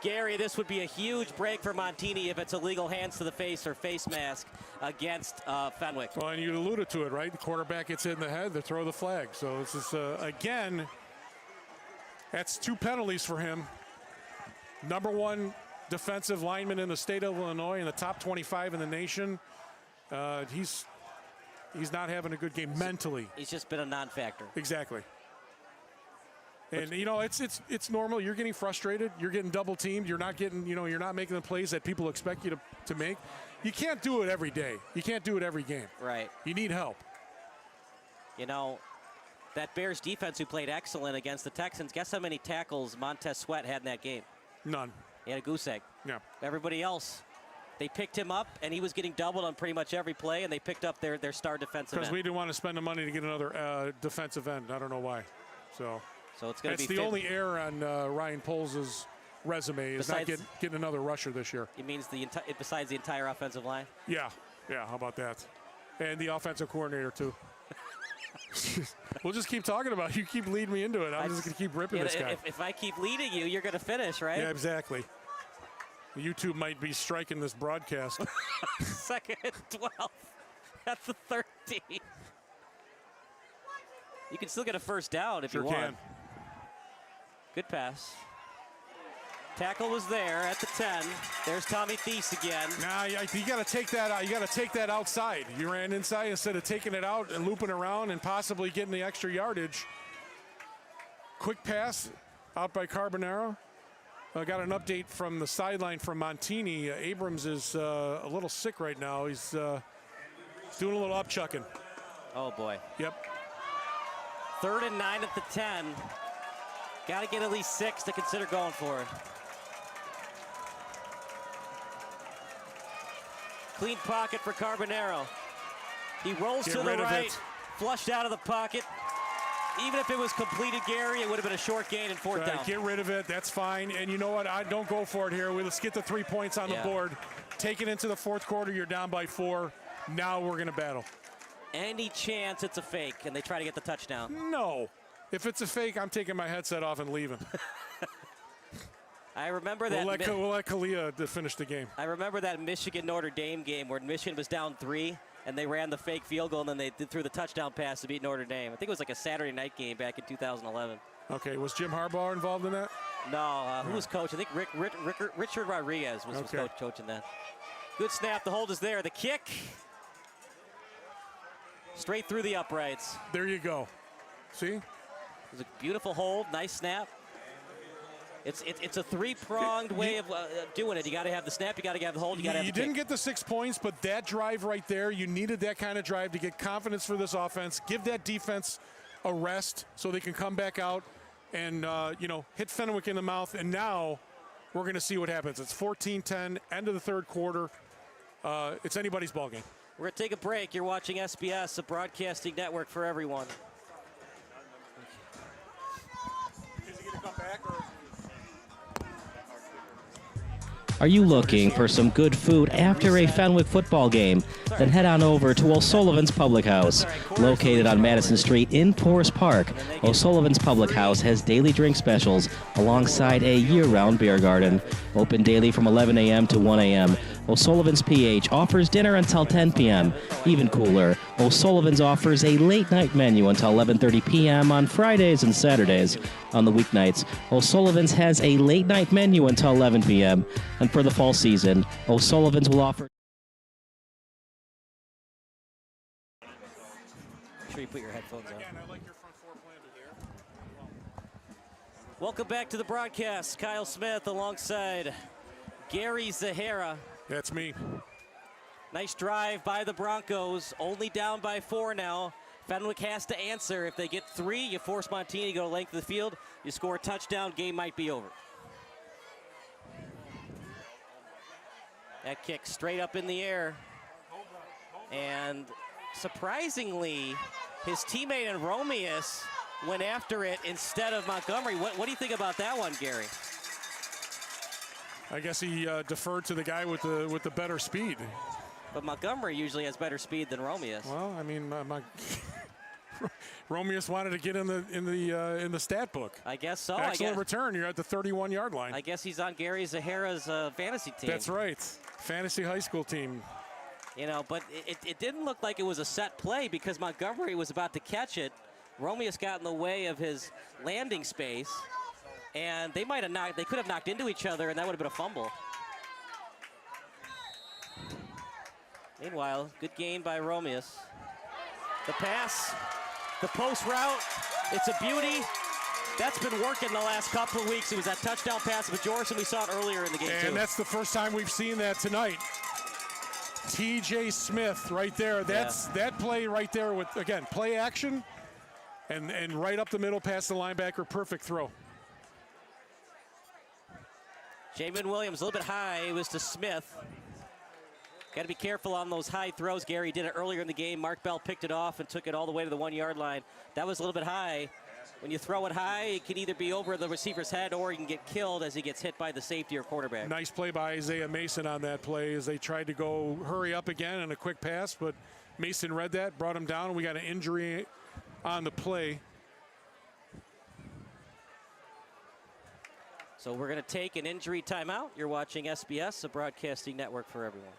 Gary, this would be a huge break for Montini if it's illegal hands to the face or face mask against Fenwick. Well, and you alluded to it, right? The quarterback gets hit in the head, they throw the flag. So this is, again, that's 2 penalties for him. Number 1 defensive lineman in the state of Illinois, in the top 25 in the nation. He's not having a good game mentally. He's just been a non-factor. Exactly. And you know, it's normal. You're getting frustrated. You're getting double teamed. You're not getting, you're not making the plays that people expect you to make. You can't do it every day. You can't do it every game. Right. You need help. You know, that Bears defense who played excellent against the Texans, guess how many tackles Montez Sweat had in that game? None. He had a goose egg. Yeah. Everybody else, they picked him up, and he was getting doubled on pretty much every play, and they picked up their star defensive end. Because we didn't want to spend the money to get another defensive end. I don't know why. So it's going to be the only error on Ryan Poles' resume is not getting another rusher this year. It means besides the entire offensive line? Yeah. How about that? And the offensive coordinator, too. We'll just keep talking about it. You keep leading me into it. I'm just going to keep ripping this guy. If I keep leading you, you're going to finish, right? Yeah, exactly. YouTube might be striking this broadcast. Second and 12 at the 13. You can still get a first down if you want. Can. Good pass. Tackle was there at the 10. There's Tommy Thies again. Nah, you got to take that out. You got to take that outside. You ran inside instead of taking it out and looping around and possibly getting the extra yardage. Quick pass out by Carbonaro. I got an update from the sideline from Montini. Abrams is a little sick right now. He's doing a little upchucking. Oh, boy. Yep. 3rd and 9 at the 10. Got to get at least 6 to consider going for it. Clean pocket for Carbonaro. He rolls to the right, flushed out of the pocket. Even if it was completed, Gary, it would have been a short gain and 4th down. Get rid of it. That's fine. And you know what? I don't go for it here. Let's get the 3 points on the board. Take it into the 4th quarter. You're down by 4. Now we're going to battle. Any chance it's a fake and they try to get the touchdown? No. If it's a fake, I'm taking my headset off and leaving. I remember that. We'll let Kalia finish the game. I remember that Michigan-Notre Dame game where Michigan was down 3 and they ran the fake field goal and then they threw the touchdown pass to beat Notre Dame. I think it was like a Saturday night game back in 2011. Okay, was Jim Harbaugh involved in that? No, who was coach? I think Richard Rodriguez was coaching that. Good snap. The hold is there. The kick. Straight through the uprights. There you go. See? It was a beautiful hold. Nice snap. It's a 3-pronged way of doing it. You got to have the snap. You got to have the hold. You got to have the kick. You didn't get the 6 points, but that drive right there, you needed that kind of drive to get confidence for this offense. Give that defense a rest so they can come back out and hit Fenwick in the mouth. And now we're going to see what happens. It's 14-10, end of the 3rd quarter. It's anybody's ball game. We're going to take a break. You're watching SBS, a broadcasting network for everyone. Is he going to come back or? Are you looking for some good food after a Fenwick football game? Then head on over to O'Sullivan's Public House. Located on Madison Street in Forest Park, O'Sullivan's Public House has daily drink specials alongside a year-round beer garden. Open daily from 11 a.m. to 1 a.m. O'Sullivan's PH offers dinner until 10 p.m. Even cooler, O'Sullivan's offers a late-night menu until 11:30 p.m. on Fridays and Saturdays. On the weeknights, O'Sullivan's has a late-night menu until 11 p.m. And for the fall season, O'Sullivan's will offer... Make sure you put your headphones on. Welcome back to the broadcast. Kyle Smith alongside Gary Zahara. That's me. Nice drive by the Broncos. Only down by 4 now. Fenwick has to answer. If they get 3, you force Montini to go length of the field. You score a touchdown, game might be over. That kick straight up in the air. And surprisingly, his teammate in Romeus went after it instead of Montgomery. What do you think about that one, Gary? I guess he deferred to the guy with the better speed. But Montgomery usually has better speed than Romeus. Well, I mean, Romeus wanted to get in the stat book. I guess so. Excellent return. You're at the 31-yard line. I guess he's on Gary Zahara's fantasy team. That's right. Fantasy high school team. You know, but it didn't look like it was a set play because Montgomery was about to catch it. Romeus got in the way of his landing space, and they could have knocked into each other, and that would have been a fumble. Meanwhile, good gain by Romeus. The pass, the post route, it's a beauty. That's been working the last couple of weeks. It was that touchdown pass of Jorson. We saw it earlier in the game, and that's the first time we've seen that tonight. TJ Smith right there. That's that play right there with, again, play action and right up the middle past the linebacker. Perfect throw. Jamin Williams a little bit high. It was to Smith. Got to be careful on those high throws. Gary did it earlier in the game. Mark Bell picked it off and took it all the way to the 1-yard line. That was a little bit high. When you throw it high, it can either be over the receiver's head or you can get killed as he gets hit by the safety or quarterback. Nice play by Isaiah Mason on that play as they tried to go hurry up again and a quick pass, but Mason read that, brought him down. We got an injury on the play. So we're going to take an injury timeout. You're watching SBS, a broadcasting network for everyone.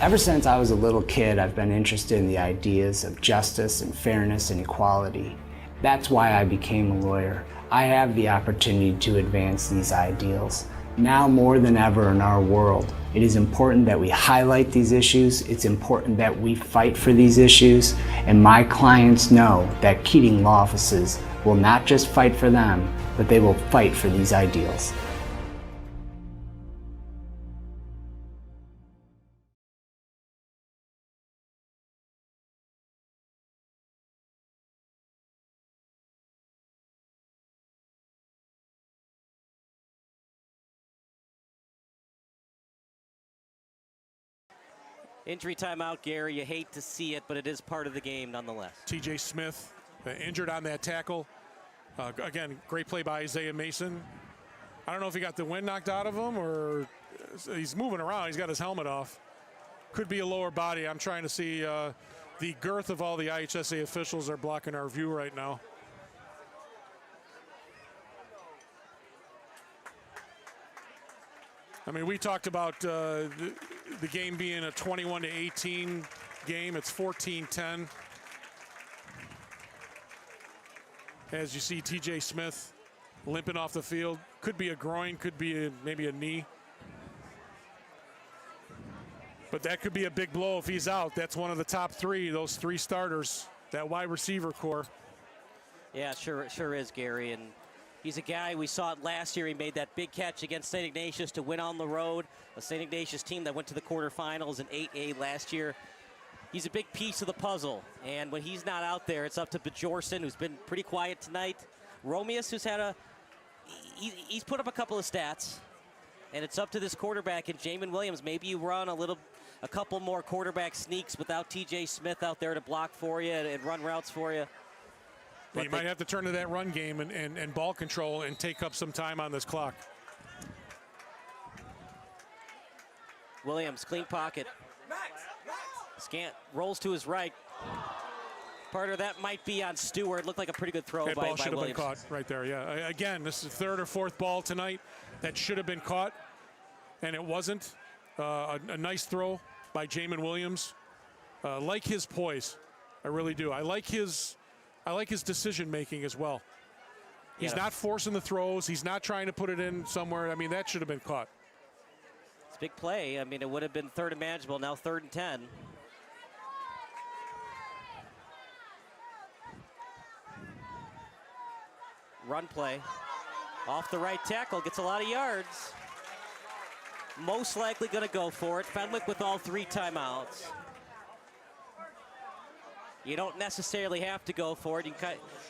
Ever since I was a little kid, I've been interested in the ideas of justice and fairness and equality. That's why I became a lawyer. I have the opportunity to advance these ideals. Now more than ever in our world, it is important that we highlight these issues. It's important that we fight for these issues. And my clients know that Keating Law Offices will not just fight for them, but they will fight for these ideals. Injury timeout, Gary. You hate to see it, but it is part of the game nonetheless. TJ Smith injured on that tackle. Again, great play by Isaiah Mason. I don't know if he got the wind knocked out of him or he's moving around. He's got his helmet off. Could be a lower body. I'm trying to see the girth of all the IHSA officials are blocking our view right now. I mean, we talked about the game being a 21-18 game. It's 14-10. As you see, TJ Smith limping off the field. Could be a groin, could be maybe a knee. But that could be a big blow if he's out. That's one of the top 3, those 3 starters, that wide receiver core. Yeah, sure is, Gary. And he's a guy, we saw it last year. He made that big catch against St. Ignatius to win on the road. A St. Ignatius team that went to the quarterfinals in 8A last year. he's a big piece of the puzzle. And when he's not out there, it's up to Bjorson, who's been pretty quiet tonight. Romius, who's had he's put up a couple of stats. And it's up to this quarterback and Jamin Williams. Maybe you run a couple more quarterback sneaks without TJ Smith out there to block for you and run routes for you. You might have to turn to that run game and ball control and take up some time on this clock. Williams, clean pocket. Scant rolls to his right. Part of that might be on Stewart. Looked like a pretty good throw That by ball should have been Williams. caught right there, yeah. Again, this is third or fourth ball tonight that should have been caught, and it wasn't. A nice throw by Jamin Williams. Like his poise, I really do. I like his decision making as well. He's not forcing the throws. He's not trying to put it in somewhere. I mean, that should have been caught. It's a big play. I mean, it would have been third and manageable. Now 3rd and 10. Run play. Off the right tackle. Gets a lot of yards. Most likely going to go for it. Fenwick with all 3 timeouts. You don't necessarily have to go for it.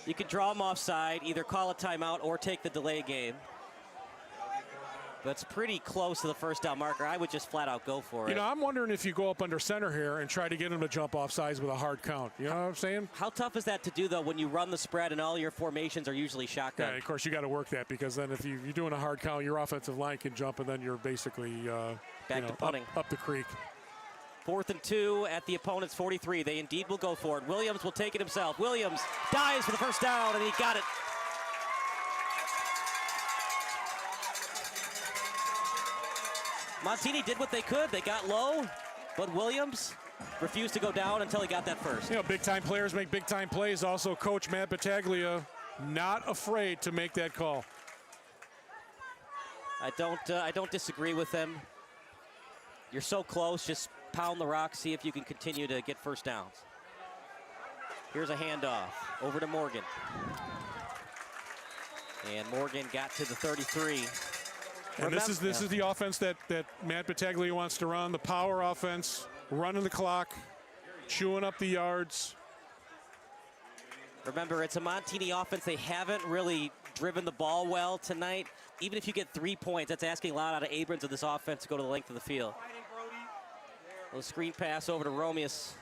You can draw them offside, either call a timeout or take the delay game. But it's pretty close to the first down marker. I would just flat out go for it. You know, I'm wondering if you go up under center here and try to get him to jump off sides with a hard count. You know what I'm saying? How tough is that to do, though, when you run the spread and all your formations are usually shotgun? Yeah, of course, you got to work that, because then if you're doing a hard count, your offensive line can jump, and then you're basically back to punting. Up the creek. 4th and 2 at the opponent's 43. They indeed will go for it. Williams will take it himself. Williams dives for the first down, and he got it. Montini did what they could. They got low, but Williams refused to go down until he got that first. You know, big-time players make big-time plays. Also, Coach Matt Battaglia not afraid to make that call. I don't disagree with him. You're so close. Just pound the rock. See if you can continue to get first downs. Here's a handoff over to Morgan. And Morgan got to the 33. And this is the offense that Matt Battaglia wants to run, the power offense, running the clock, chewing up the yards. Remember, it's a Montini offense. They haven't really driven the ball well tonight. Even if you get 3 points, that's asking a lot out of Abrams of this offense to go to the length of the field. A little screen pass over to Romius.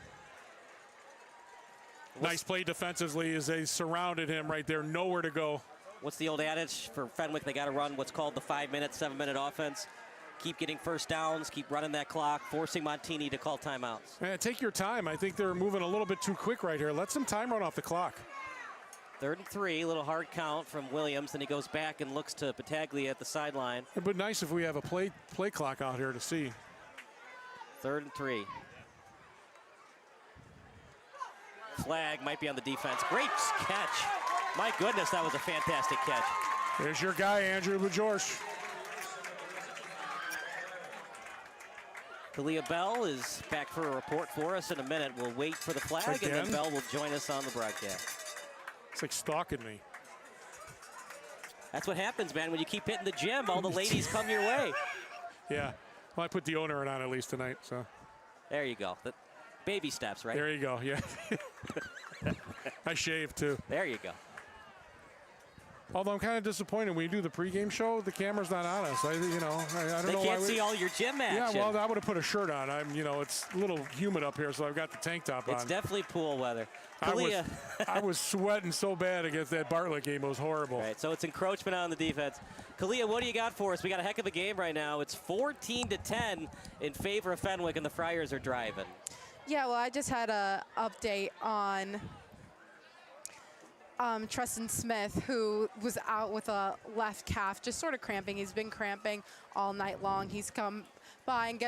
Nice play defensively as they surrounded him right there, nowhere to go. What's the old adage for Fenwick? They got to run what's called the 5-minute, 7-minute offense. Keep getting first downs, keep running that clock, forcing Montini to call timeouts. Man, take your time. I think they're moving a little bit too quick right here. Let some time run off the clock. 3rd and 3, a little hard count from Williams. Then he goes back and looks to Battaglia at the sideline. It'd be nice if we have a play clock out here to see. 3rd and 3. Flag might be on the defense. Great catch. My goodness, that was a fantastic catch. There's your guy, Andrew LaGeorge. Kalia Bell is back for a report for us in a minute. We'll wait for the flag, and then Bell will join us on the broadcast. It's like stalking me. That's what happens, man. When you keep hitting the gym, all the ladies come your way. Yeah. Well, I put deodorant on at least tonight, so. There you go. The baby steps, right? There you go, yeah. I shaved, too. There you go. Although I'm kind of disappointed when you do the pregame show, the camera's not on us. I don't know why. They can't see all your gym action. Yeah, well, I would have put a shirt on. It's a little humid up here, so I've got the tank top on. It's definitely pool weather. I was sweating so bad against that Bartlett game. It was horrible. Right, so it's encroachment on the defense. Kalia, what do you got for us? We got a heck of a game right now. It's 14-10 in favor of Fenwick, and the Friars are driving. Yeah, well, I just had an update on Tristan Smith, who was out with a left calf, just sort of cramping. He's been cramping all night long. He's come by and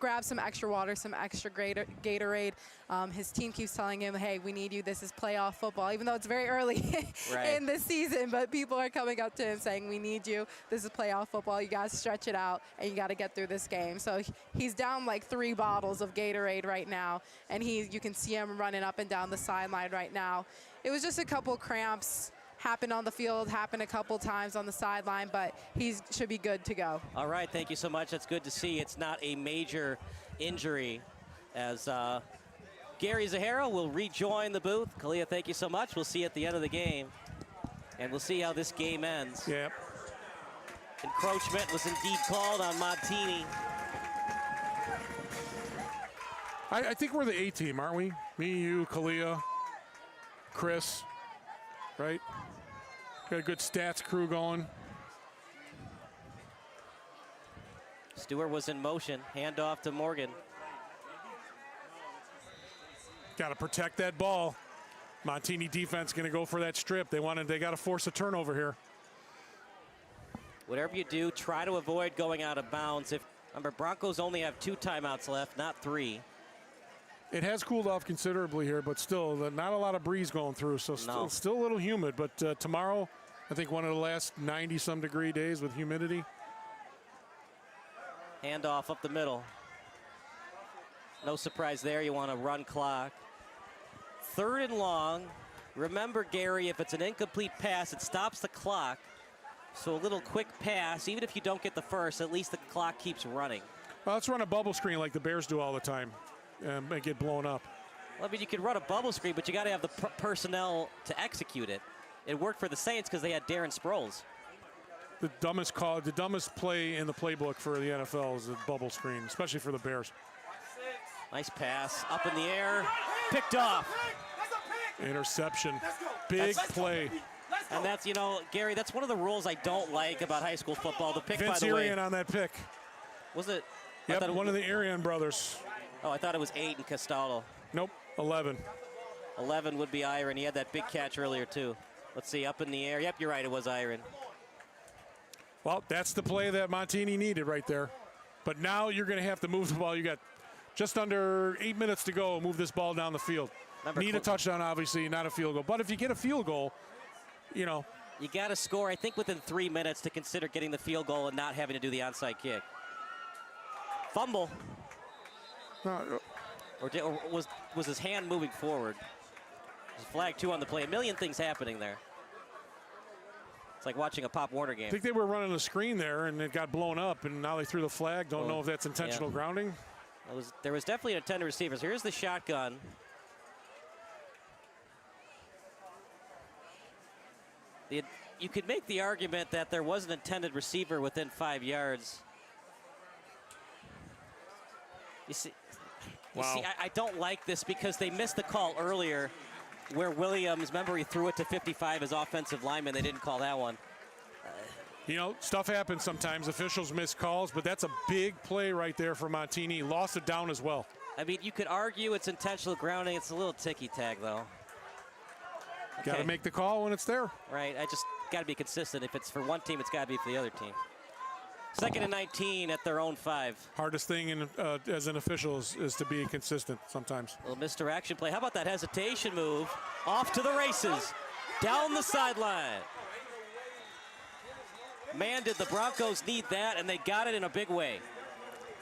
grab some extra water, some extra Gatorade. His team keeps telling him, hey, we need you. This is playoff football, even though it's very early in the season. But people are coming up to him saying, we need you. This is playoff football. You got to stretch it out, and you got to get through this game. So he's down like 3 bottles of Gatorade right now, and you can see him running up and down the sideline right now. It was just a couple cramps. Happened on the field, happened a couple times on the sideline, but he should be good to go. All right, thank you so much. That's good to see. It's not a major injury as Gary Zahara will rejoin the booth. Kalia, thank you so much. We'll see you at the end of the game. And we'll see how this game ends. Yep. Encroachment was indeed called on Montini. I think we're the A team, aren't we? Me, you, Kalia, Chris, right? Got a good stats crew going. Stewart was in motion. Handoff to Morgan. Got to protect that ball. Montini defense going to go for that strip. They got to force a turnover here. Whatever you do, try to avoid going out of bounds. Remember, Broncos only have 2 timeouts left, not 3. It has cooled off considerably here, but still not a lot of breeze going through, so still a little humid. But tomorrow, I think one of the last 90-some degree days with humidity. Handoff up the middle. No surprise there. You want to run clock. 3rd and long. Remember, Gary, if it's an incomplete pass, it stops the clock. So a little quick pass, even if you don't get the first, at least the clock keeps running. Well, let's run a bubble screen like the Bears do all the time and get blown up. Well, I mean, you could run a bubble screen, but you got to have the personnel to execute it. It worked for the Saints because they had Darren Sproles. The dumbest play in the playbook for the NFL is a bubble screen, especially for the Bears. Nice pass, up in the air, picked off. Interception, big play. And that's, Gary, that's one of the rules I don't like about high school football. The pick, Vince by the way. Arian on that pick. Was it? Yep, one of the Arian brothers. Oh, I thought it was 8 and Castaldo. Nope, 11. 11 would be Iron. He had that big catch earlier, too. Let's see, up in the air. Yep, you're right, it was Iron. Well, that's the play that Montini needed right there. But now you're going to have to move the ball. You got just under 8 minutes to go. Move this ball down the field. Need a touchdown, obviously, not a field goal. But if you get a field goal, you got to score, I think, within 3 minutes to consider getting the field goal and not having to do the onside kick. Fumble. Or was his hand moving forward? There's flag 2 on the play. A million things happening there. It's like watching a Pop Warner game. I think they were running a screen there, and it got blown up, and now they threw the flag. Don't know if that's intentional grounding. There was definitely an intended receiver. So here's the shotgun. You could make the argument that there was an intended receiver within 5 yards. You see, I don't like this because they missed the call earlier where Williams, remember he threw it to 55 as offensive lineman. They didn't call that one. Stuff happens sometimes. Officials miss calls, but that's a big play right there for Montini. He lost it down as well. I mean, you could argue it's intentional grounding. It's a little ticky-tack, though. Okay. Got to make the call when it's there. Right. I just got to be consistent. If it's for one team, it's got to be for the other team. 2nd and 19 at their own 5. Hardest thing as an official is to be consistent sometimes. A little misdirection play. How about that hesitation move? Off to the races. Down the sideline. Man, did the Broncos need that, and they got it in a big way.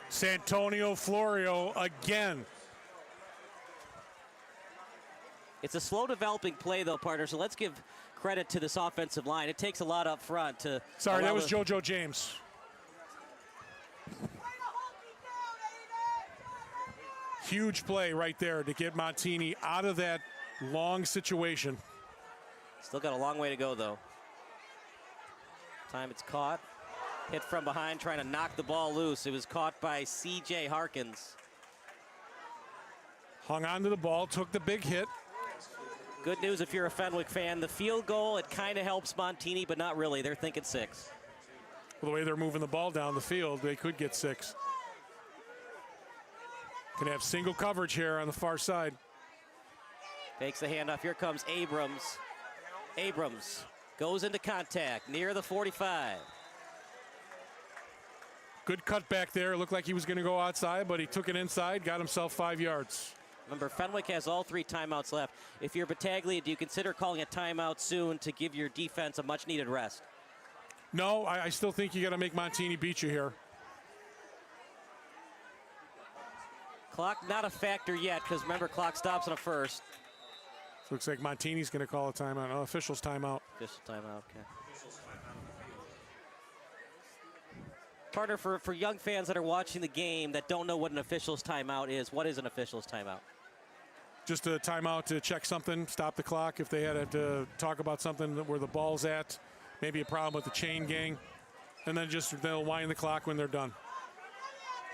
Santonio Florio again. It's a slow developing play, though, partner, so let's give credit to this offensive line. It takes a lot up front to... Sorry, that was JoJo James. Huge play right there to get Montini out of that long situation. Still got a long way to go, though. Time it's caught. Hit from behind, trying to knock the ball loose. It was caught by C.J. Harkins. Hung on to the ball, took the big hit. Good news if you're a Fenwick fan. The field goal, it kind of helps Montini, but not really. They're thinking 6. Well, the way they're moving the ball down the field, they could get 6. Can have single coverage here on the far side. Takes the handoff. Here comes Abrams. Abrams goes into contact near the 45. Good cut back there. It looked like he was going to go outside, but he took it inside, got himself 5 yards. Remember, Fenwick has all 3 timeouts left. If you're Battaglia, do you consider calling a timeout soon to give your defense a much-needed rest? No, I still think you got to make Montini beat you here. Clock not a factor yet, because remember, clock stops on a first. So looks like Montini's going to call a timeout. Oh, official's timeout. Official timeout, okay. Partner, for young fans that are watching the game that don't know what an official's timeout is, what is an official's timeout? just a timeout to check something, stop the clock if they had to talk about something where the ball's at, maybe a problem with the chain gang, and then they'll wind the clock when they're done.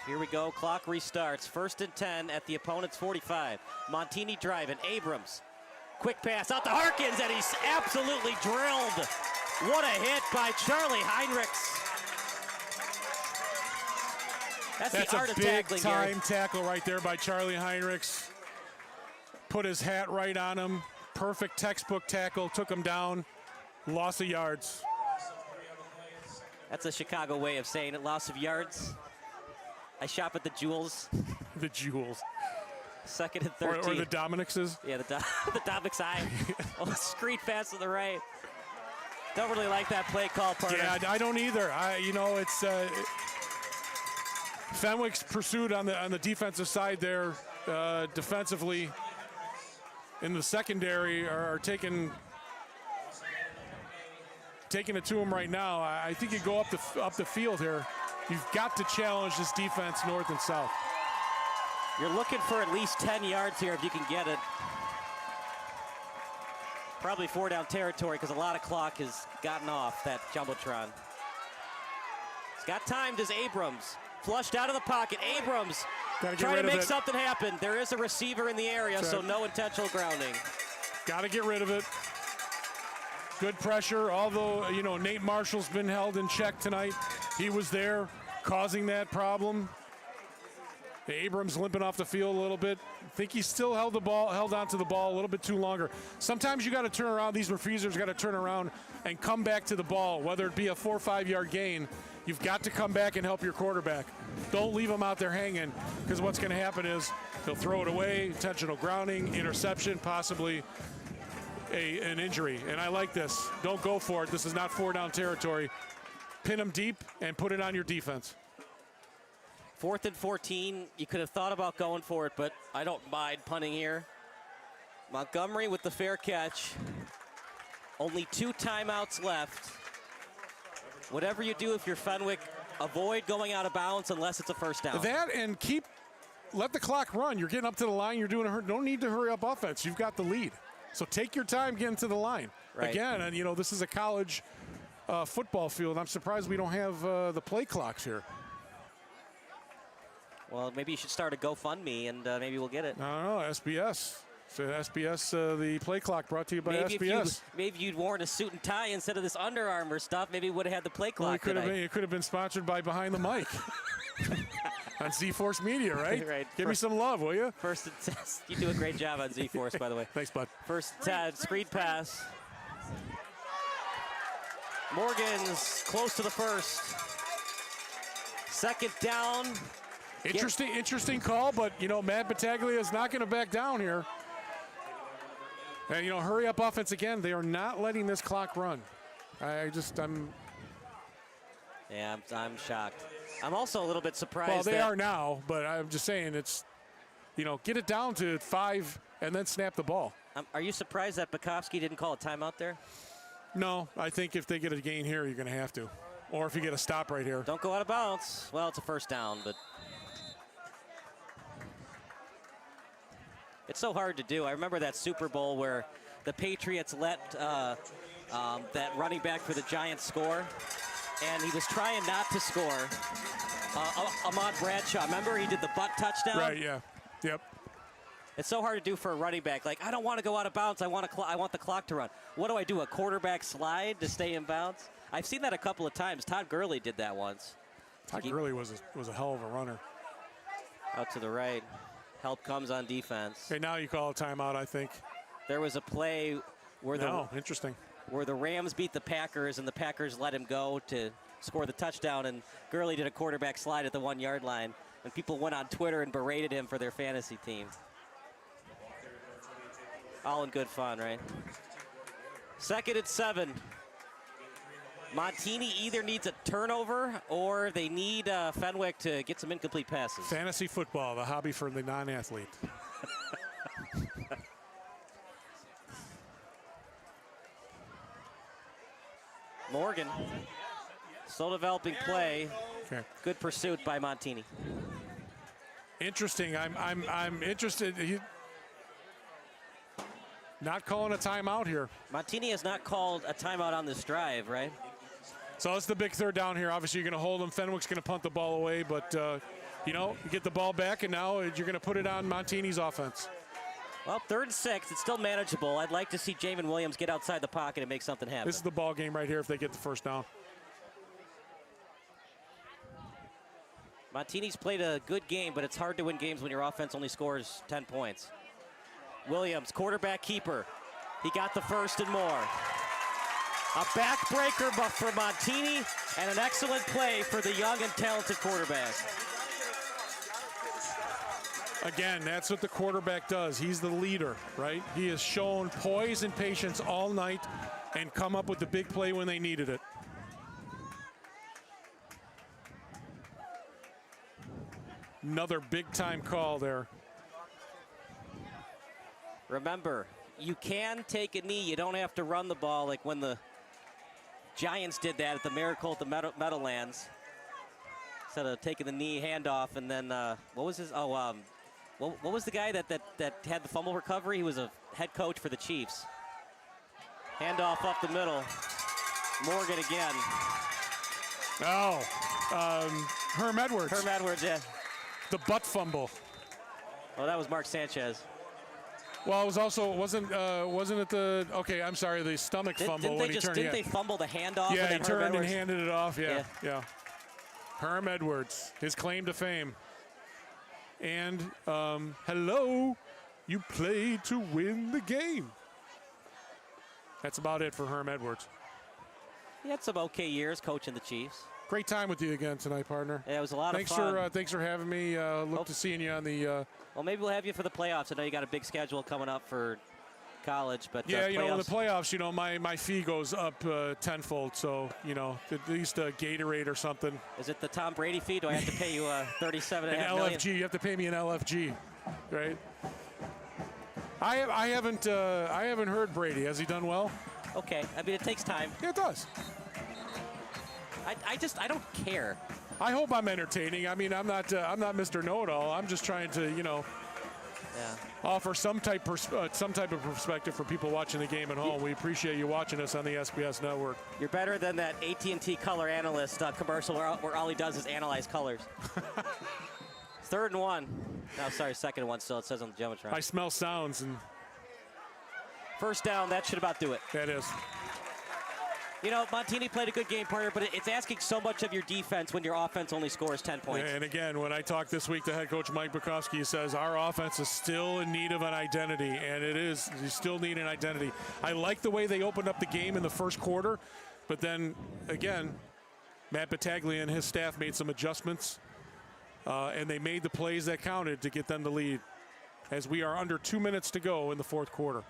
Here we go, clock restarts. 1st and 10 at the opponent's 45. Montini driving, Abrams. Quick pass out to Harkins, and he's absolutely drilled. What a hit by Charlie Heinrichs. That's the art a of tackling, big-time Gary. tackle right there by Charlie Heinrichs. Put his hat right on him. Perfect textbook tackle, took him down. Loss of yards. That's a Chicago way of saying it, loss of yards. I shop at the Jewels. The Jewels. 2nd and 13. Or the Dominic's. Yeah, the Dominic's eye. Oh, screen pass to the right. Don't really like that play call, partner. Yeah, I don't either. It's Fenwick's pursuit on the defensive side there, defensively in the secondary are taking it to him right now. I think you go up the field here. You've got to challenge this defense north and south. You're looking for at least 10 yards here if you can get it. Probably 4 down territory because a lot of clock has gotten off that Jumbotron. He's got time, does Abrams. Flushed out of the pocket. Abrams trying to make something happen. There is a receiver in the area, so no intentional grounding. Got to get rid of it. Good pressure, although, Nate Marshall's been held in check tonight. He was there causing that problem. Abrams limping off the field a little bit. I think he still held onto the ball a little bit too longer. Sometimes you got to turn around. These refusers got to turn around and come back to the ball, whether it be a 4 or 5 yard gain. You've got to come back and help your quarterback. Don't leave him out there hanging, because what's going to happen is he'll throw it away, intentional grounding, interception, possibly an injury. And I like this. Don't go for it. This is not 4 down territory. Pin him deep and put it on your defense. 4th and 14. You could have thought about going for it, but I don't mind punting here. Montgomery with the fair catch. Only 2 timeouts left. Whatever you do if you're Fenwick, avoid going out of bounds unless it's a 1st down. That and let the clock run. You're getting up to the line. You're doing don't need to hurry up offense. You've got the lead. So take your time getting to the line. Right. Again, and this is a college football field. I'm surprised we don't have the play clocks here. Well, maybe you should start a GoFundMe, and maybe we'll get it. I don't know, SBS. So SBS, the play clock brought to you by SBS. Maybe you'd worn a suit and tie instead of this Under Armour stuff. Maybe you would have had the play clock It could have been sponsored by Behind the Mic on Z-Force Media, right? Right. Give me some love, will you? 1st and 10. You do a great job on Z-Force, by the way. Thanks, bud. 1st and 10, screen pass. Morgan's close to the 1st. 2nd down. Interesting call, but, Matt Battaglia is not going to back down here. And, hurry up offense again. They are not letting this clock run. I'm shocked. I'm also a little bit surprised. Well, they are now, but I'm just saying it's, get it down to 5 and then snap the ball. Are you surprised that Bukowski didn't call a timeout there? No, I think if they get a gain here, you're going to have to. Or if you get a stop right here. Don't go out of bounds. Well, it's a 1st down, but it's so hard to do. I remember that Super Bowl where the Patriots let that running back for the Giants score, and he was trying not to score. Ahmad Bradshaw, remember he did the butt touchdown? Right, yeah. Yep. It's so hard to do for a running back. Like, I don't want to go out of bounds. I want the clock to run. What do I do, a quarterback slide to stay in bounds? I've seen that a couple of times. Todd Gurley did that once. Todd Gurley was a hell of a runner. Out to the right. Help comes on defense. Okay, now you call a timeout, I think. There was a play where interesting. Where the Rams beat the Packers and the Packers let him go to score the touchdown, and Gurley did a quarterback slide at the 1 yard line, and people went on Twitter and berated him for their fantasy team. All in good fun, right? 2nd and 7. Montini either needs a turnover or they need Fenwick to get some incomplete passes. Fantasy football, the hobby for the non-athlete. Morgan, still developing play. Okay. Good pursuit by Montini. Interesting. I'm interested. Not calling a timeout here. Montini has not called a timeout on this drive, right? So it's the big third down here. Obviously, you're going to hold them. Fenwick's going to punt the ball away, but, you get the ball back, and now you're going to put it on Montini's offense. Well, 3rd and 6. It's still manageable. I'd like to see Jamin Williams get outside the pocket and make something happen. This is the ball game right here if they get the first down. Montini's played a good game, but it's hard to win games when your offense only scores 10 points. Williams, quarterback keeper. He got the first and more. A backbreaker for Montini and an excellent play for the young and talented quarterback. Again, that's what the quarterback does. He's the leader, right? He has shown poise and patience all night and come up with the big play when they needed it. Another big-time call there. Remember, you can take a knee. You don't have to run the ball like when the Giants did that at the Miracle at the Meadowlands. Instead of taking the knee handoff and then, what was his, what was the guy that had the fumble recovery? He was a head coach for the Chiefs. Handoff up the middle. Morgan again. Oh, Herm Edwards. Herm Edwards, yeah. The butt fumble. Oh, that was Mark Sanchez. Well, it was also wasn't it the I'm sorry, the stomach fumble when he turned. Didn't they fumble the handoff? Yeah, and he then turned Herm and Edwards? handed it off. Yeah. Herm Edwards, his claim to fame. And hello, you played to win the game. That's about it for Herm Edwards. He had some okay years coaching the Chiefs. Great time with you again tonight, partner. Yeah, it was a lot of fun. Thanks for having me. Look to seeing you on the. Well, maybe we'll have you for the playoffs. I know you got a big schedule coming up for college, but yeah, in the playoffs, my fee goes up tenfold. So at least a Gatorade or something. Is it the Tom Brady fee? Do I have to pay you $37.5 million? LFG. You have to pay me an LFG, right? I haven't heard Brady. Has he done well? Okay. I mean, it takes time. Yeah, it does. I don't care. I hope I'm entertaining. I mean, I'm not Mr. Know-It-All. I'm just trying to, offer some type of perspective for people watching the game at home. We appreciate you watching us on the SBS Network. You're better than that AT&T color analyst commercial where all he does is analyze colors. 3rd and 1. No, sorry, 2nd and 1 still. It says on the Jumbotron. I smell sounds. And first down, that should about do it. That is. Montini played a good game, partner, but it's asking so much of your defense when your offense only scores 10 points. And again, when I talked this week to head coach Mike Bukowski, he says our offense is still in need of an identity, and it is. You still need an identity. I like the way they opened up the game in the first quarter, but then, again, Matt Battaglia and his staff made some adjustments, and they made the plays that counted to get them the lead as we are under 2 minutes to go in the fourth quarter.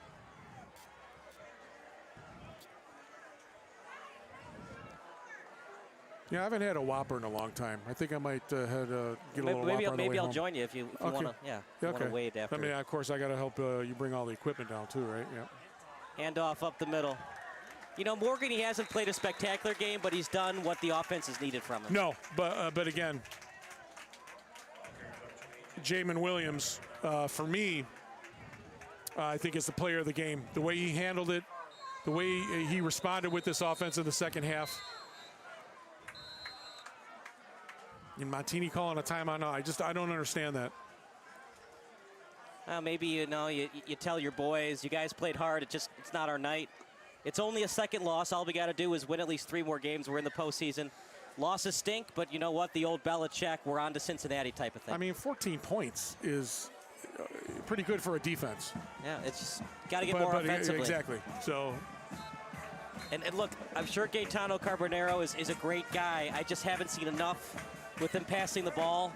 Yeah, I haven't had a Whopper in a long time. I think I might get a little Whopper on the way Maybe I'll home. join you if you want to. Yeah, want to wait after. I mean, of course, I got to help you bring all the equipment down too, right? Yeah. Handoff up the middle. Morgan, he hasn't played a spectacular game, but he's done what the offense has needed from him. No, but again, Jamin Williams, for me, I think is the player of the game. The way he handled it, the way he responded with this offense in the second half. And Montini calling a timeout now. I don't understand that. Maybe you tell your boys, you guys played hard. It's not our night. It's only a second loss. All we got to do is win at least 3 more games. We're in the postseason. Losses stink, but you know what? The old Belichick, we're on to Cincinnati type of thing. I mean, 14 points is pretty good for a defense. Yeah, it's just got to get more offensively. Exactly. So. And look, I'm sure Gaetano Carbonero is a great guy. I just haven't seen enough with him passing the ball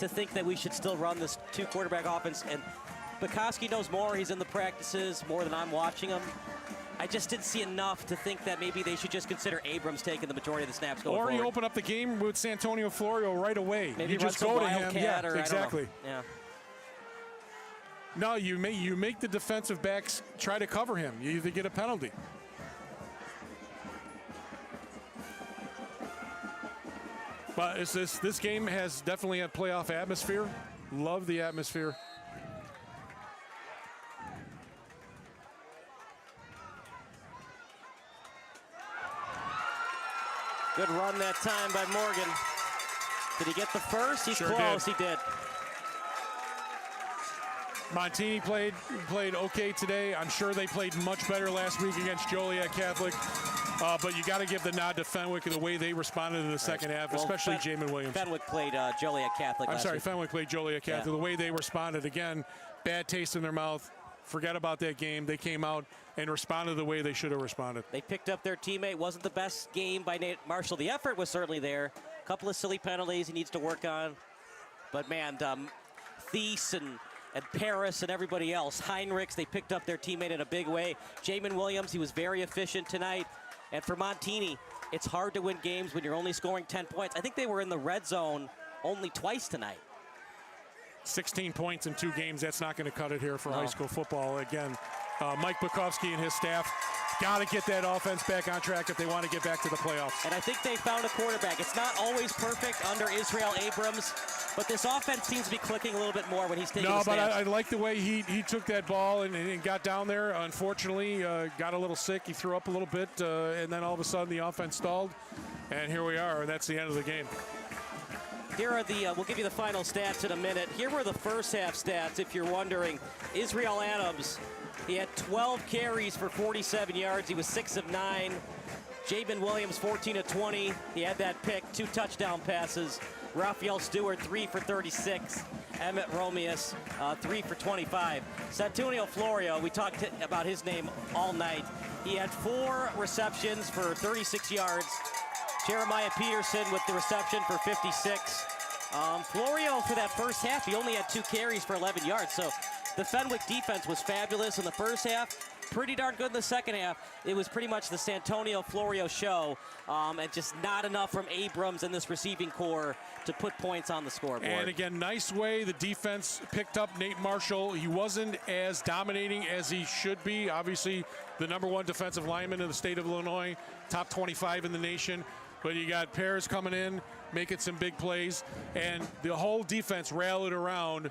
to think that we should still run this 2-quarterback offense. And Bukowski knows more. He's in the practices more than I'm watching him. I just didn't see enough to think that maybe they should just consider Abrams taking the majority of the snaps going forward. Or you open up the game with Santonio Florio right away. Maybe you just go to him. Yeah, exactly. Yeah. No, you make the defensive backs try to cover him. You either get a penalty. But this game has definitely a playoff atmosphere. Love the atmosphere. Good run that time by Morgan. Did he get the first? He's Sure close. did. He did. Montini played okay today. I'm sure they played much better last week against Joliet Catholic. But you got to give the nod to Fenwick and the way they responded in the second half, Well, especially Jamin Williams. Fenwick played Joliet Catholic last week. Fenwick played Joliet Catholic. Yeah. The way they responded, again, bad taste in their mouth. Forget about that game. They came out and responded the way they should have responded. They picked up their teammate. Wasn't the best game by Nate Marshall. The effort was certainly there. A couple of silly penalties he needs to work on. But, man, Thies and Paris and everybody else, Heinrichs, they picked up their teammate in a big way. Jamin Williams, he was very efficient tonight. And for Montini, it's hard to win games when you're only scoring 10 points. I think they were in the red zone only twice tonight. 16 points in 2 games, that's not going to cut it here for high school football. Again, Mike Bukowski and his staff got to get that offense back on track if they want to get back to the playoffs. And I think they found a quarterback. It's not always perfect under Israel Abrams, but this offense seems to be clicking a little bit more when he's taking the but snaps. I like the way he took that ball and got down there. Unfortunately, got a little sick. He threw up a little bit, and then all of a sudden the offense stalled. And here we are, and that's the end of the game. Here are the, we'll give you the final stats in a minute. Here were the first half stats, if you're wondering. Israel Adams, he had 12 carries for 47 yards. He was 6 of 9. Jamin Williams, 14 of 20. He had that pick, 2 touchdown passes. Raphael Stewart, 3 for 36. Emmett Romeus, 3 for 25. Santonio Florio, we talked about his name all night. He had 4 receptions for 36 yards. Jeremiah Peterson with the reception for 56. Florio, for that first half, he only had 2 carries for 11 yards. So the Fenwick defense was fabulous in the first half. Pretty darn good in the second half. It was pretty much the Santonio Florio show, and just not enough from Abrams and this receiving core to put points on the scoreboard. And again, nice way the defense picked up Nate Marshall. He wasn't as dominating as he should be. Obviously, the #1 defensive lineman in the state of Illinois, top 25 in the nation. But you got Paris coming in, making some big plays, and the whole defense rallied around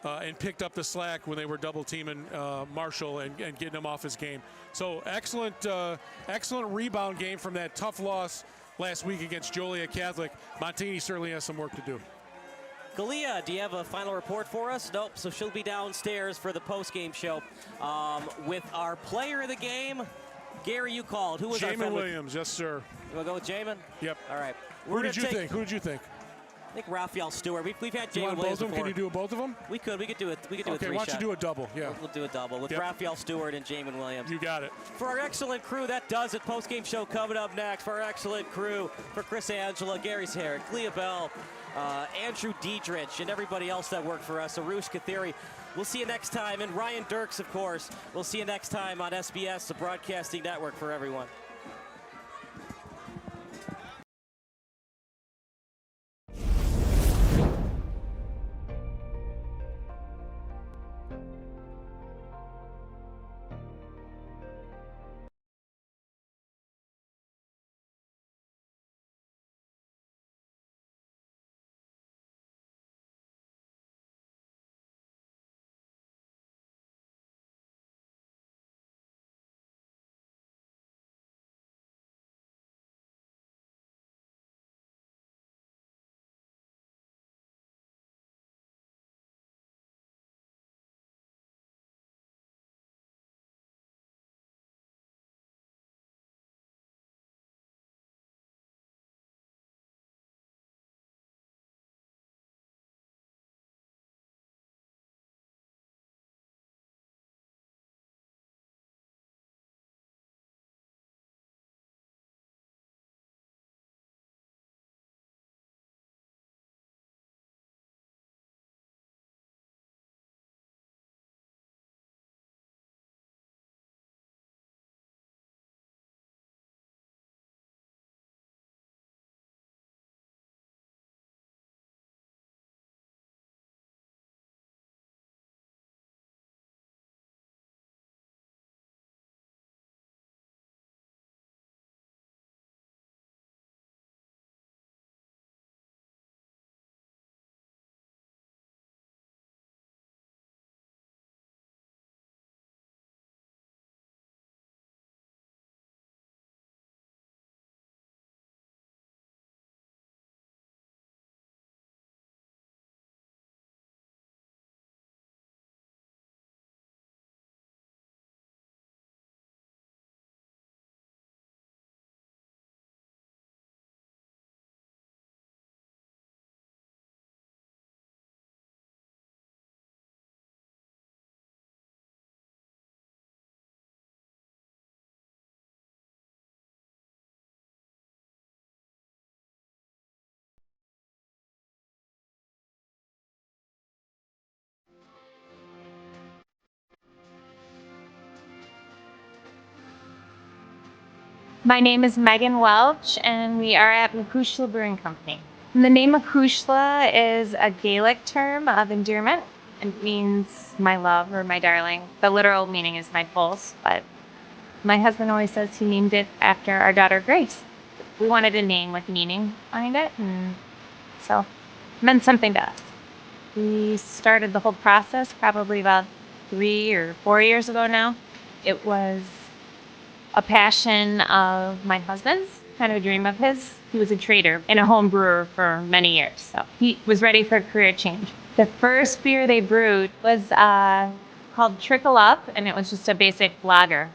and picked up the slack when they were double teaming Marshall and getting him off his game. So excellent rebound game from that tough loss last week against Joliet Catholic. Montini certainly has some work to do. Galia, do you have a final report for us? Nope, so she'll be downstairs for the post-game show with our player of the game. Gary, you called. Who was our Jamin Williams, yes, sir. You want to go with Jamin? Yep. All right. Who did you think? Who did you think? I think Raphael Stewart. We've had You Jamin want Williams both of them? before. Can you do both of them? We could. We could do it. We could do a Okay, three why don't shot. you do a double? Yeah. We'll do a double with Yep. Raphael Stewart and Jamin Williams. You got it. For our excellent crew, that does it. Post-game show coming up next. For our excellent crew, for Chris Angela, Gary Herrick, Leah Bell, Andrew Diedrich, and everybody else that worked for us, Arush Kathiri. We'll see you next time. And Ryan Dirks, of course. We'll see you next time on SBS, the broadcasting network for everyone. My name is Megan Welch, and we are at Macushla Brewing Company. And the name Macushla is a Gaelic term of endearment. It means my love or my darling. The literal meaning is my pulse, but my husband always says he named it after our daughter Grace. We wanted a name with meaning behind it, and so it meant something to us. We started the whole process probably about 3 or 4 years ago now. It was a passion of my husband's, kind of a dream of his. He was a trader and a home brewer for many years, so he was ready for a career change. The first beer they brewed was called Trickle Up, and it was just a basic lager.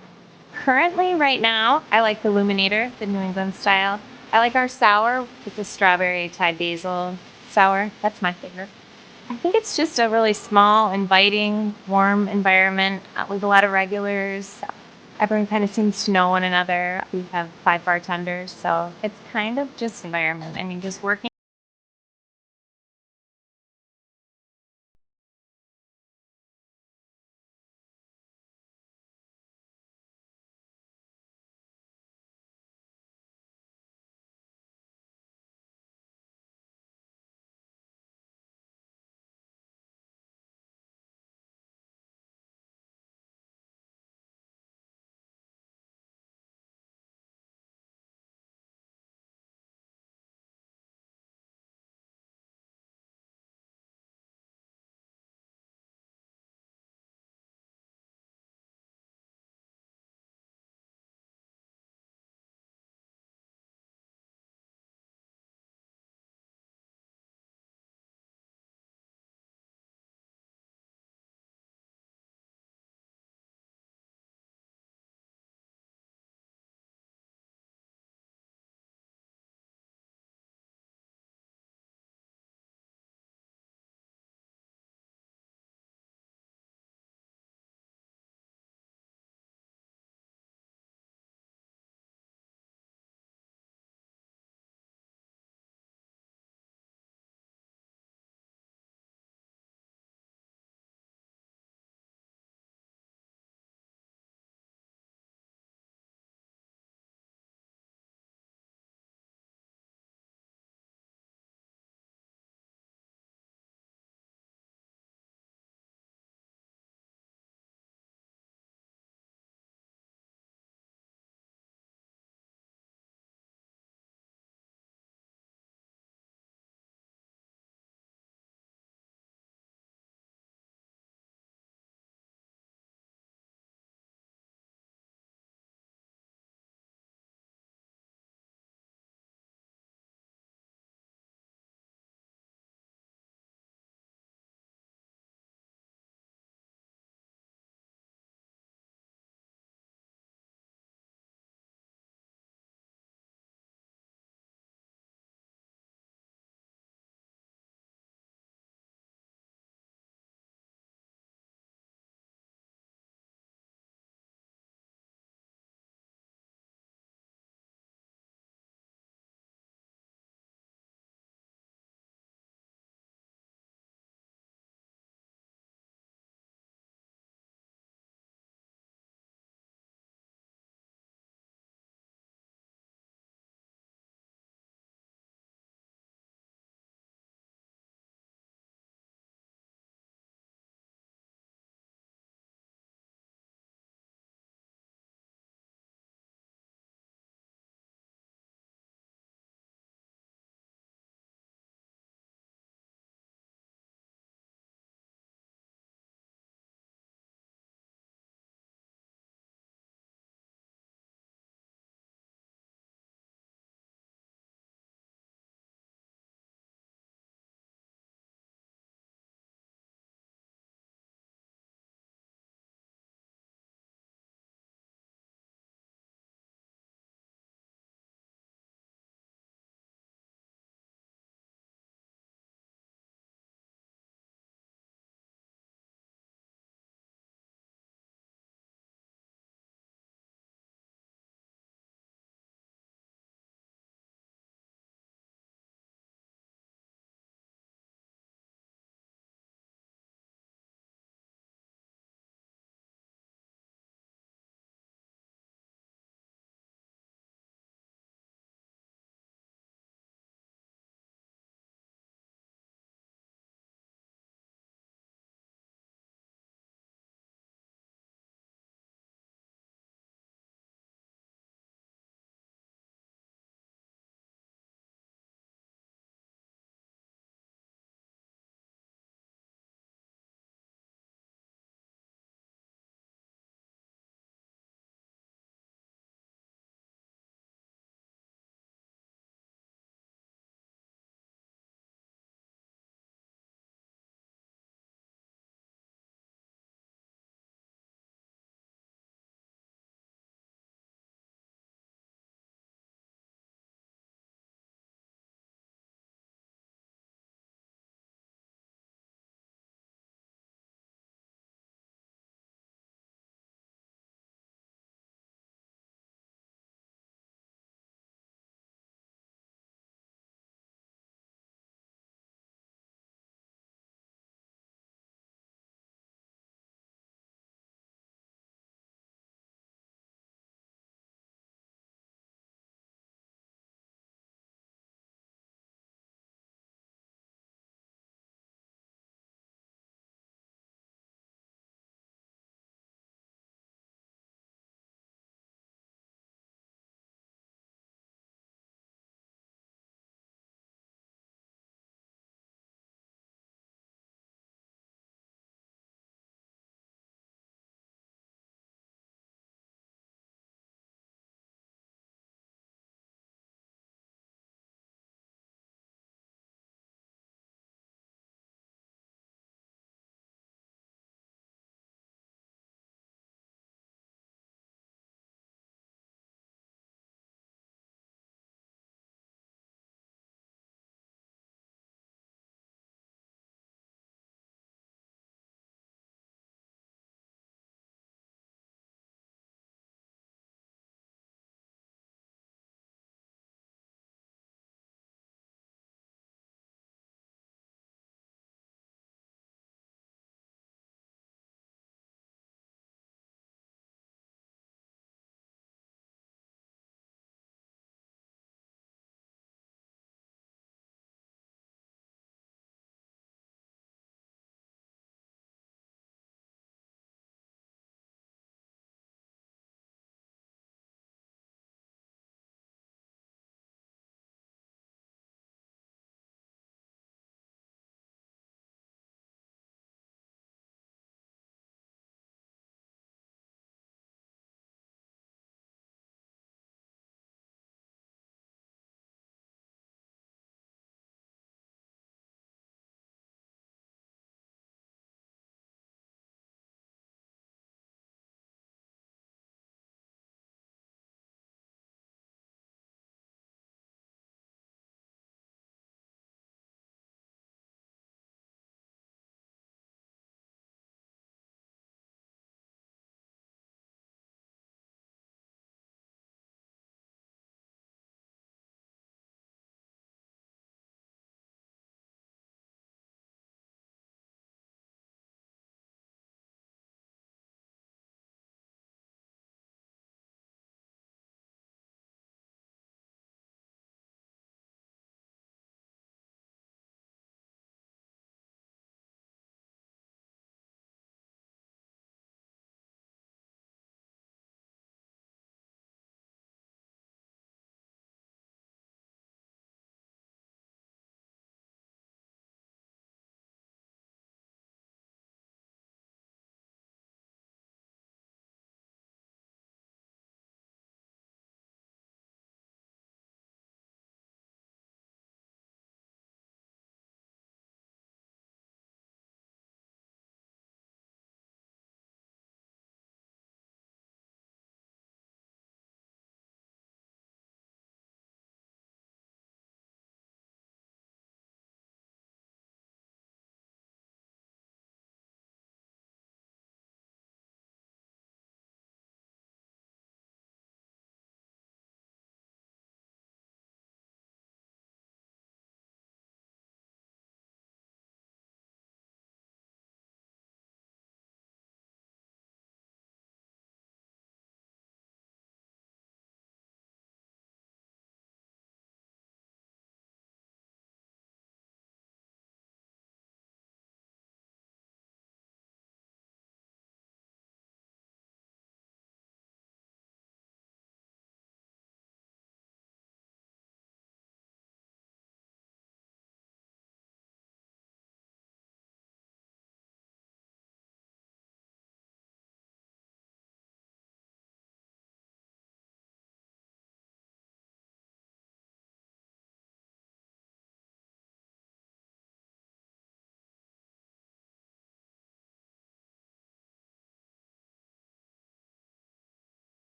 Currently, right now, I like the Luminator, the New England style. I like our sour with the strawberry Thai basil sour. That's my favorite. I think it's just a really small, inviting, warm environment with a lot of regulars. Everyone kind of seems to know one another. We have 5 bartenders, so it's kind of just environment. I mean, just working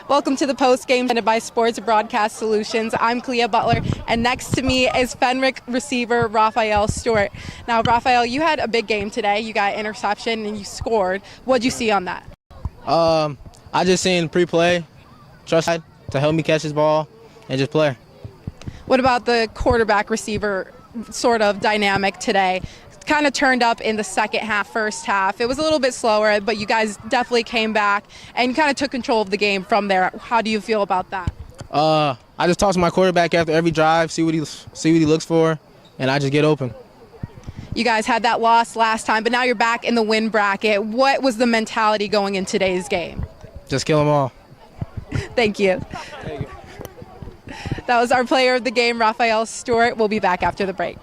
Welcome to the post game presented by Sports Broadcast Solutions. I'm Clea Butler, and next to me is Fenwick receiver Raphael Stewart. Now, Raphael, you had a big game today. You got interception and you scored. What'd you see on that? I just seen pre-play, trust to help me catch his ball and just play. What about the quarterback receiver sort of dynamic today? Kind of turned up in the second half, first half. It was a little bit slower, but you guys definitely came back and kind of took control of the game from there. How do you feel about that? I just talk to my quarterback after every drive, see what he looks for, and I just get open. You guys had that loss last time, but now you're back in the win bracket. What was the mentality going in today's game? Just kill them all. Thank you. That was our player of the game, Raphael Stewart. We'll be back after the break.